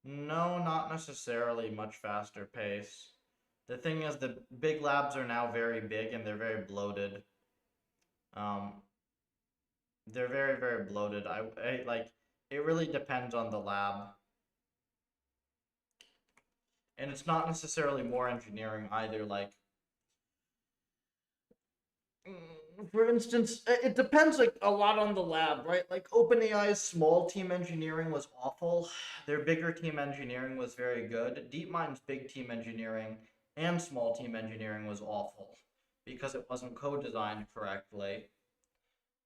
No, not necessarily much faster pace. The thing is, the big labs are now very big and they're very bloated. They're very bloated. I like, it really depends on the lab. And it's not necessarily more engineering either. Like, for instance, it depends like a lot on the lab, right? Like OpenAI's small team engineering was awful. Their bigger team engineering was very good. DeepMind's big team engineering and small team engineering was awful because it wasn't co-designed correctly.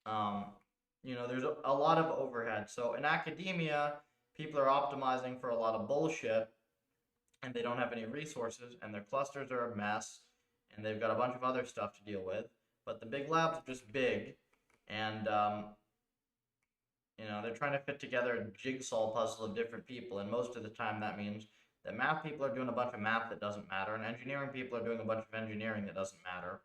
There's a lot of overhead. So in academia, people are optimizing for a lot of bullshit and they don't have any resources and their clusters are a mess and they've got a bunch of other stuff to deal with. But the big labs are just big, and You know, they're trying to fit together a jigsaw puzzle of different people, and most of the time that means that math people are doing a bunch of math that doesn't matter, and engineering people are doing a bunch of engineering that doesn't matter.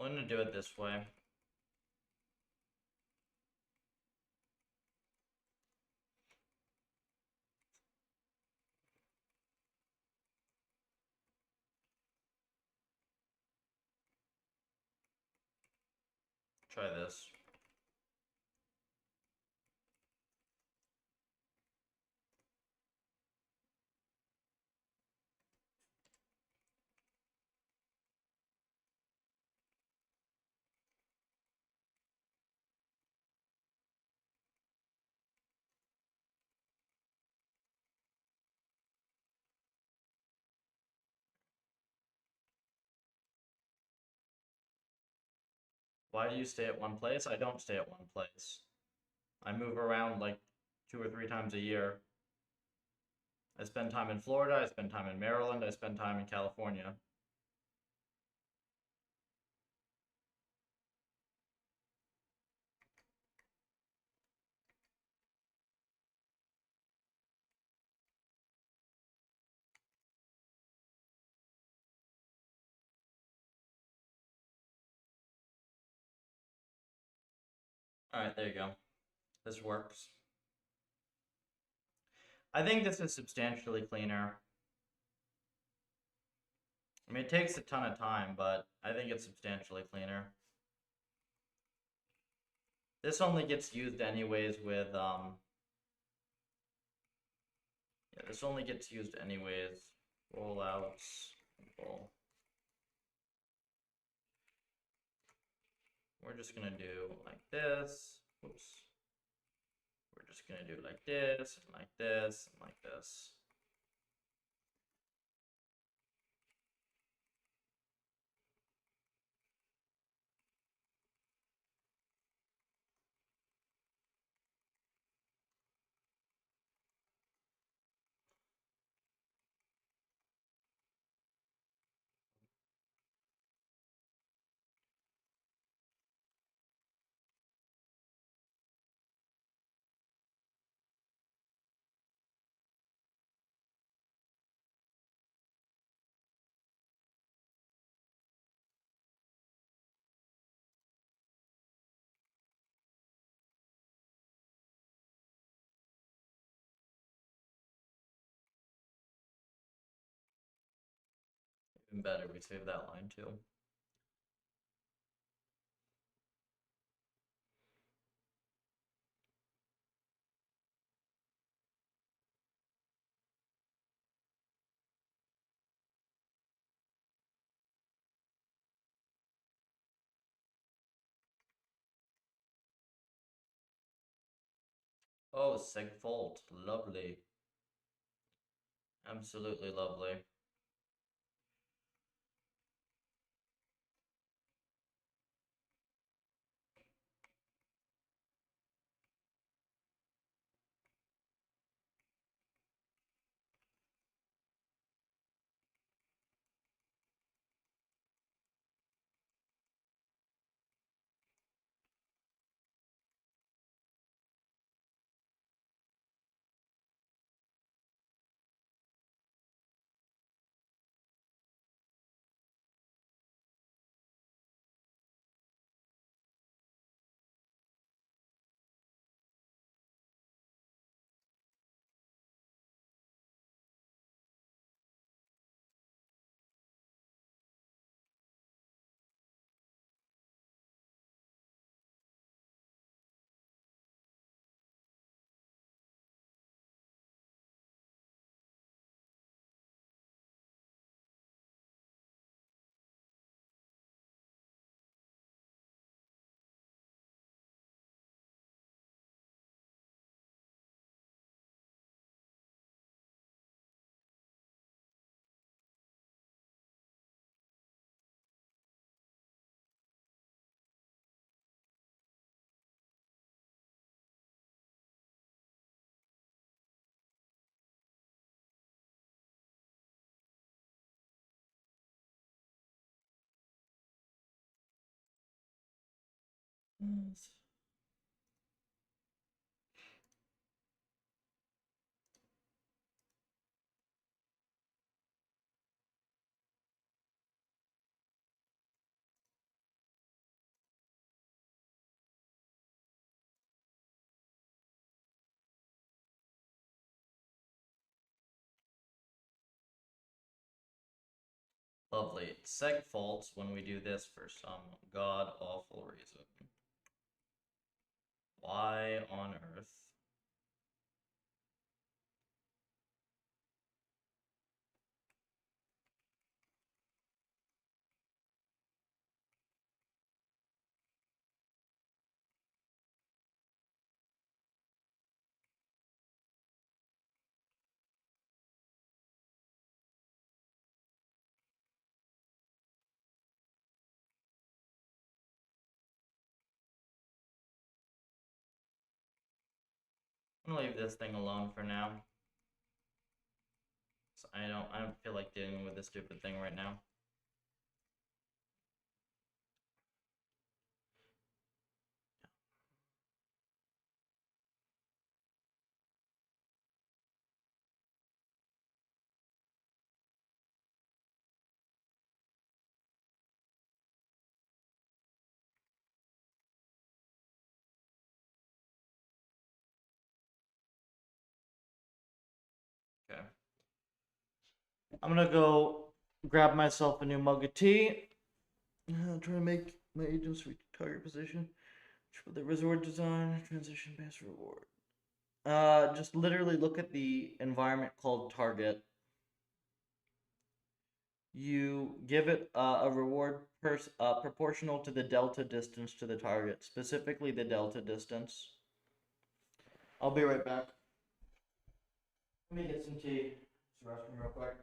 I'm gonna do it this way. Try this. Why do you stay at one place? I don't stay at one place. I move around like 2 or 3 times a year. I spend time in Florida, I spend time in Maryland, I spend time in California. Alright, there you go. This works. I think this is substantially cleaner. I mean, it takes a ton of time, but I think it's substantially cleaner. This only gets used anyways with, yeah, this only gets used anyways. Rollouts, simple. We're just gonna do like this. Whoops. We're just gonna do like this, and like this, and like this. Even better, we save that line too. Oh, segfault, lovely. Absolutely lovely. Yes. Lovely. Segfaults when we do this for some god awful reason. Why on earth? I'm gonna leave this thing alone for now. I don't feel like dealing with this stupid thing right now. Okay. I'm gonna go grab myself a new mug of tea. Try to make my agents reach target position. For the resort design, transition based reward. Just literally look at the environment called target. You give it a reward proportional to the delta distance to the target, specifically the delta distance. I'll be right back. Let me get some tea. Just restroom real quick.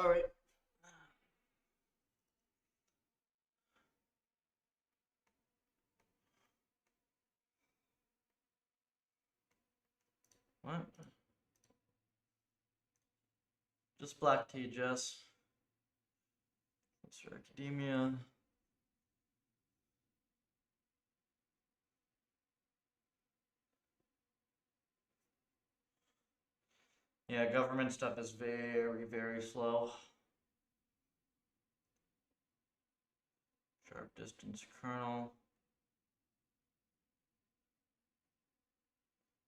right. What? Just black tea, Jess. Mr. Academia. Yeah, government stuff is very, very slow. Sharp distance kernel.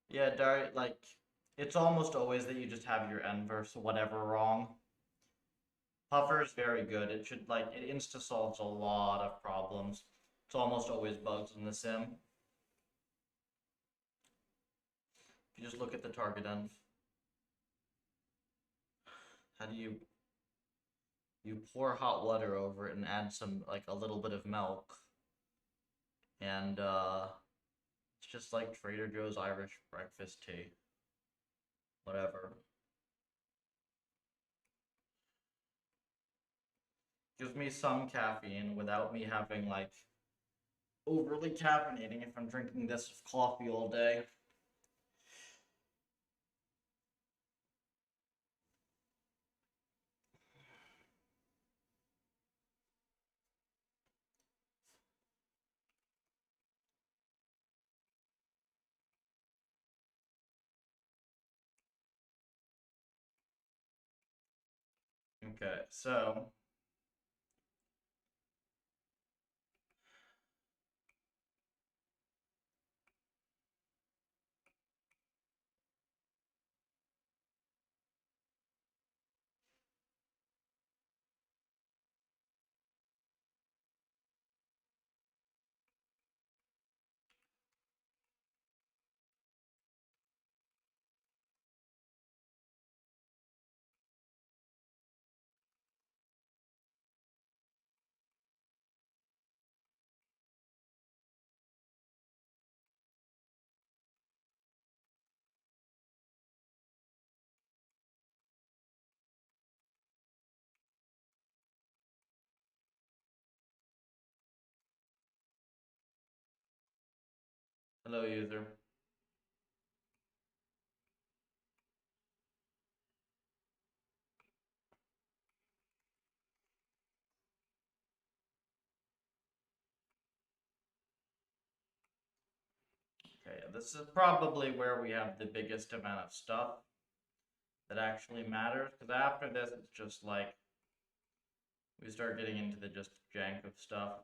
Yeah, like, it's almost always that you just have your n verse whatever wrong. Puffer is very good. It should, like, it insta-solves a lot of problems. It's almost always bugs in the sim. If you just look at the target env. How do you pour hot water over it and add some, like, a little bit of milk. And, it's just like Trader Joe's Irish breakfast tea. Whatever. Gives me some caffeine without me having, like, overly caffeinating if I'm drinking this coffee all day. Okay, so hello user. Okay, this is probably where we have the biggest amount of stuff that actually matters, because after this it's just like we start getting into the just jank of stuff.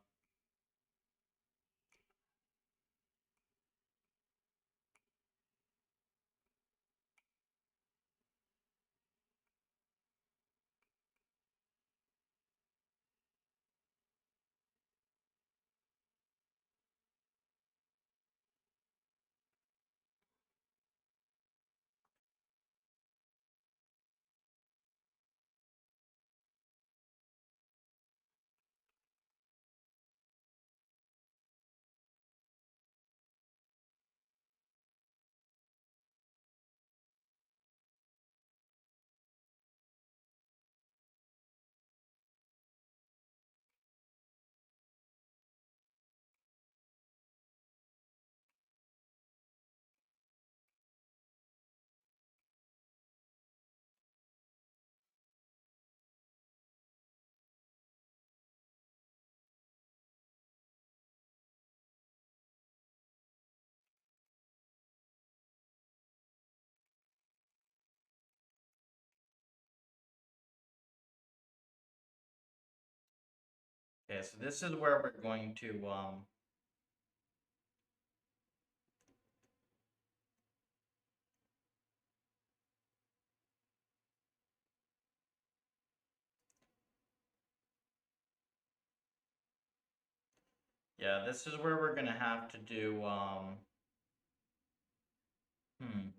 Okay, so this is where we're going to yeah, this is where we're gonna have to do hmm.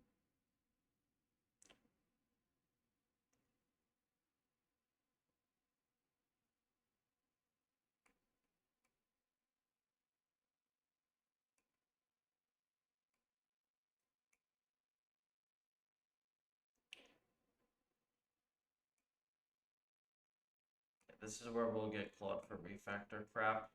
this is where we'll get clawed for refactor crap.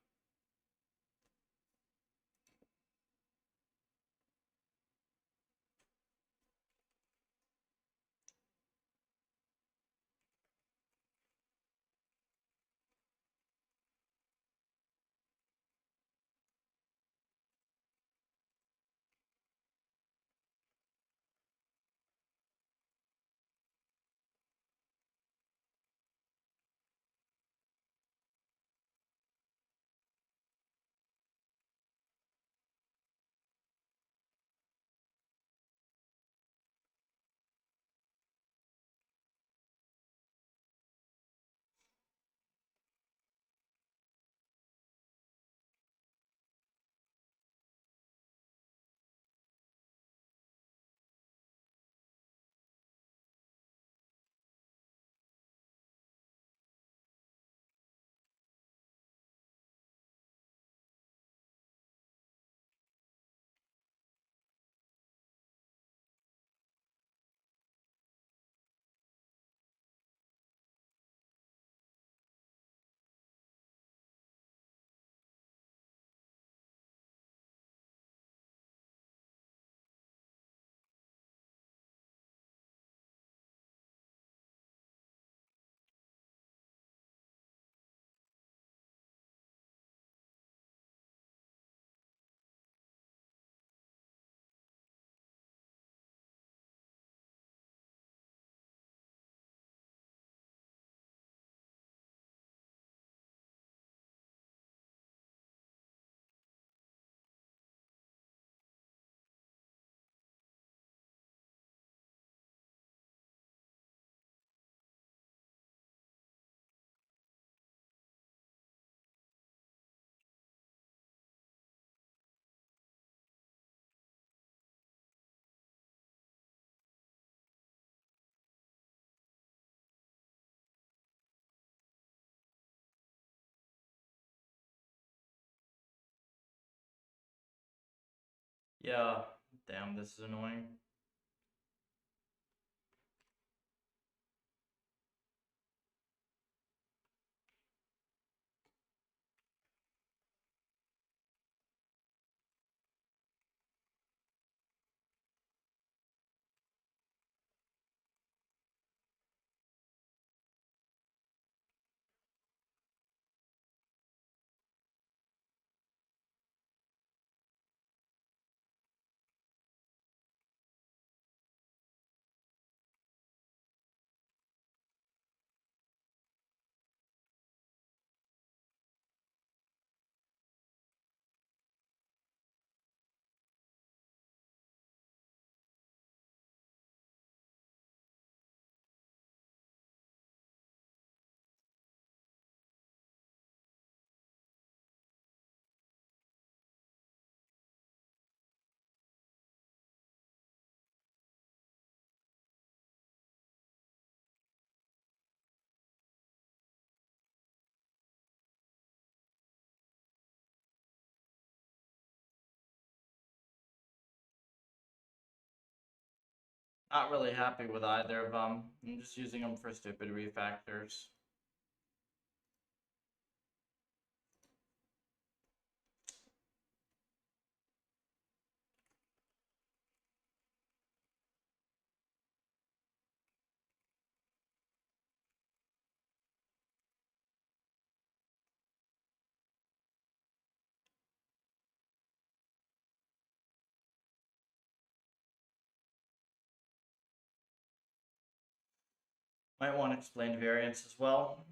Yeah, damn, this is annoying. Not really happy with either of them. I'm just using them for stupid refactors. Might want explained variance as well.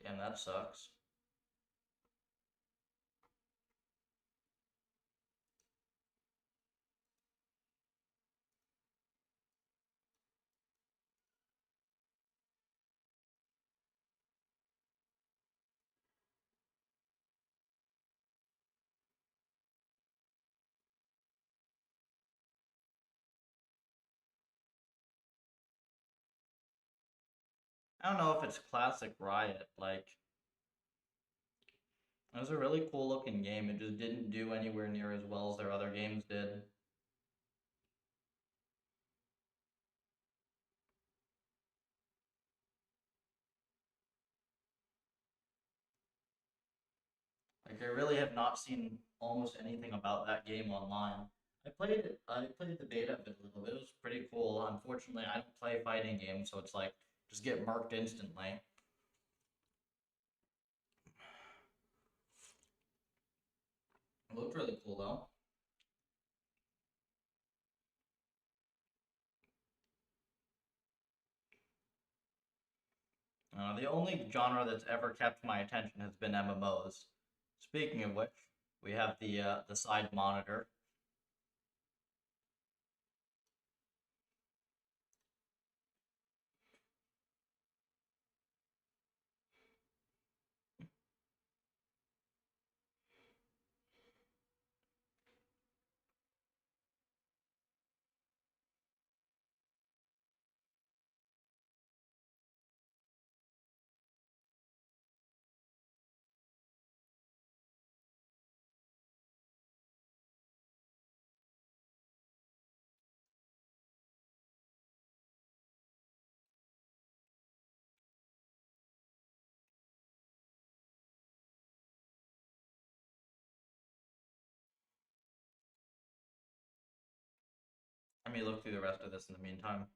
Damn, that sucks. I don't know if it's classic Riot. Like, it was a really cool looking game. It just didn't do anywhere near as well as their other games did. Like, I really have not seen almost anything about that game online. I played it. I played the beta of it a little bit. It was pretty cool. Unfortunately, I don't play fighting games, so it's like just get murked instantly. It looked really cool though. The only genre that's ever kept my attention has been MMOs. Speaking of which, we have the side monitor. Let me look through the rest of this in the meantime.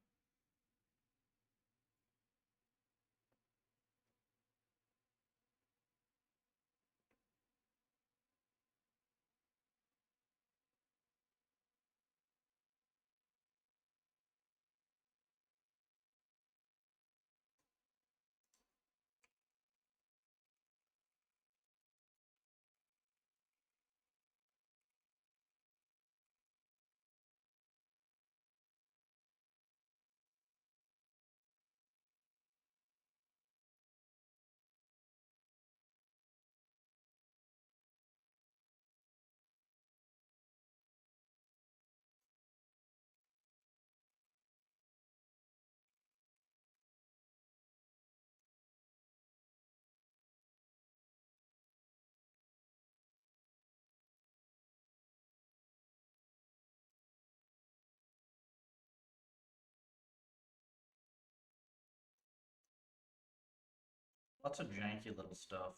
Lots of janky little stuff.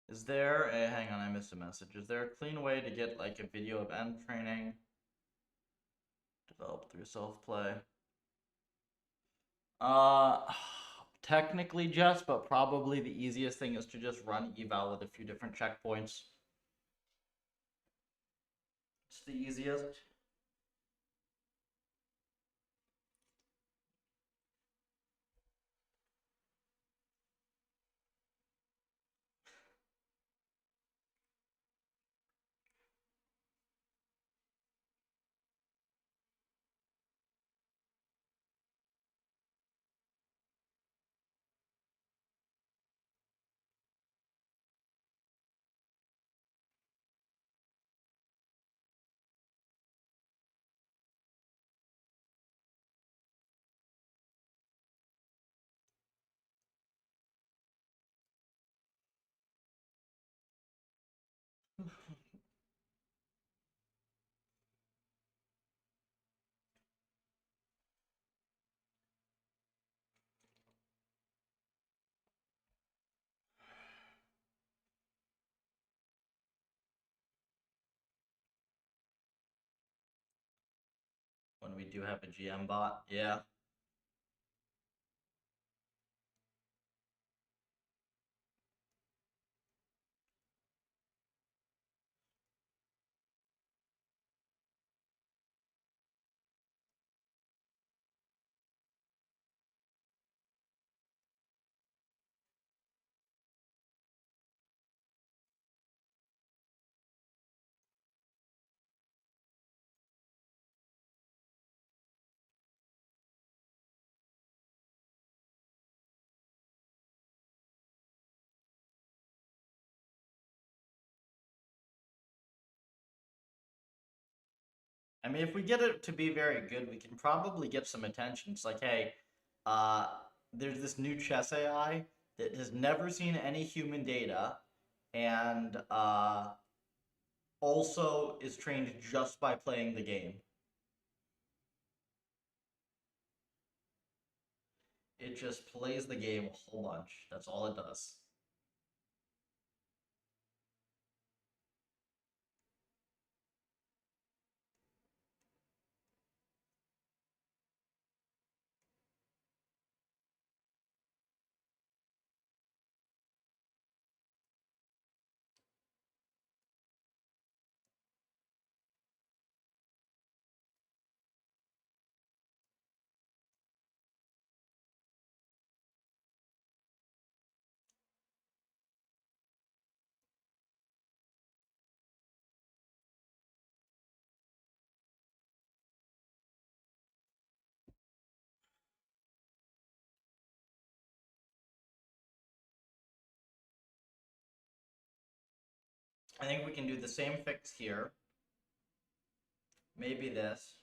Is there a, hang on, I missed a message. Is there a clean way to get like a video of end training developed through self-play? Uh, Technically, Jess, but probably the easiest thing is to just run eval with a few different checkpoints. It's the easiest. we do have a GM bot. Yeah. I mean, if we get it to be very good, we can probably get some attention. It's like, hey, uh, there's this new chess AI that has never seen any human data, and also is trained just by playing the game. It just plays the game a whole bunch. That's all it does. I think we can do the same fix here. Maybe this.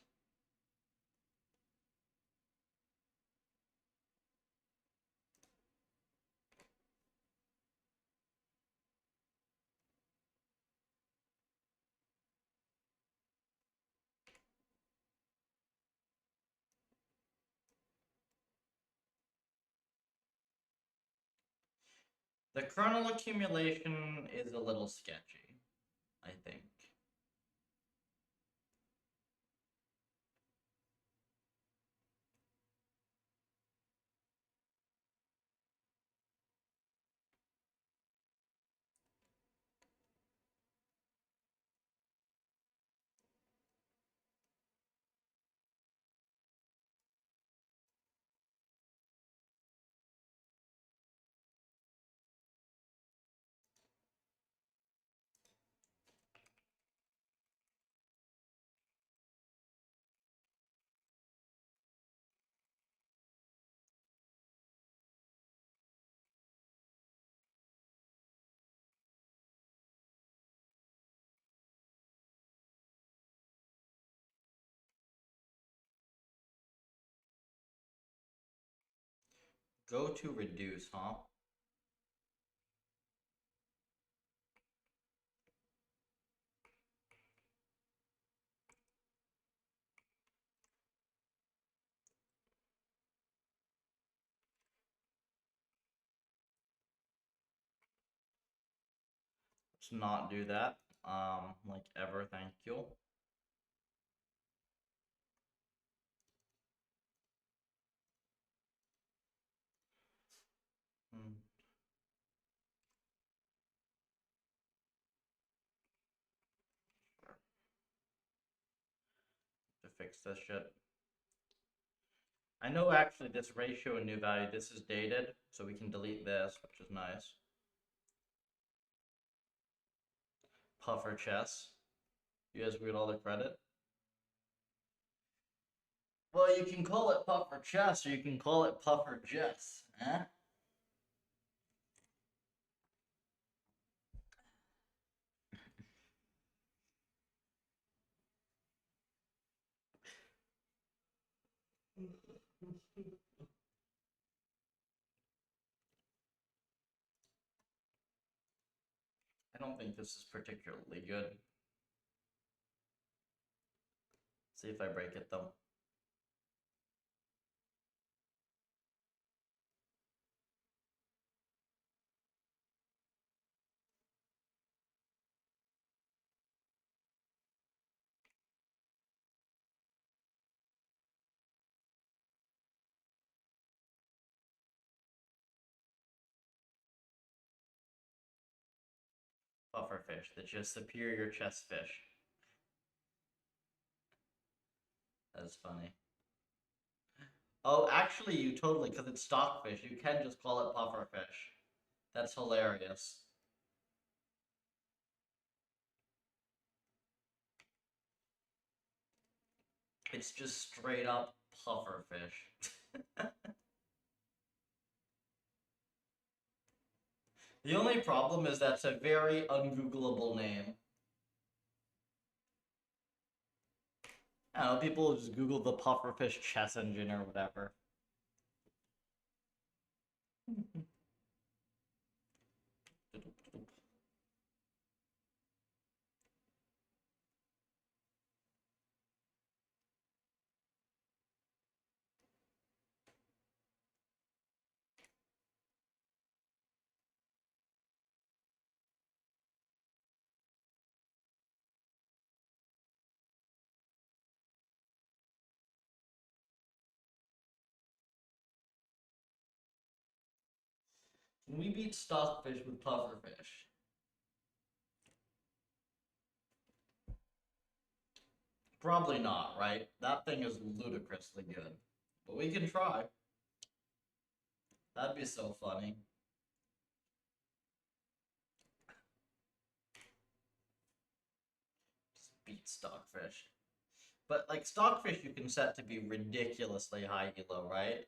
The kernel accumulation is a little sketchy, I think. Go to reduce, huh? Let's not do that. Like ever, thank you. Hmm. To fix this shit. I know actually this ratio and new value, this is dated, so we can delete this, which is nice. Puffer chess. You guys get all the credit. Well, you can call it puffer chess, or you can call it puffer jess, eh? I don't think this is particularly good. See if I break it though. fish, that's just superior chest fish. That's funny. Oh, actually, you totally, because it's stockfish, you can just call it pufferfish. That's hilarious. It's just straight up pufferfish. The only problem is that's a very ungoogleable name. I don't know, people just Google the pufferfish chess engine or whatever. Can we beat stockfish with pufferfish? Probably not, right? That thing is ludicrously good. But we can try. That'd be so funny. Just beat stockfish. But like stockfish you can set to be ridiculously high elo, right?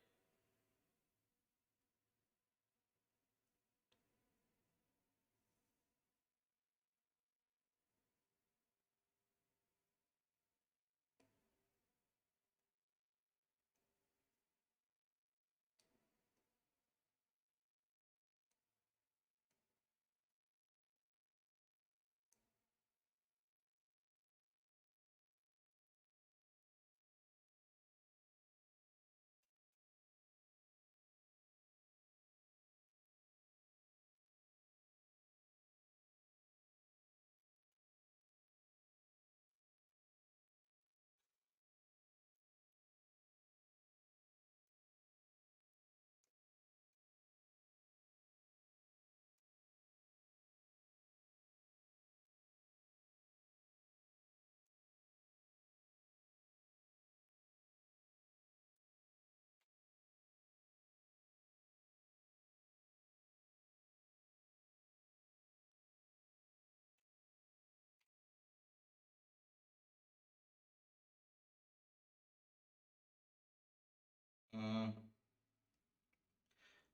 Mm.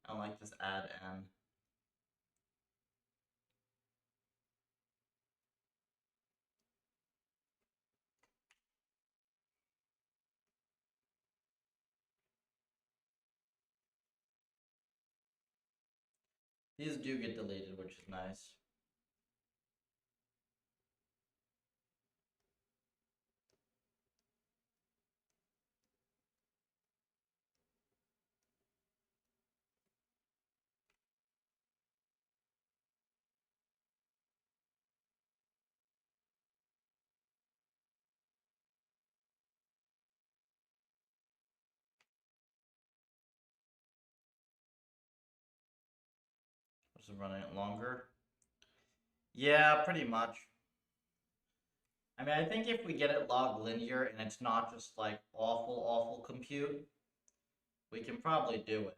I don't like this add n. These do get deleted, which is nice. Is it running it longer? Yeah, pretty much. I mean, I think if we get it log linear and it's not just like awful compute, we can probably do it.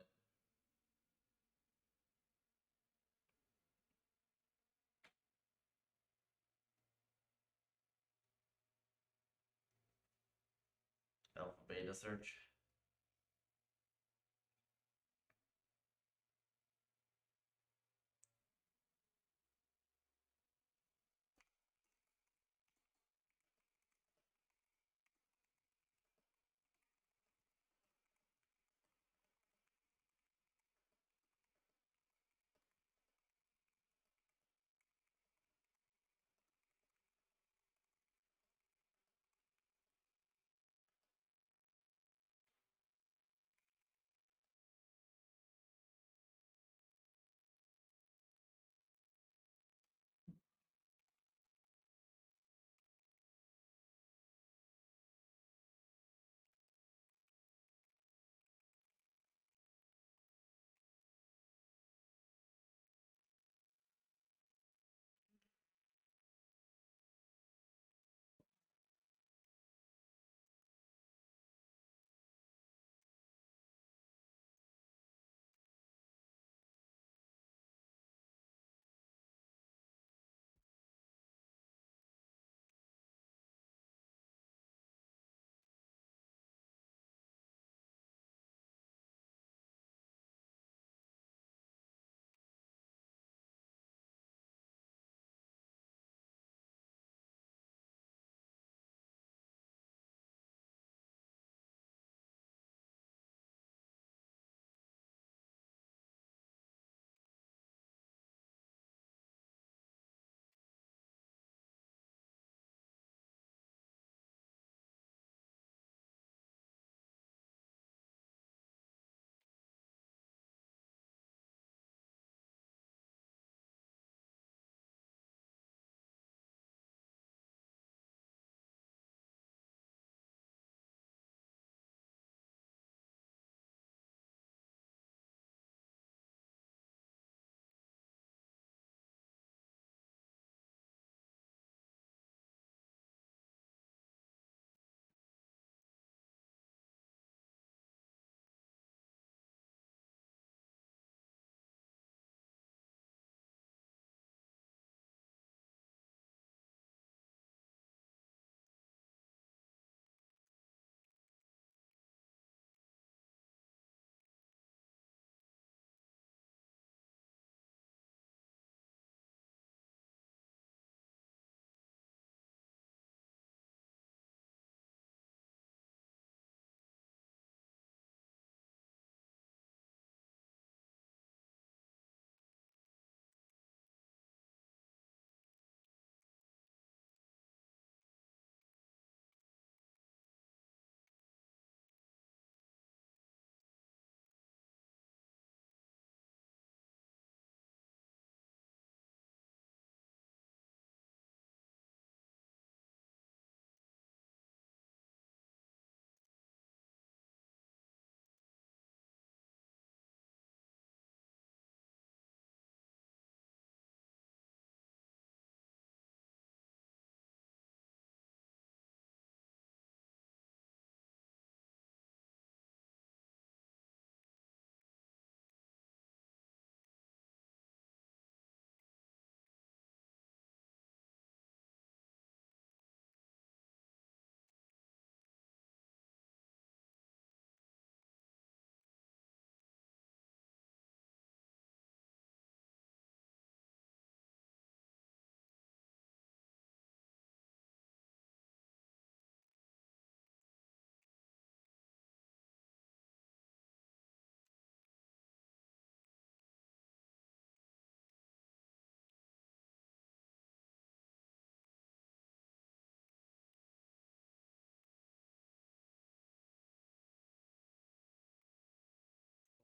Alpha beta search.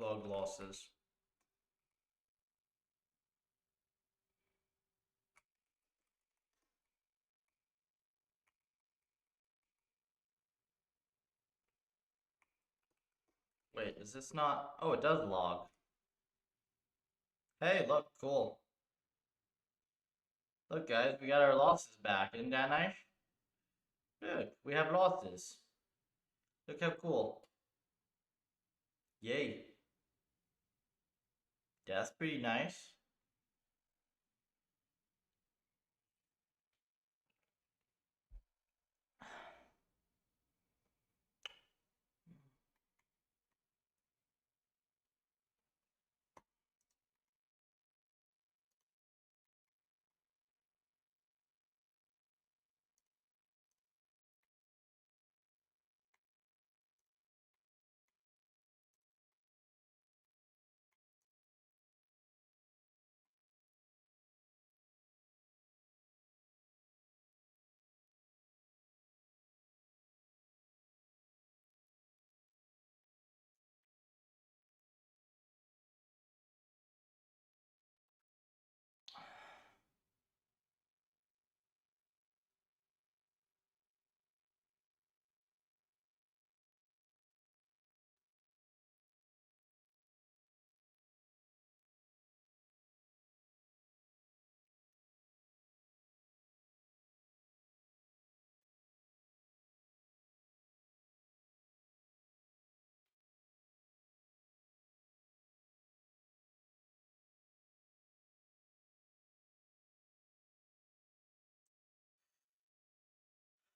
log losses. Wait, is this not? Oh, it does log. Hey, look, cool. Look, guys, we got our losses back. Isn't that nice? Good, we have losses. Look how cool. Yay. That's pretty nice.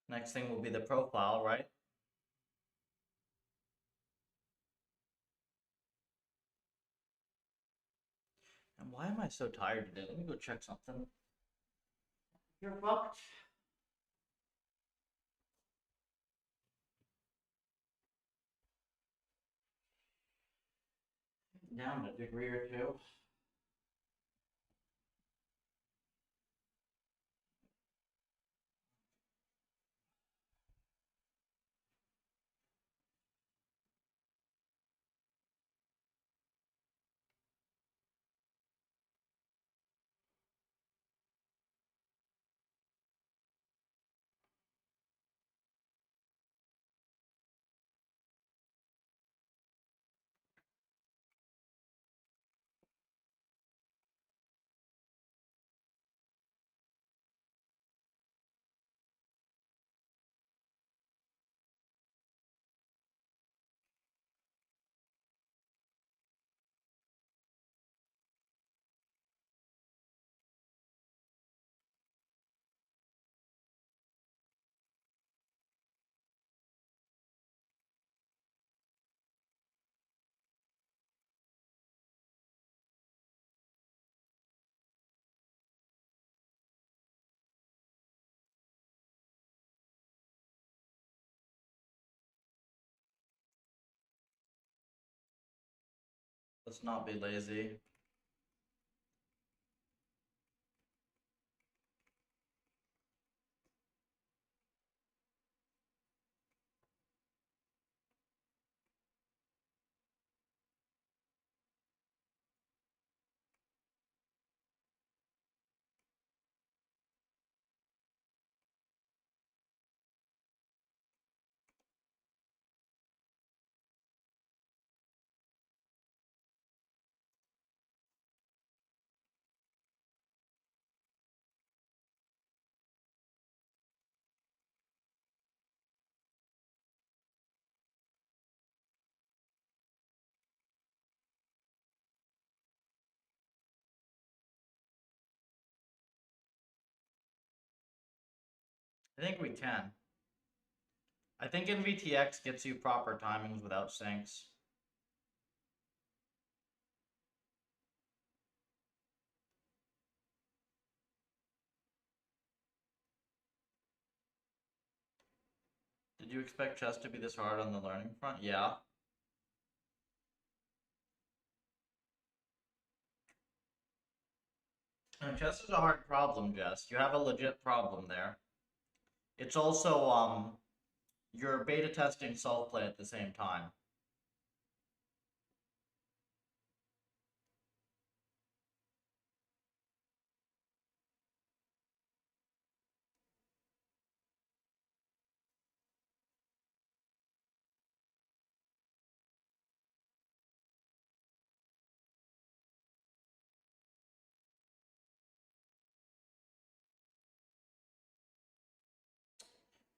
Next thing will be the profile, right? And why am I so tired today? Let me go check something. You're fucked. Down a degree or two. Let's not be lazy. I think we can. I think NVTX gets you proper timings without syncs. Did you expect chess to be this hard on the learning front? Yeah. And chess is a hard problem, Jess. You have a legit problem there. It's also, you're beta testing self-play at the same time.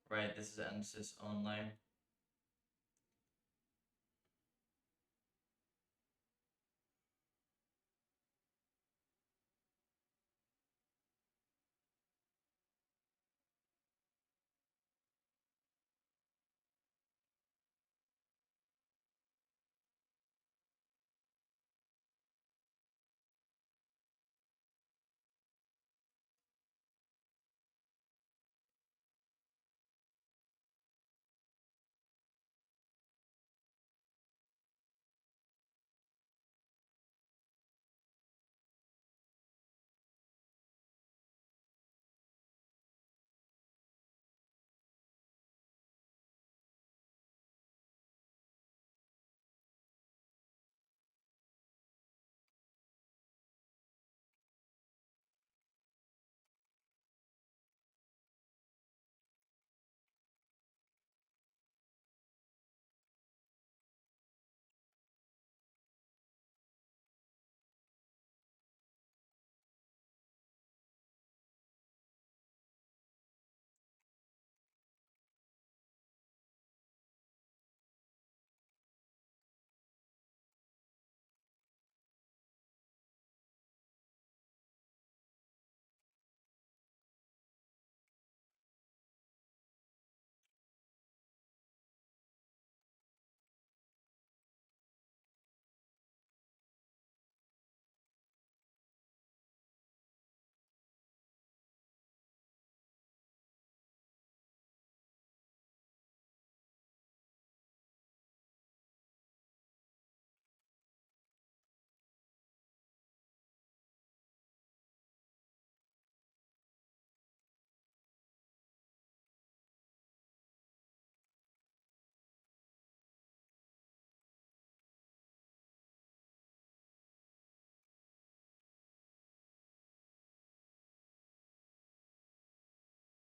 Right, this is NSYS only.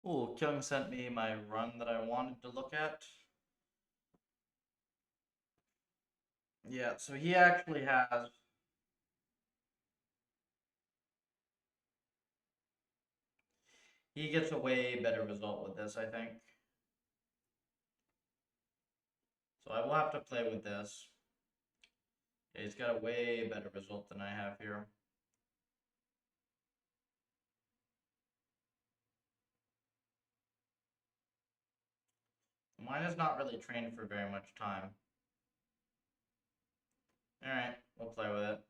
Ooh, Kyung sent me my run that I wanted to look at. Yeah, so he actually has. He gets a way better result with this, I think. So I will have to play with this. Yeah, he's got a way better result than I have here. Mine is not really trained for very much time. Alright, we'll play with it.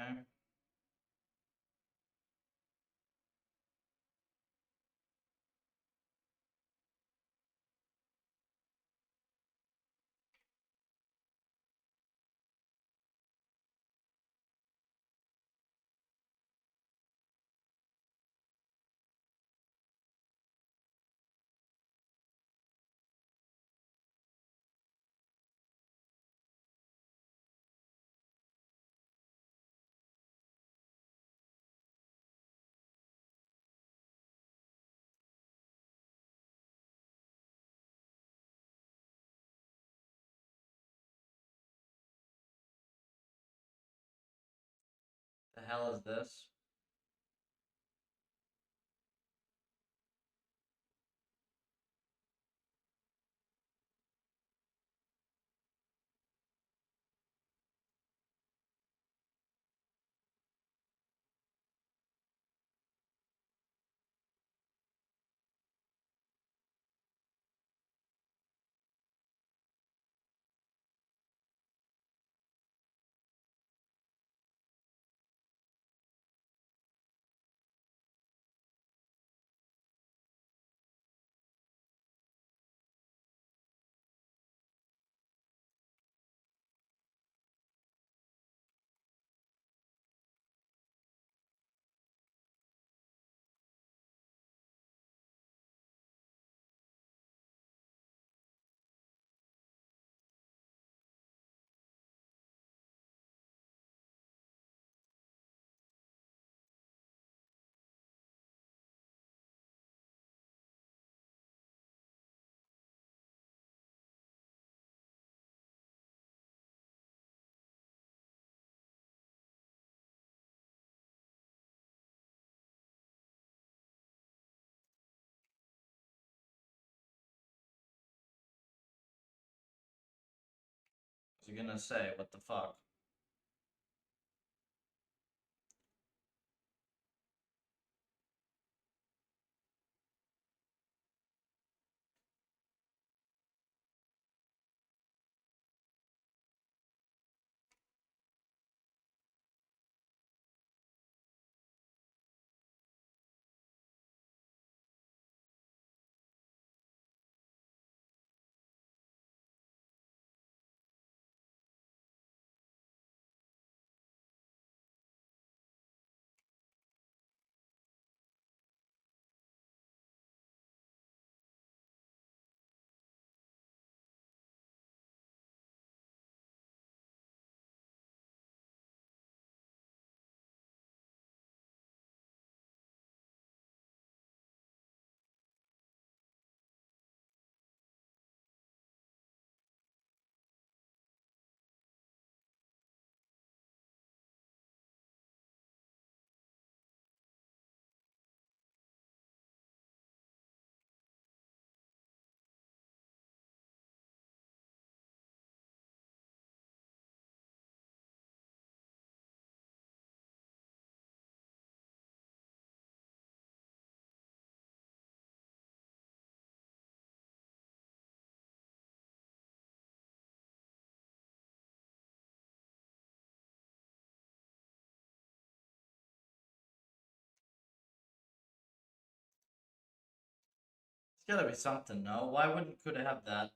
Okay. hell is this? What's he gonna say? What the fuck? It's gotta be something, no? Why wouldn't could it have that?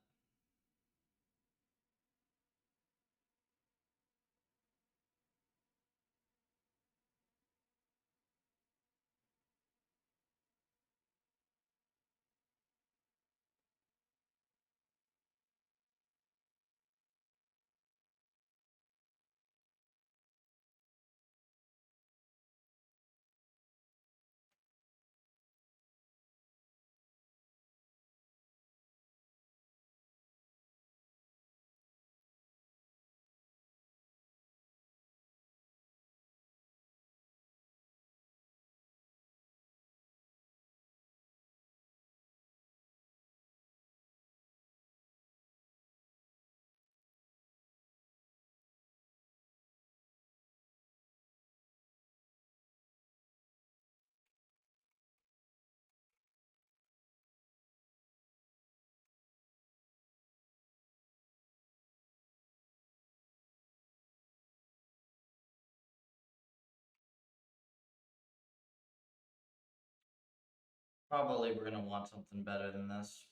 Probably we're gonna want something better than this.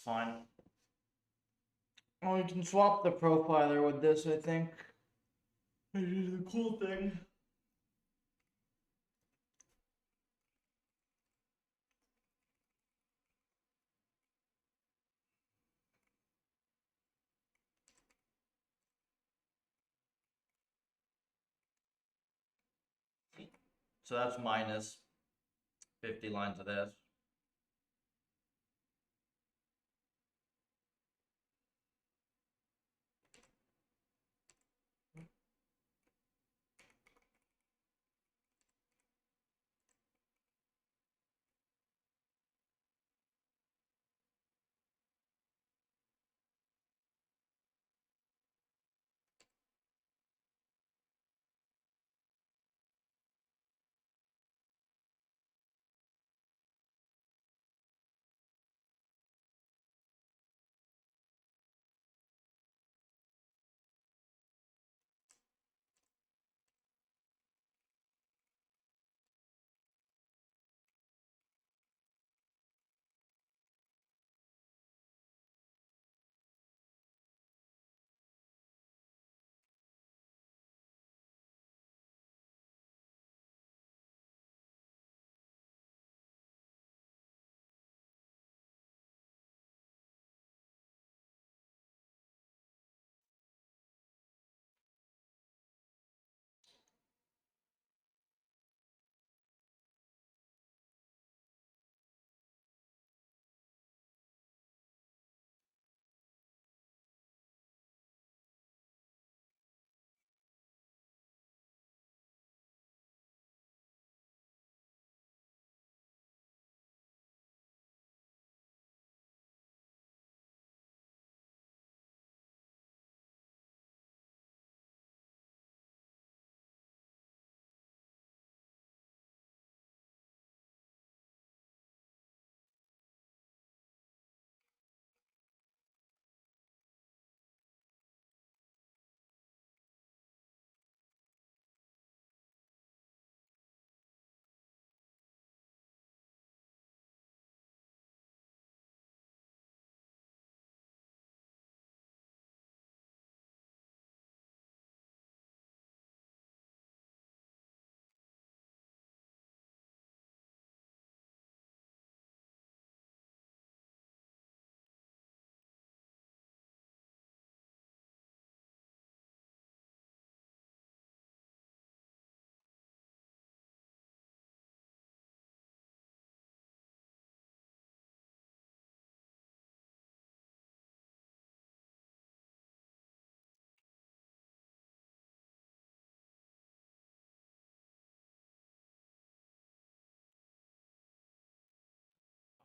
fine. Oh, you can swap the profiler with this, I think. This is the cool thing. So that's minus 50 lines of this.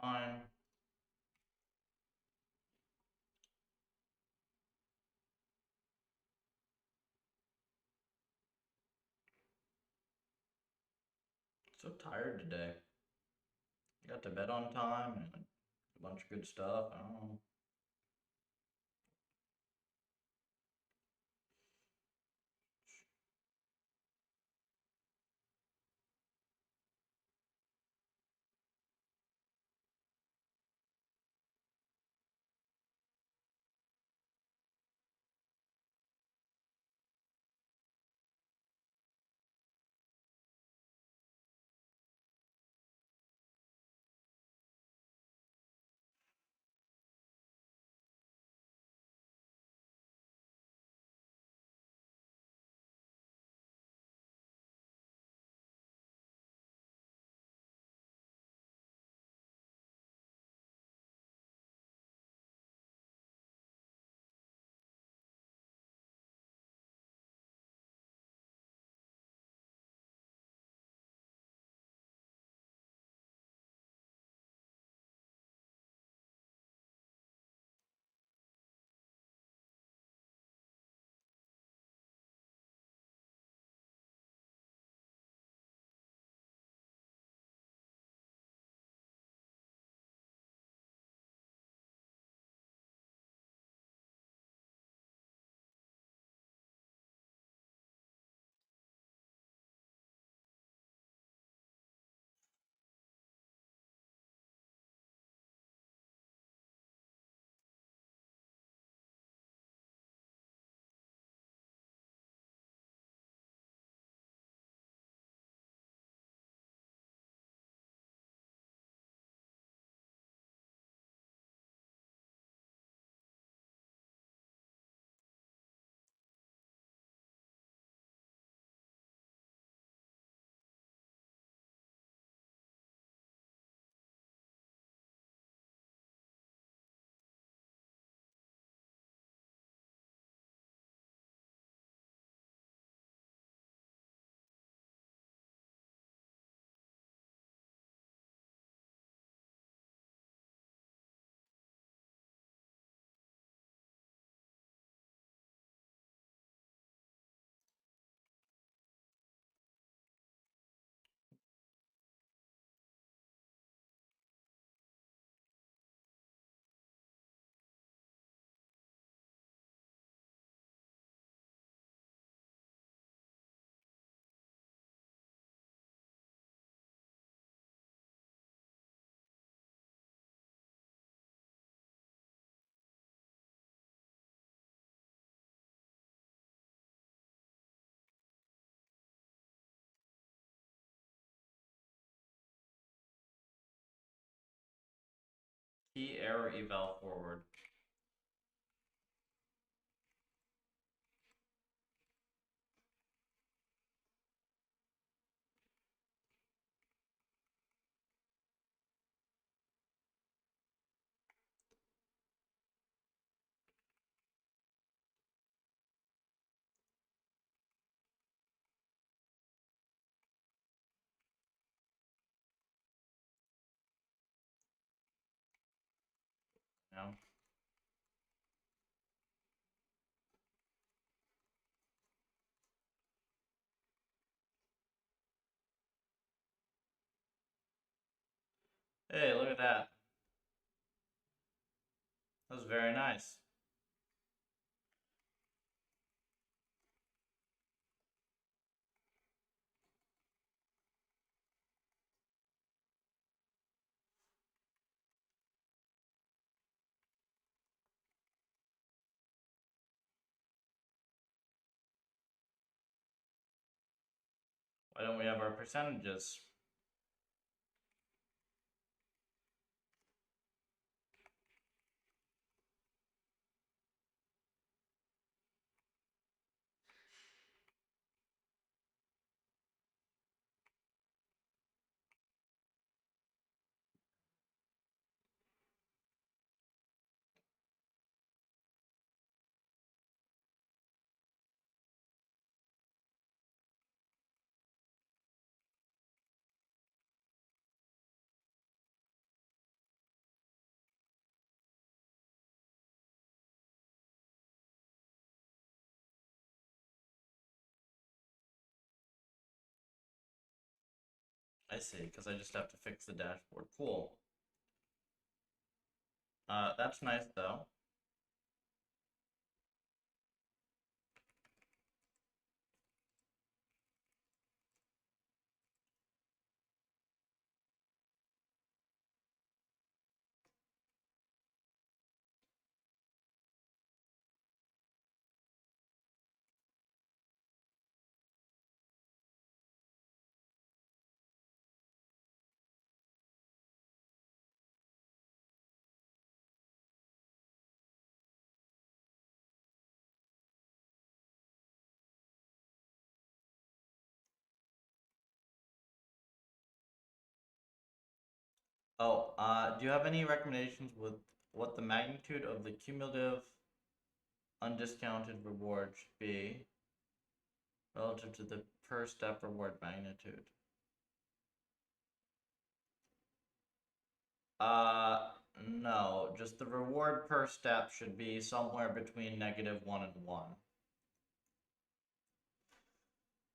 Fine. So tired today. Got to bed on time and a bunch of good stuff. I don't know. Key error eval forward. No. Hey, look at that. That was very nice. Why don't we have our percentages? I see, because I just have to fix the dashboard. Cool. That's nice though. Oh, do you have any recommendations with what the magnitude of the cumulative undiscounted reward should be relative to the per step reward magnitude? No, just the reward per step should be somewhere between -1 and 1.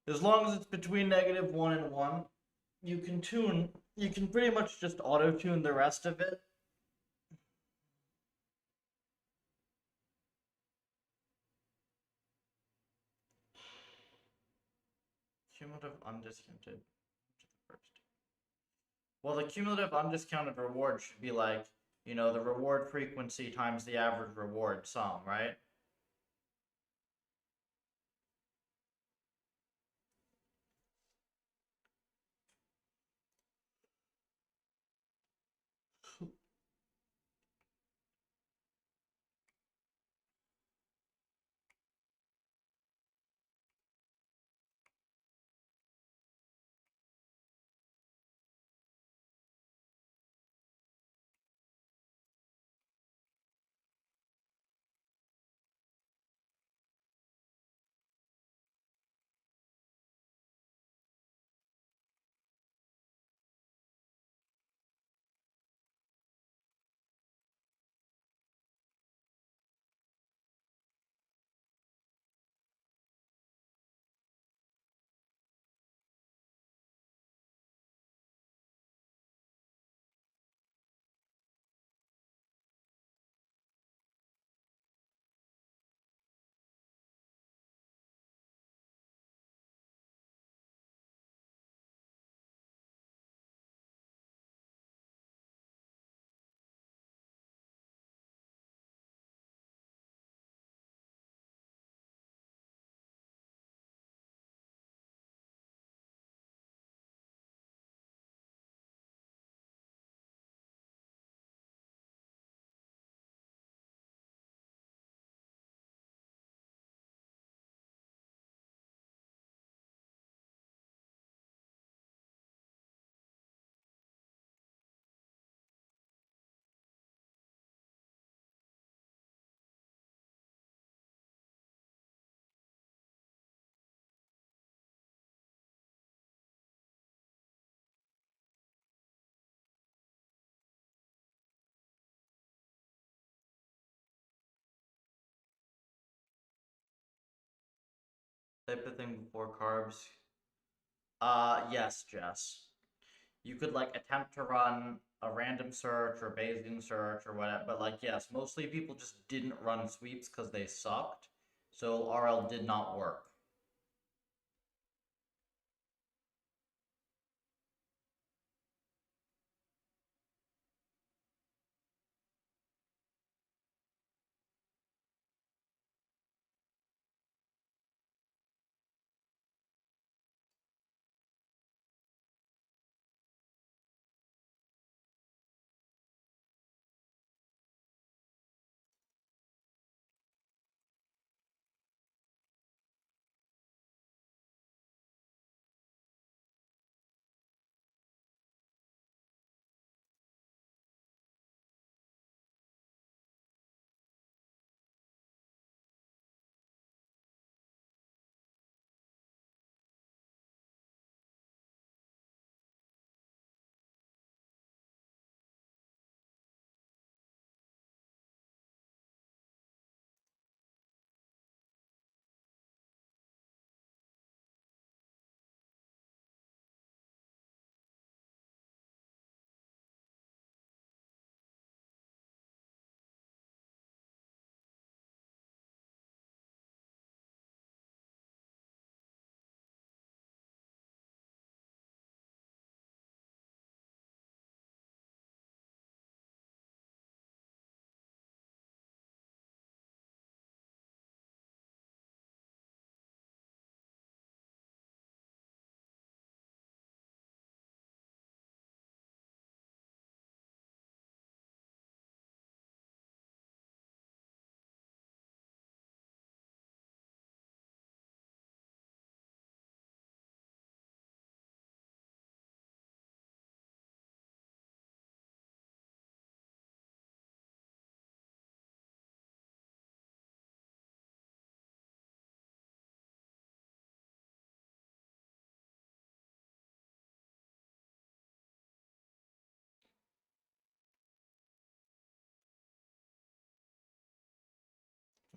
As long as it's between -1 and 1, you can pretty much just auto-tune the rest of it. Cumulative undiscounted to the first. Well, the cumulative undiscounted reward should be like, the reward frequency times the average reward sum, right? type of thing before carbs. Yes, Jess. You could like attempt to run a random search or Bayesian search or whatever, but like yes, mostly people just didn't run sweeps because they sucked, so RL did not work.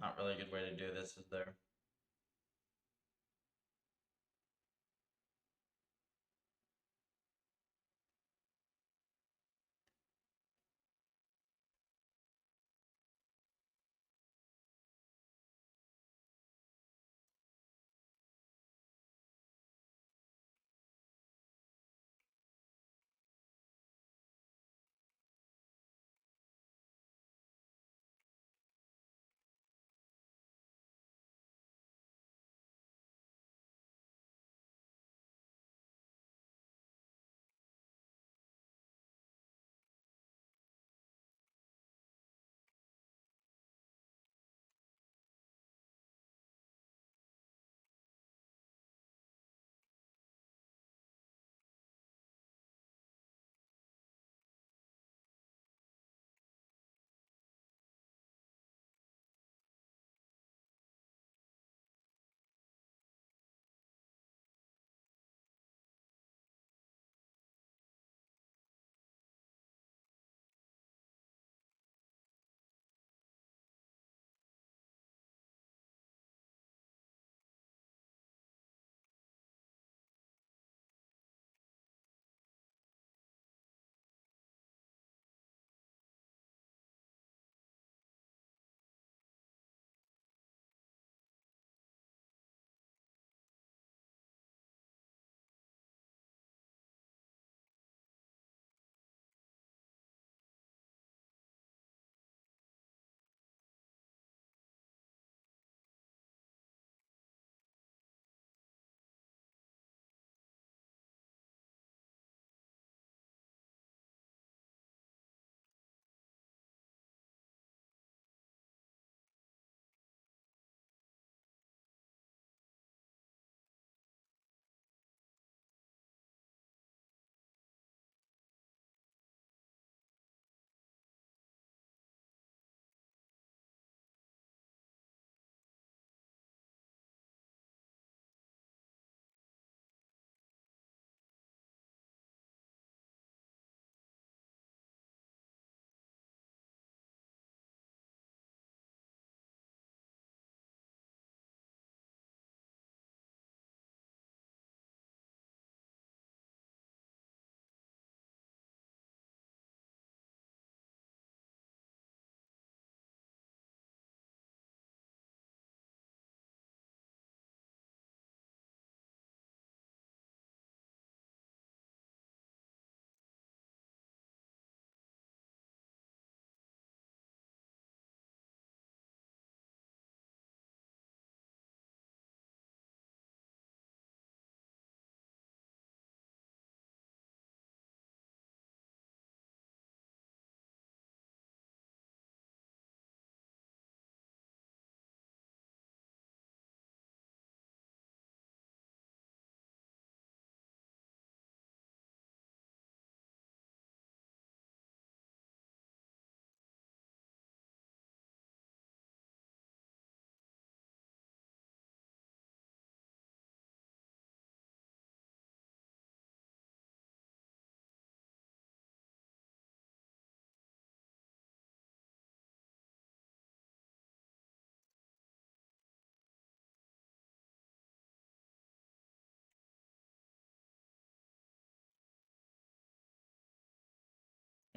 Not really a good way to do this, is there?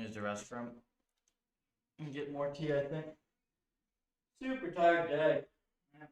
use the restroom and get more tea, I think. Super tired day. Yeah.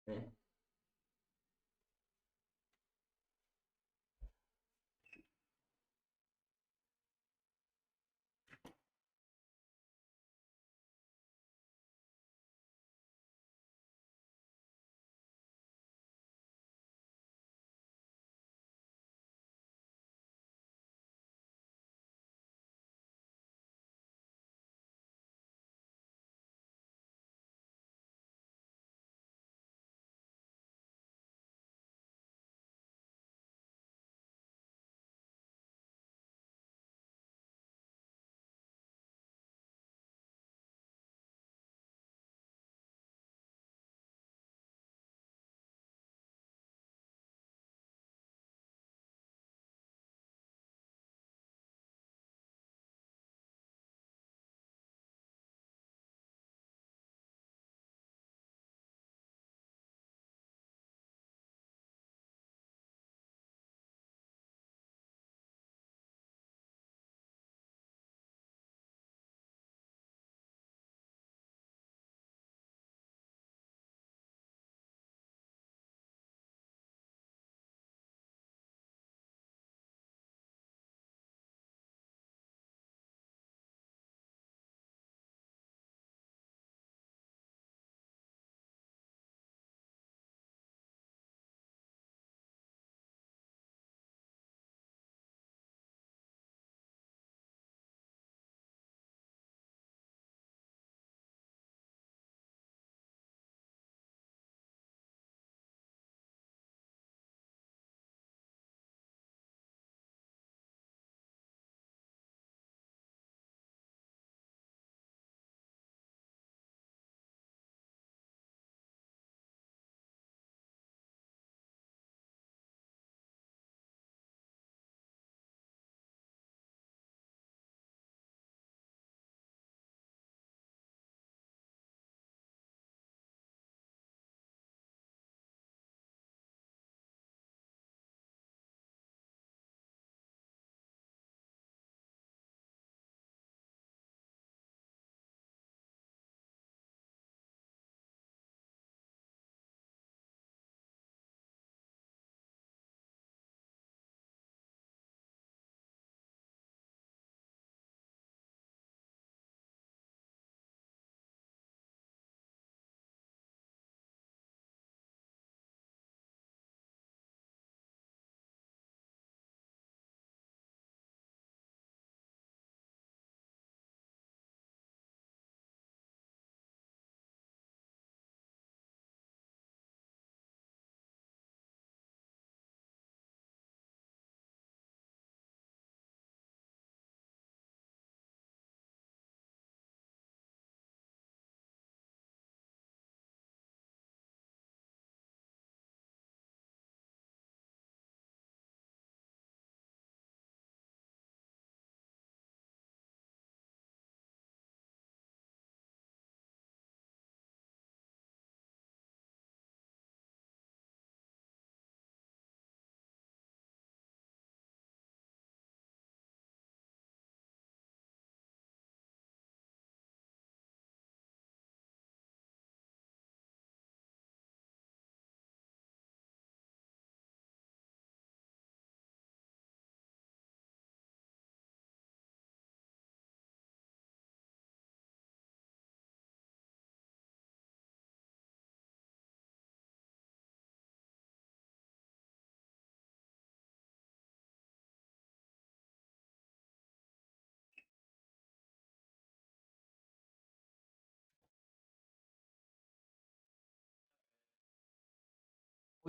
Okay.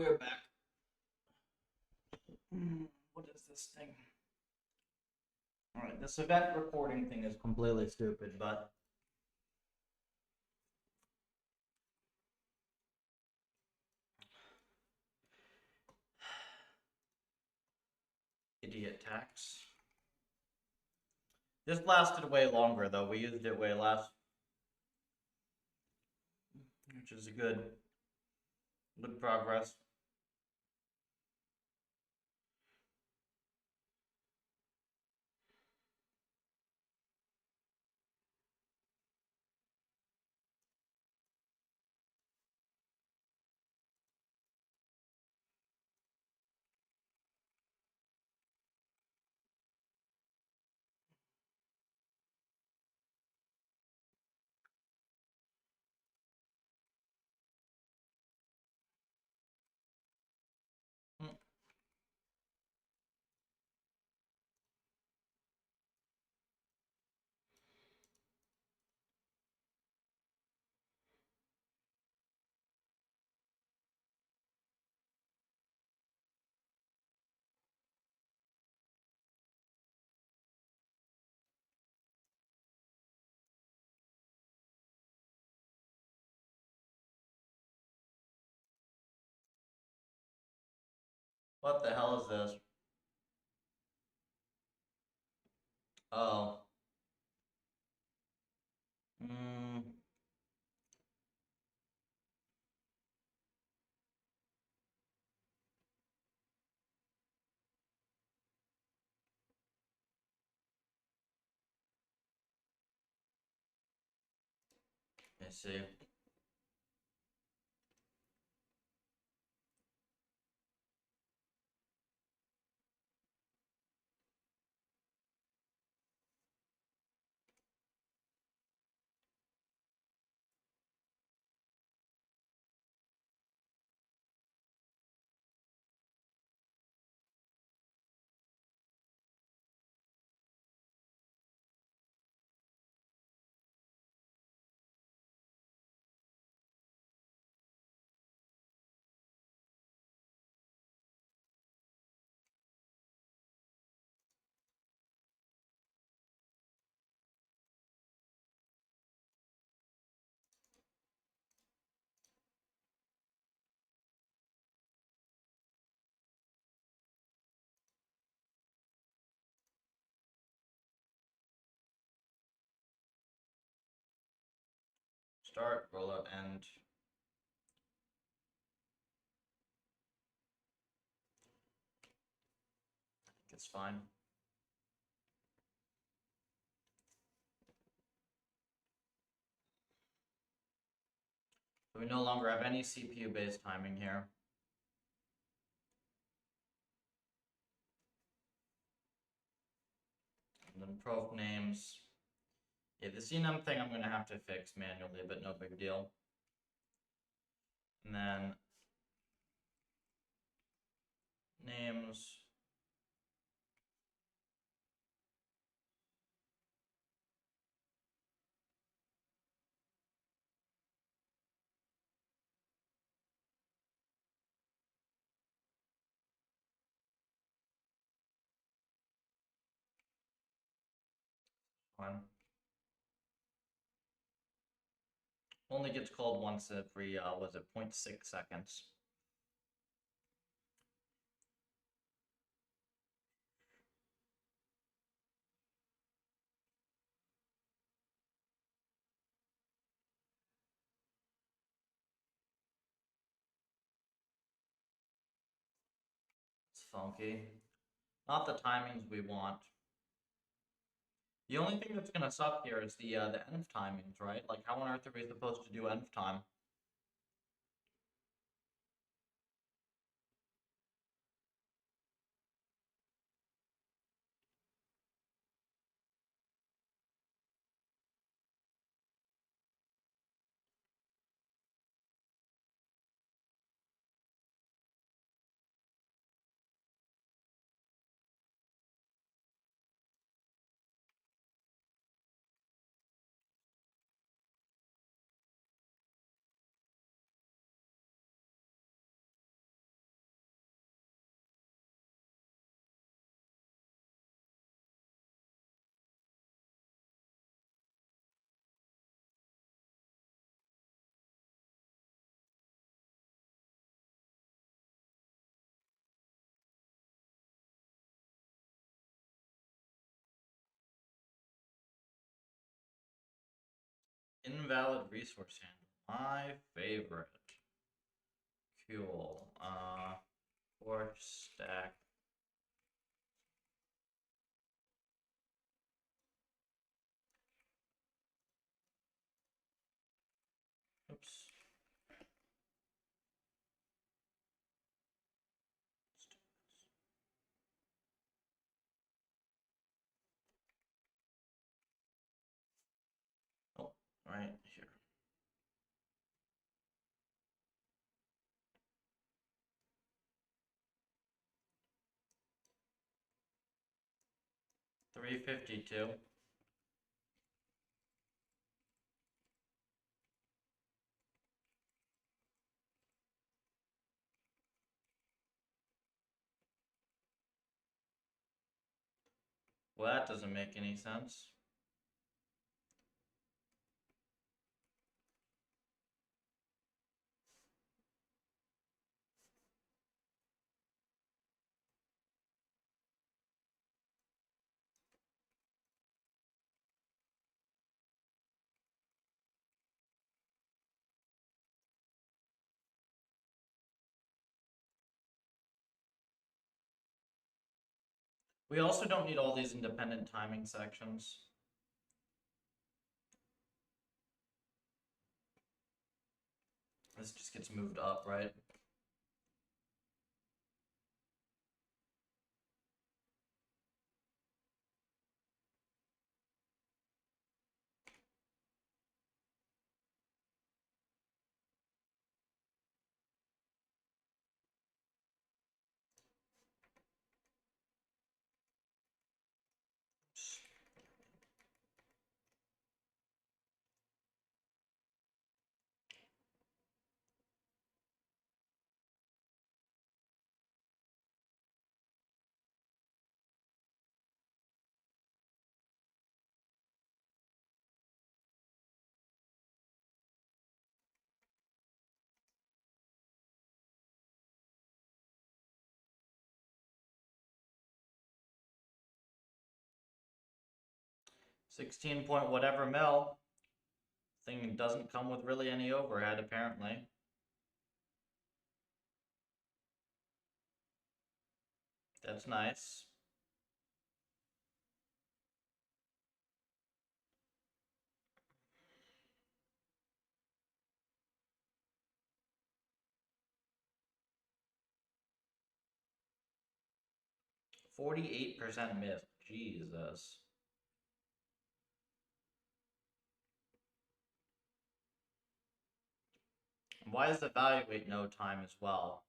We're back. What is this thing? Alright, this event recording thing is completely stupid, but idiot tax. This lasted way longer though. We used it way less, which is good progress. What the hell is this? Oh. Let's see. Start, rollout, end. I think it's fine. So we no longer have any CPU-based timing here. And then prof names. Yeah, the CNM thing I'm going to have to fix manually, but no big deal. And then names. Fine. Only gets called once every, was it 0.6 seconds? It's funky. Not the timings we want. The only thing that's gonna suck here is the env timings, right? Like, how on earth are we supposed to do env time? Invalid resource handle. My favorite. Cool. Or stack. Oops. Oh, right here. $352. Well, that doesn't make any sense. We also don't need all these independent timing sections. This just gets moved up, right? Oops. 16 point whatever mil. Thing doesn't come with really any overhead, apparently. That's nice. %48 miss. Jesus. Why does evaluate no time as well?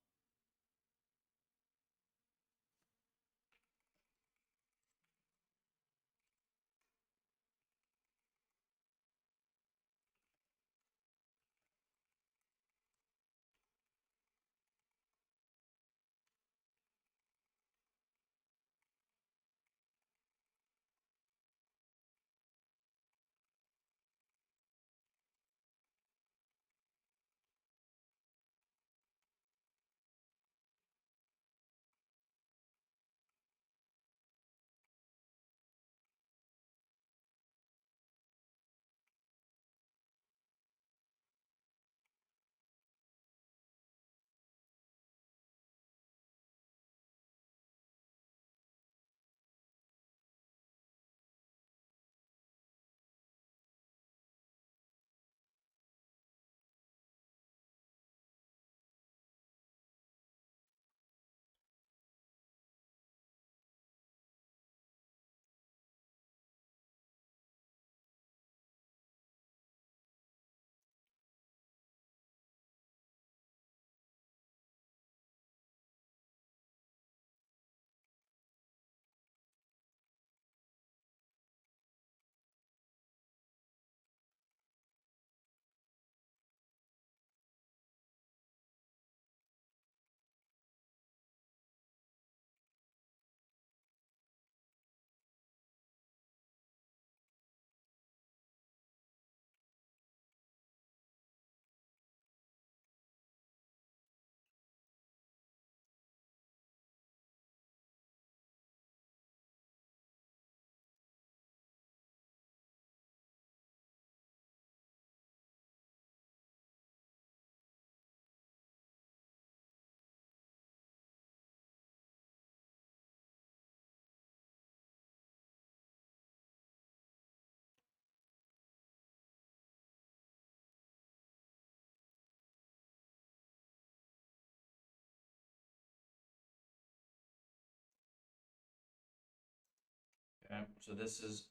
Okay, so this is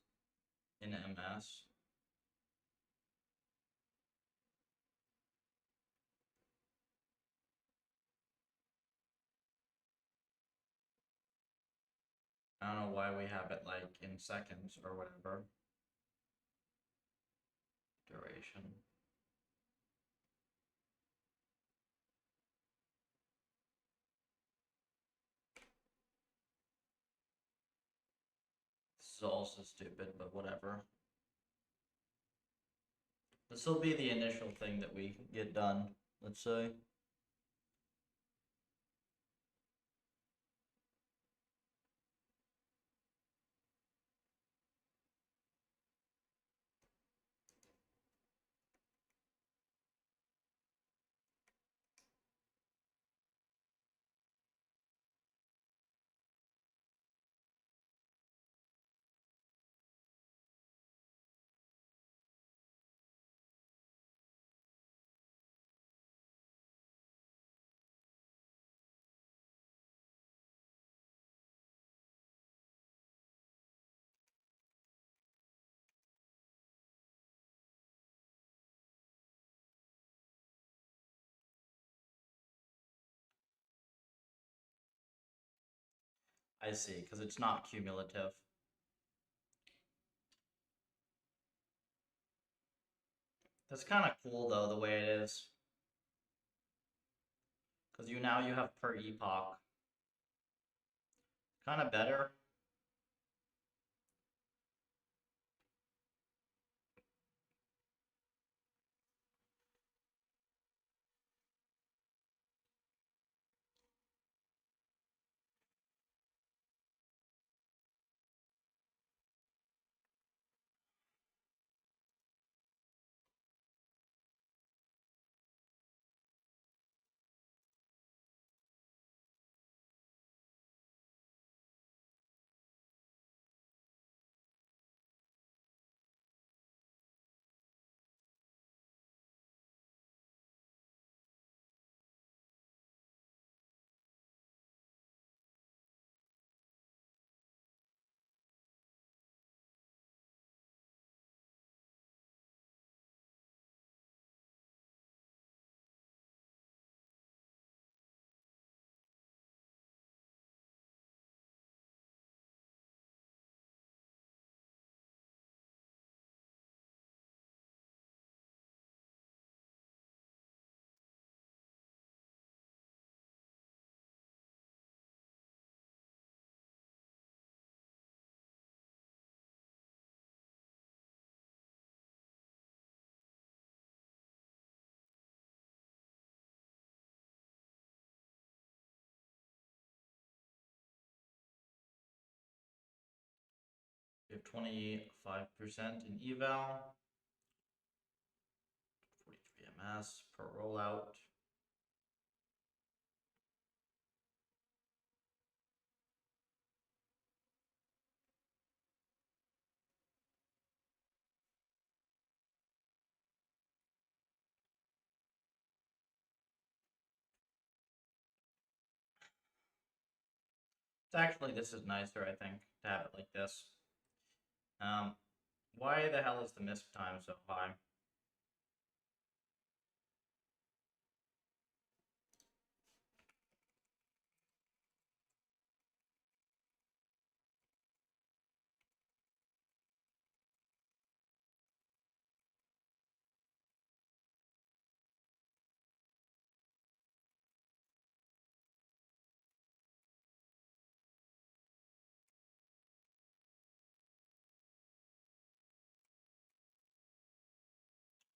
in MS. I don't know why we have it like in seconds or whatever. Duration. This is also stupid, but whatever. This will be the initial thing that we get done, let's say. I see, because it's not cumulative. That's kind of cool though, the way it is. Because now you have per epoch. Kind of better. We have 25% in eval. 43 MS per rollout. Actually, this is nicer, I think, to have it like this. Why the hell is the misc time so high?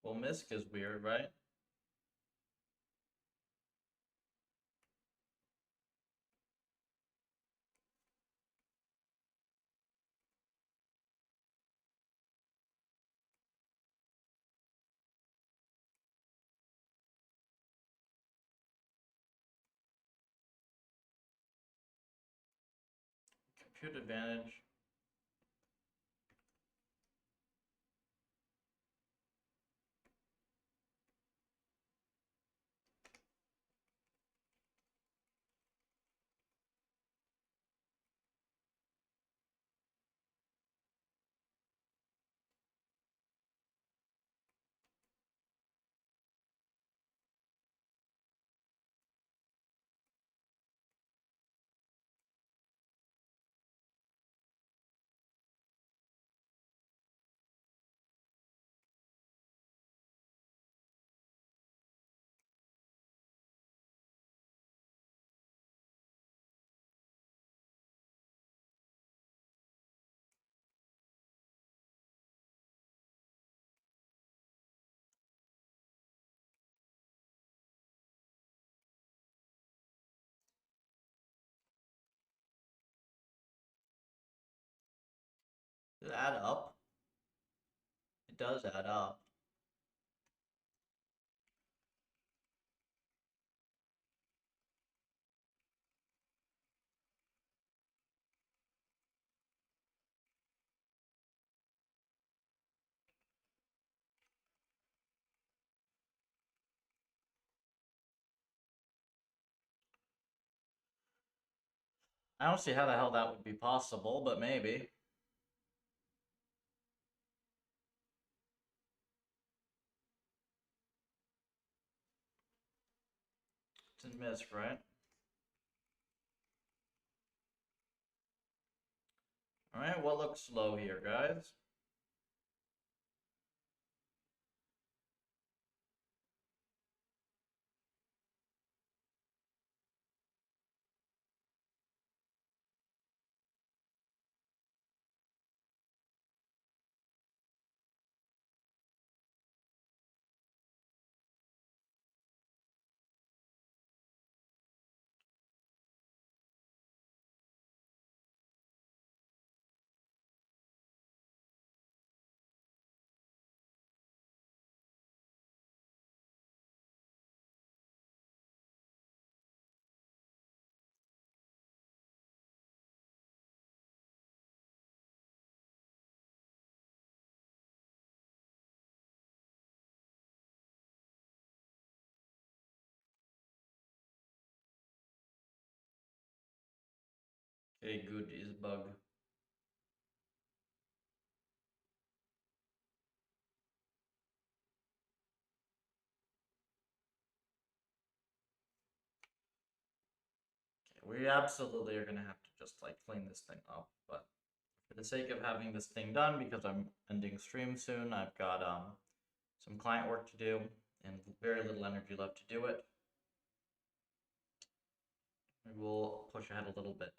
Well, misc is weird, right? Compute advantage. Does it add up? It does add up. I don't see how the hell that would be possible, but maybe. It's in MISC, right? Alright, what looks slow here, guys? Okay, good is bug. Okay, we absolutely are gonna have to just like clean this thing up, but for the sake of having this thing done, because I'm ending stream soon, I've got some client work to do and very little energy left to do it. We will push ahead a little bit.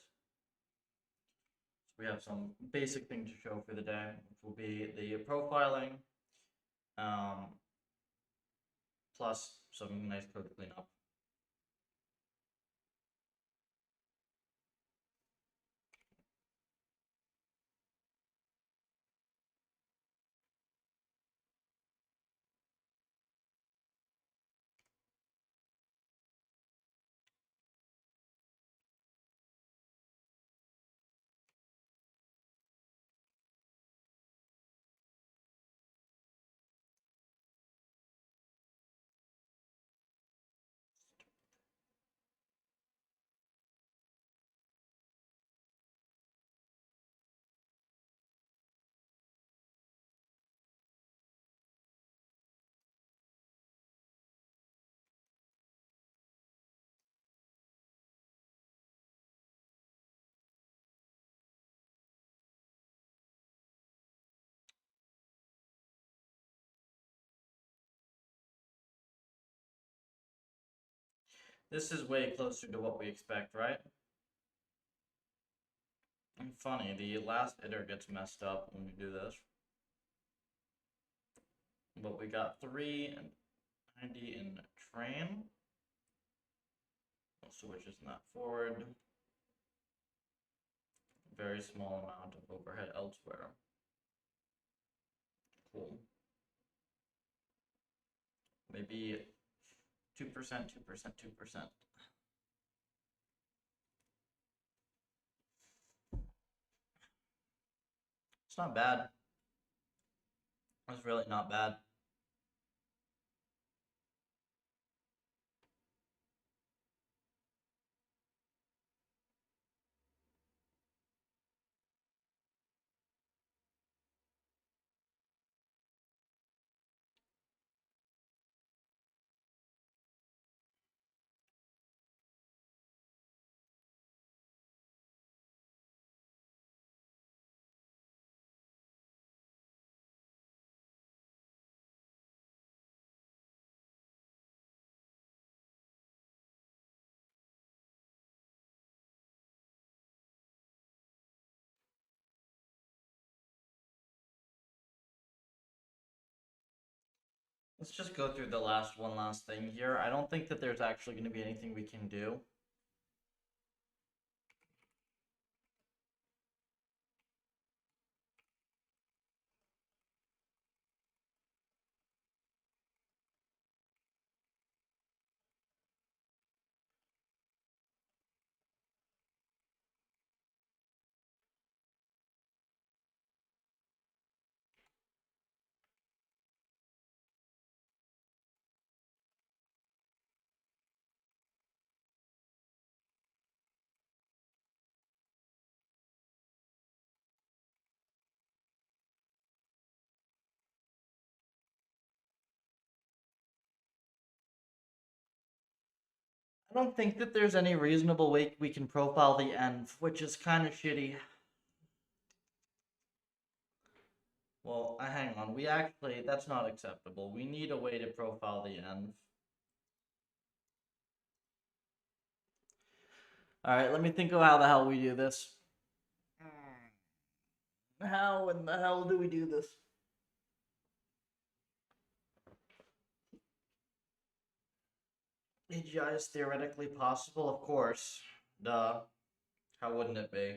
So we have some basic things to show for the day, which will be the profiling, plus some nice code cleanup. This is way closer to what we expect, right? And funny, the last iter gets messed up when we do this. But we got 390 in train. Switches not forward. Very small amount of overhead elsewhere. Cool. Maybe 2%, 2%, 2%. It's not bad. It's really not bad. Let's just go through the one last thing here. I don't think that there's actually going to be anything we can do. I don't think that there's any reasonable way we can profile the env, which is kind of shitty. Well, hang on. That's not acceptable. We need a way to profile the env. Alright, let me think of how the hell we do this. How in the hell do we do this? AGI is theoretically possible, of course. Duh. How wouldn't it be?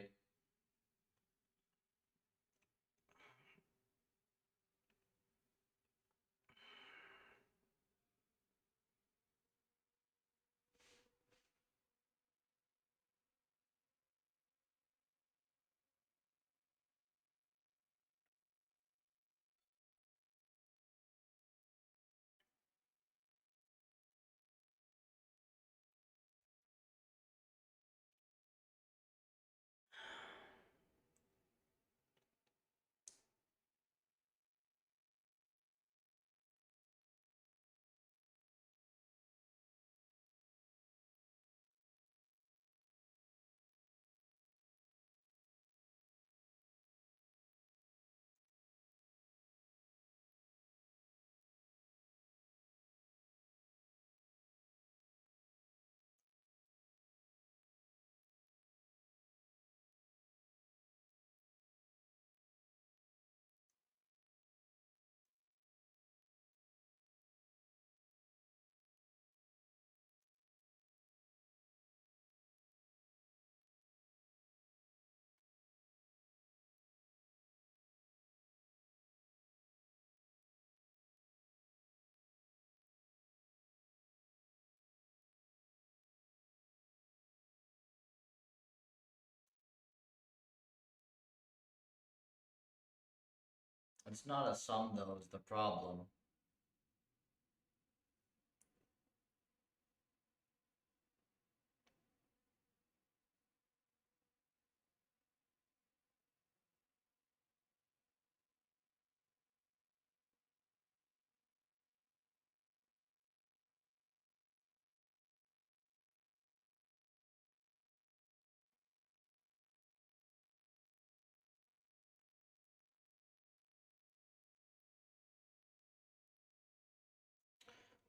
It's not a sum, though, is the problem.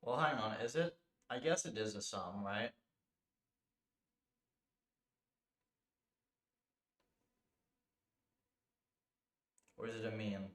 Well, hang on, is it? I guess it is a sum, right? Or is it a mean?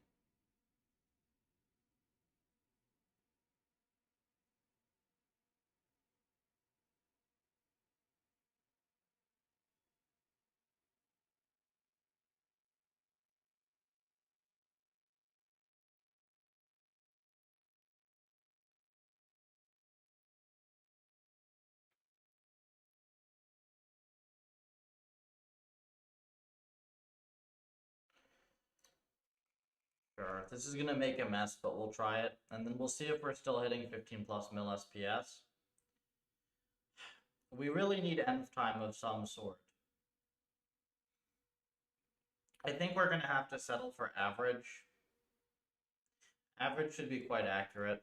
Sure, this is gonna make a mess, but we'll try it, and then we'll see if we're still hitting 15 plus mil SPS. We really need env time of some sort. I think we're gonna have to settle for average. Average should be quite accurate.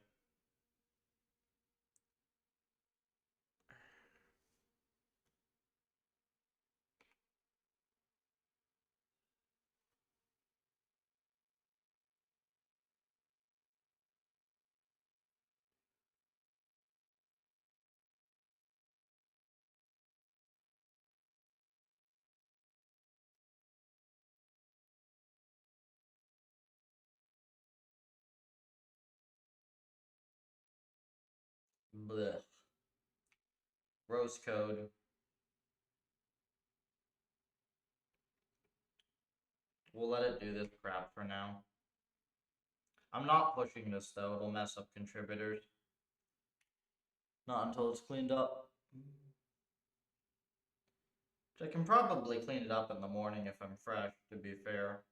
Blech. Rose code. We'll let it do this crap for now. I'm not pushing this though, it'll mess up contributors. Not until it's cleaned up. Which I can probably clean it up in the morning if I'm fresh, to be fair.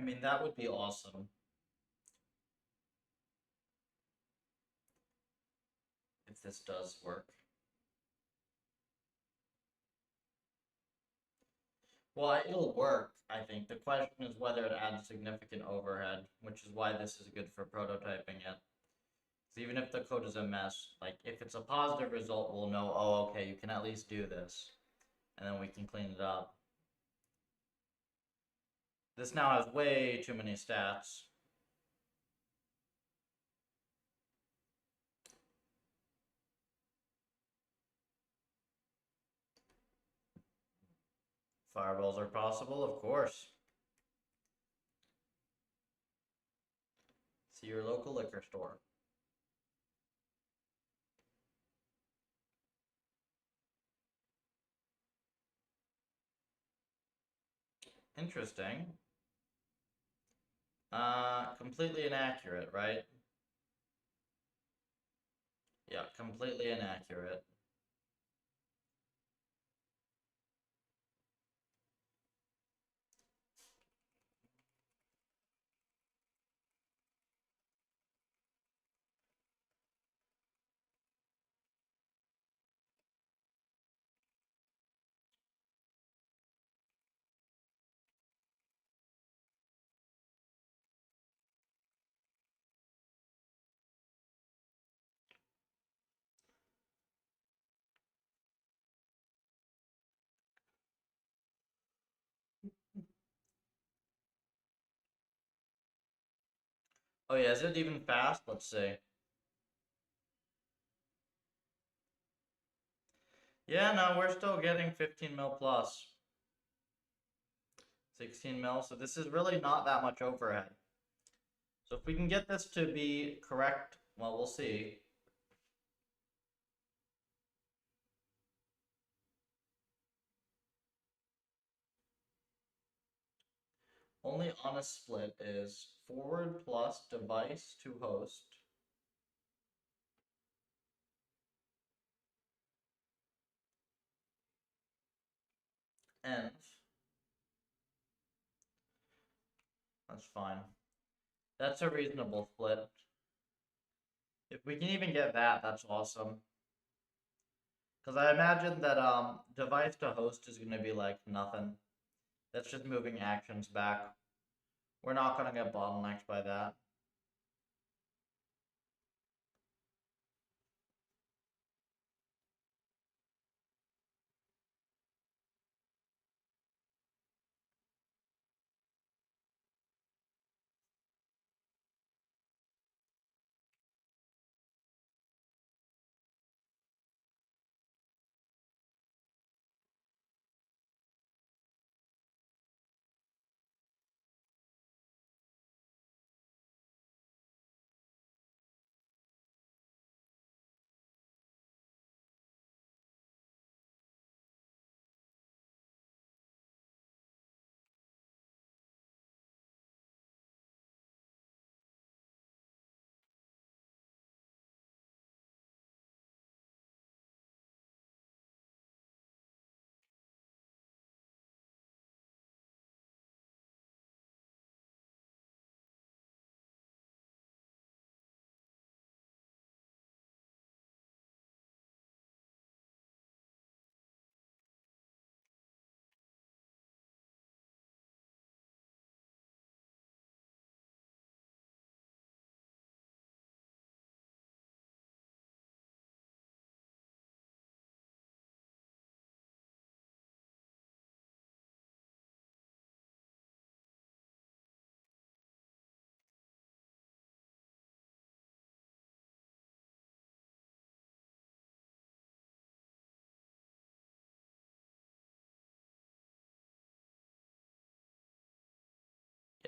I mean, that would be awesome. If this does work. Well, it'll work, I think. The question is whether it adds significant overhead, which is why this is good for prototyping it. Because even if the code is a mess, like, if it's a positive result, we'll know, oh, okay, you can at least do this. And then we can clean it up. This now has way too many stats. Fireballs are possible, of course. See your local liquor store. Interesting. Completely inaccurate, right? Yeah, completely inaccurate. Oh yeah, is it even fast? Let's see. Yeah, no, we're still getting 15 mil plus. 16 mil, so this is really not that much overhead. So if we can get this to be correct, well, we'll see. Only honest split is forward plus device to host. Env. That's fine. That's a reasonable split. If we can even get that, that's awesome. Because I imagine that device to host is going to be like nothing. That's just moving actions back. We're not going to get bottlenecked by that.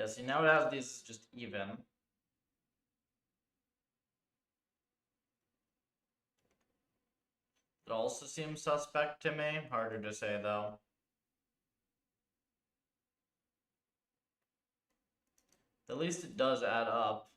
Yeah, see, now it has these just even. It also seems suspect to me. Harder to say, though. At least it does add up.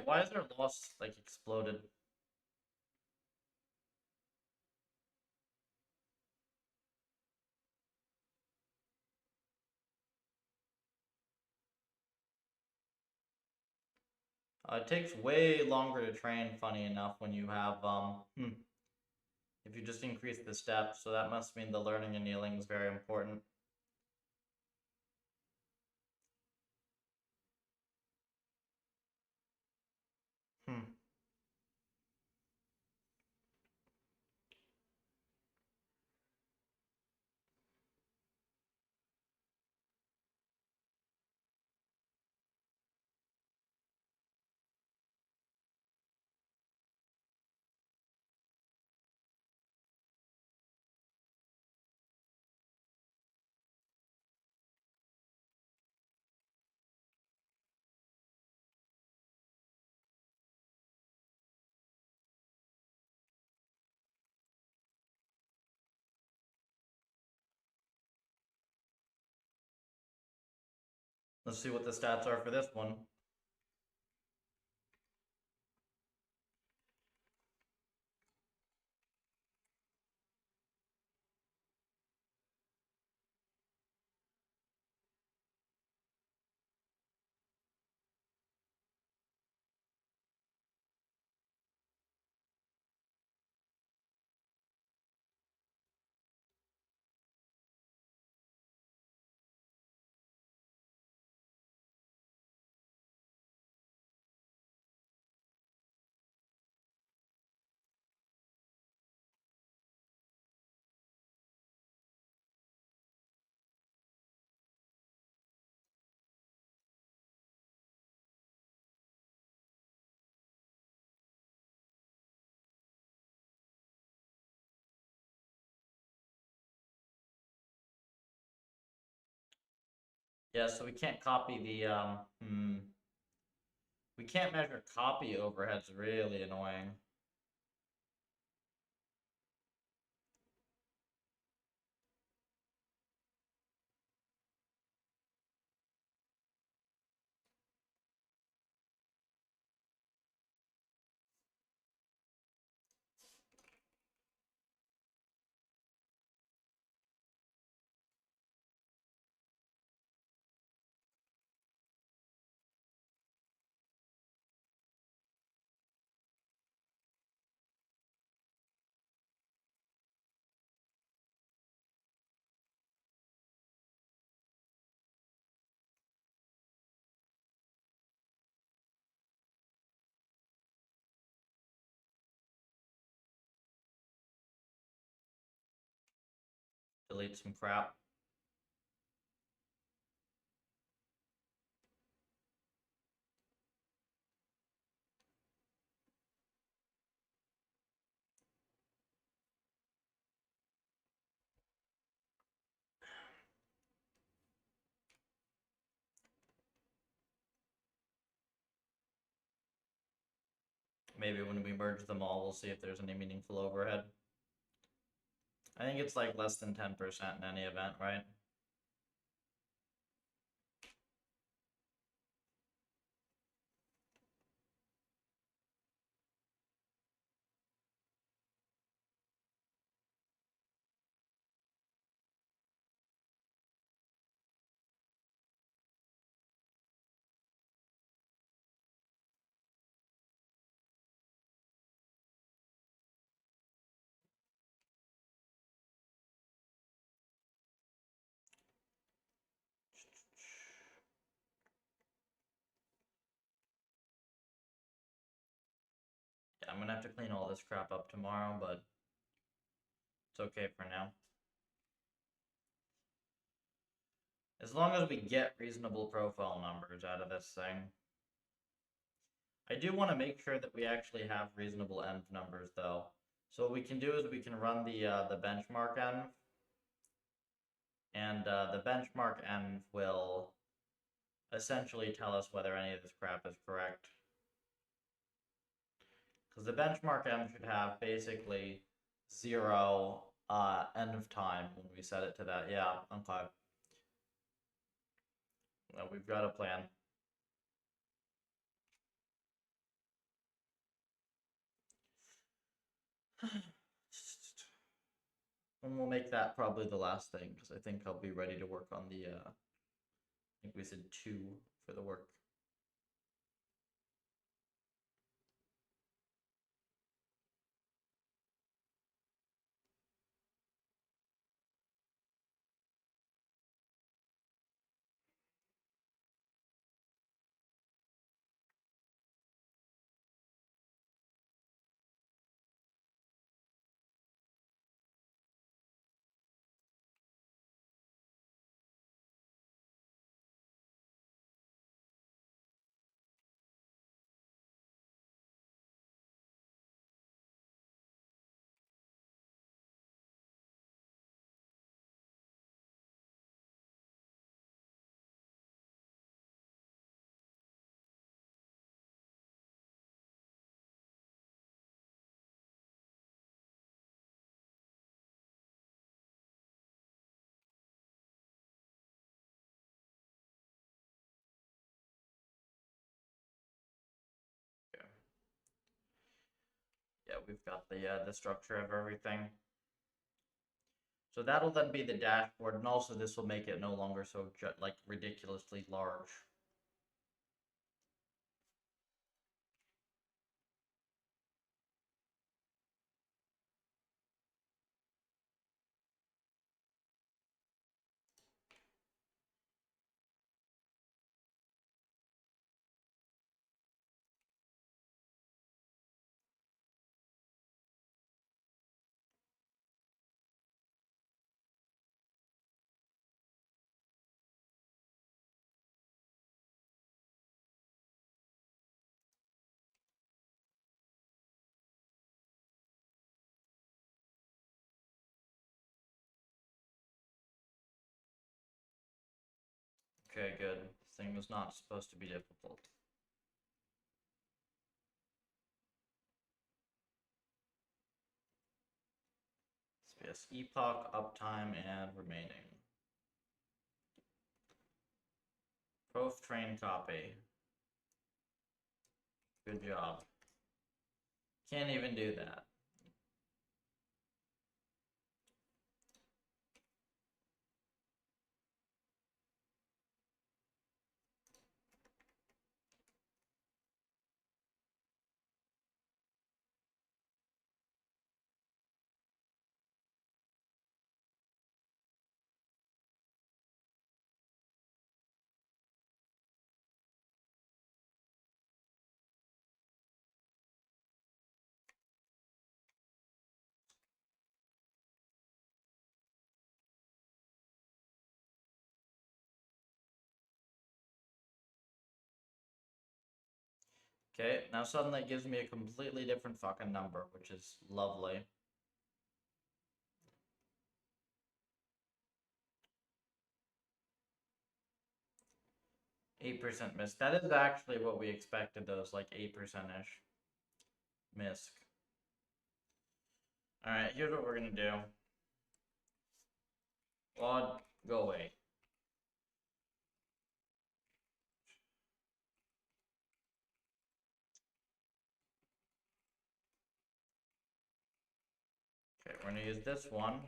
Why is their loss like exploded? It takes way longer to train, funny enough, when you have if you just increase the steps, so that must mean the learning annealing is very important. Hmm. Let's see what the stats are for this one. Yeah, so we can't copy the we can't measure copy overheads, really annoying. Delete some crap. Maybe when we merge them all, we'll see if there's any meaningful overhead. I think it's like less than 10% in any event, right? Yeah, I'm gonna have to clean all this crap up tomorrow, but it's okay for now. As long as we get reasonable profile numbers out of this thing. I do want to make sure that we actually have reasonable env numbers, though. So what we can do is we can run the benchmark env, and the benchmark env will essentially tell us whether any of this crap is correct. Because the benchmark env should have basically 0 env time when we set it to that. Yeah, okay. Well, we've got a plan. And we'll make that probably the last thing, because I think I'll be ready to work on the, I think we said 2 for the work. Yeah, we've got the structure of everything. So that'll then be the dashboard, and also this will make it no longer so like ridiculously large. Okay, good. This thing was not supposed to be difficult. Space epoch, uptime, and remaining. Prof train copy. Good job. Can't even do that. Okay, now suddenly it gives me a completely different fucking number, which is lovely. %8 miss. That is actually what we expected, those like 8%-ish misc. Alright, here's what we're gonna do. Claude, go away. Okay, we're gonna use this one.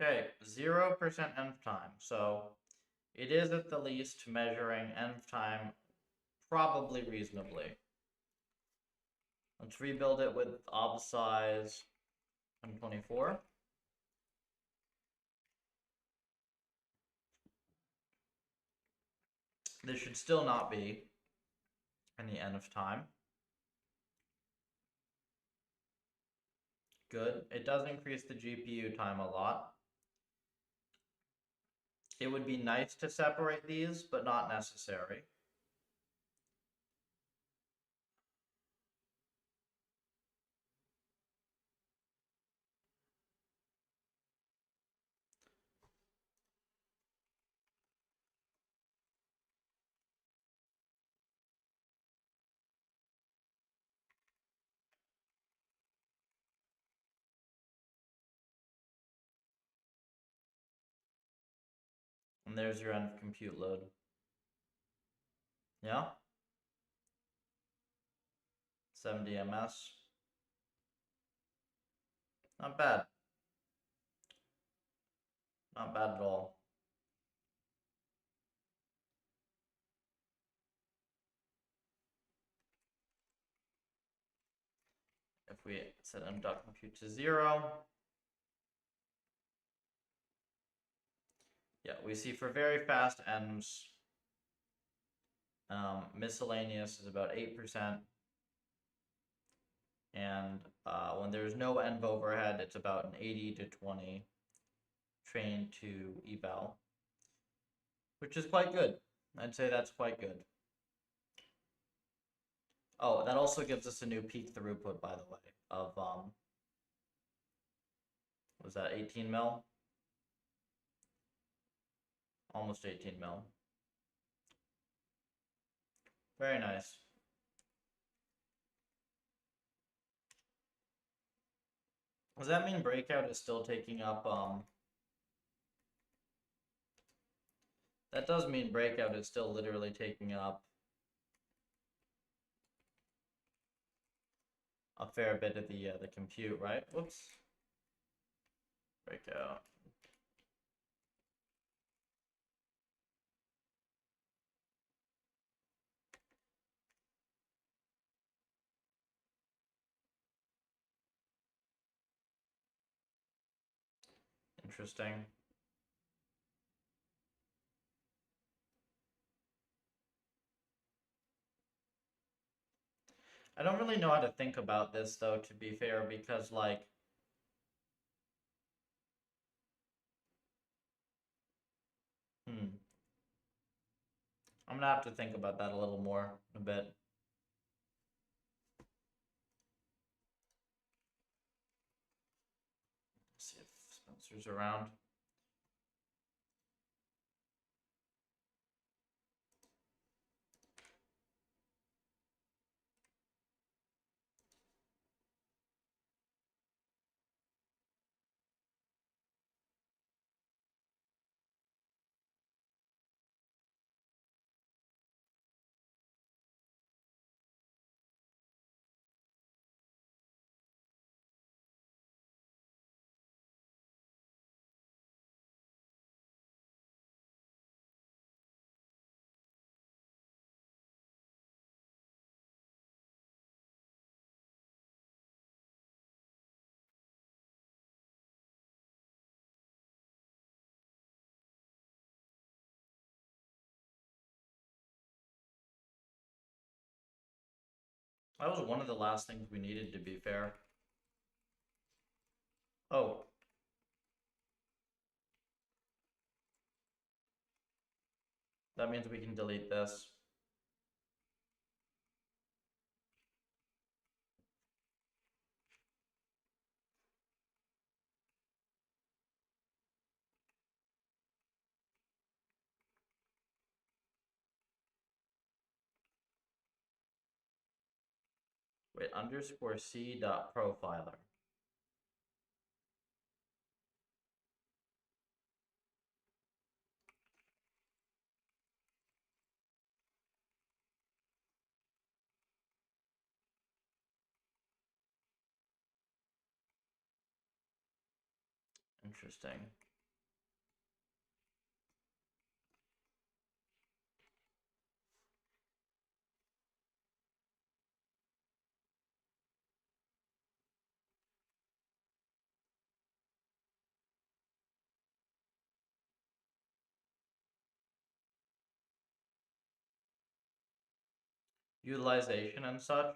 Okay, 0% env time. So it is at the least measuring env time probably reasonably. Let's rebuild it with ob size 124. This should still not be any env time. Good. It does increase the GPU time a lot. It would be nice to separate these, but not necessary. And there's your end of compute load. Yeah? 70 ms. Not bad. Not bad at all. If we set m.compute to 0, yeah, we see for very fast m's, miscellaneous is about 8%, and when there's no env overhead, it's about an 80 to 20 train to eval, which is quite good. I'd say that's quite good. Oh, that also gives us a new peak throughput, by the way, of was that 18 mil? Almost 18 mil. Very nice. Does that mean breakout is still taking up that does mean breakout is still literally taking up a fair bit of the compute, right? Whoops. Breakout. Interesting. I don't really know how to think about this though, to be fair, because like I'm gonna have to think about that a little more in a bit. Let's see if Spencer's around. That was one of the last things we needed, to be fair. Oh. That means we can delete this. Wait, underscore c dot profiler. Interesting. Utilization and such.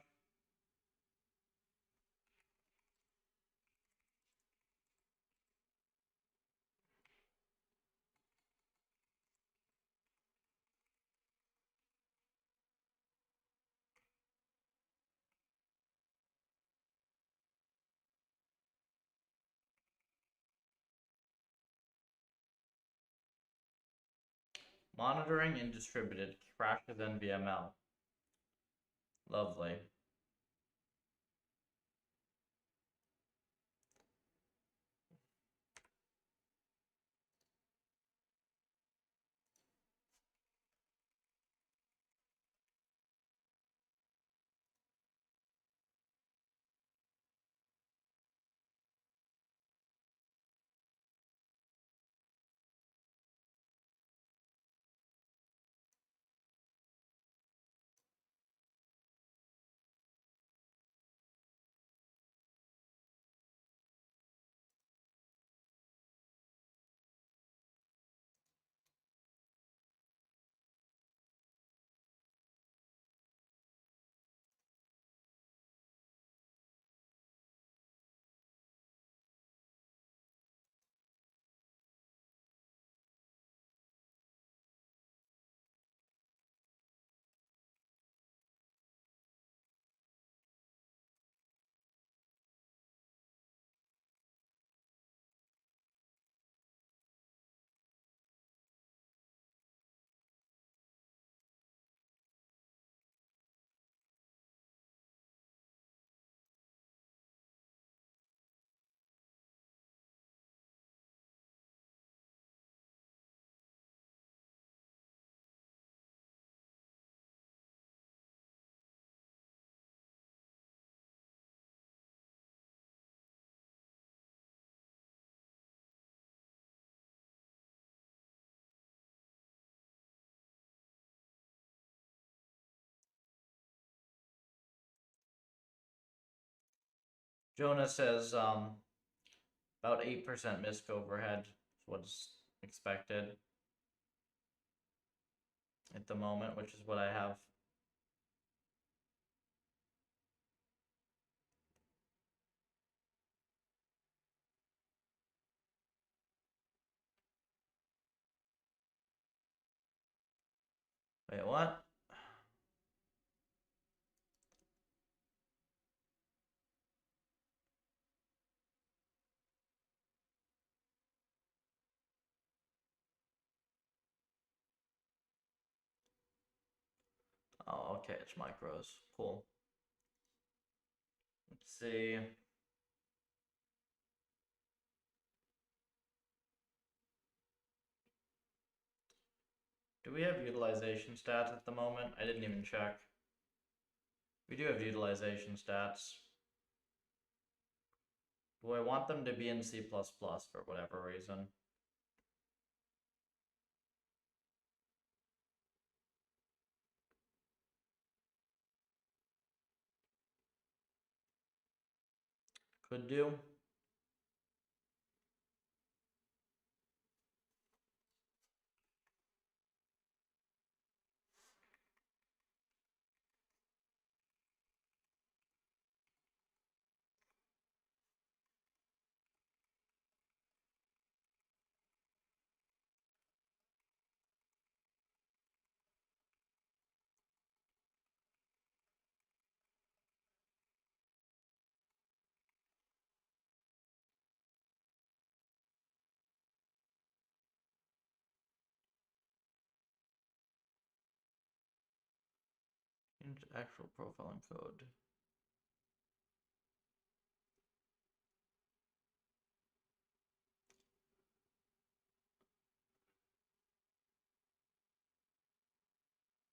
Monitoring and distributed crashes NVML. Lovely. Jonah says about 8% MISC overhead is what's expected at the moment, which is what I have. Wait, what? Oh, okay, it's micros. Cool. Let's see. Do we have utilization stats at the moment? I didn't even check. We do have utilization stats. Do I want them to be in C++ for whatever reason? Could do. Into actual profiling code.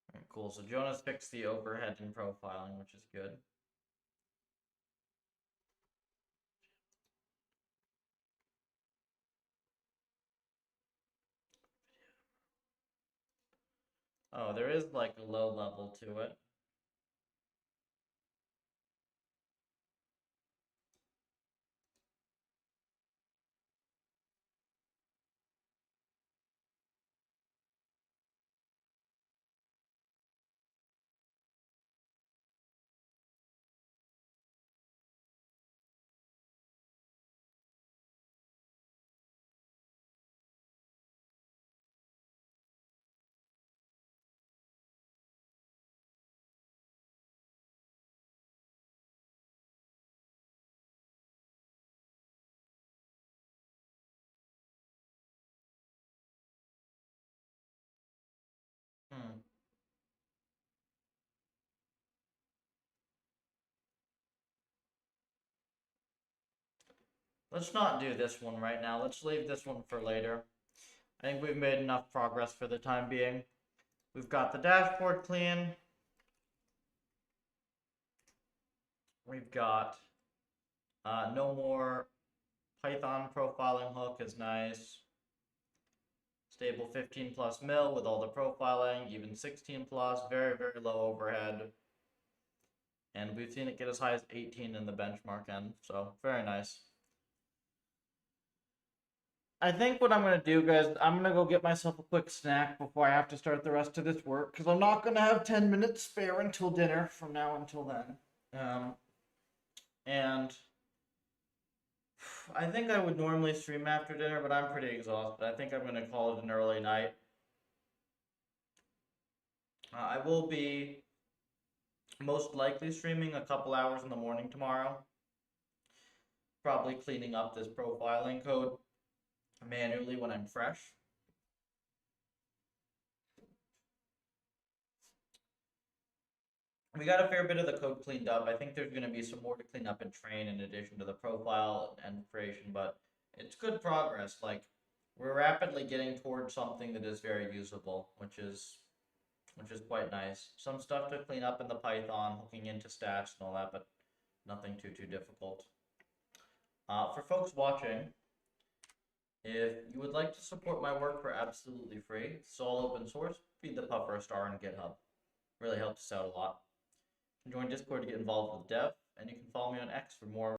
Alright, cool. So Jonas fixed the overhead in profiling, which is good. Oh, there is like a low level to it. Let's not do this one right now. Let's leave this one for later. I think we've made enough progress for the time being. We've got the dashboard clean. We've got no more Python profiling hook is nice. Stable 15 plus mil with all the profiling, even 16 plus, very, very low overhead. And we've seen it get as high as 18 in the benchmark end, so very nice. I think what I'm going to do, guys, I'm going to go get myself a quick snack before I have to start the rest of this work, because I'm not going to have 10 minutes spare until dinner from now until then. And I think I would normally stream after dinner, but I'm pretty exhausted. I think I'm going to call it an early night. I will be most likely streaming a couple hours in the morning tomorrow. Probably cleaning up this profiling code manually when I'm fresh. We got a fair bit of the code cleaned up. I think there's going to be some more to clean up and train in addition to the profile and creation, but it's good progress. Like, we're rapidly getting towards something that is very usable, which is quite nice. Some stuff to clean up in the Python, hooking into stats and all that, but nothing too difficult. For folks watching, if you would like to support my work for absolutely free, it's all open source, feed the Puffer a star on GitHub. Really helps us out a lot. You can join Discord to get involved with dev, and you can follow me on X for more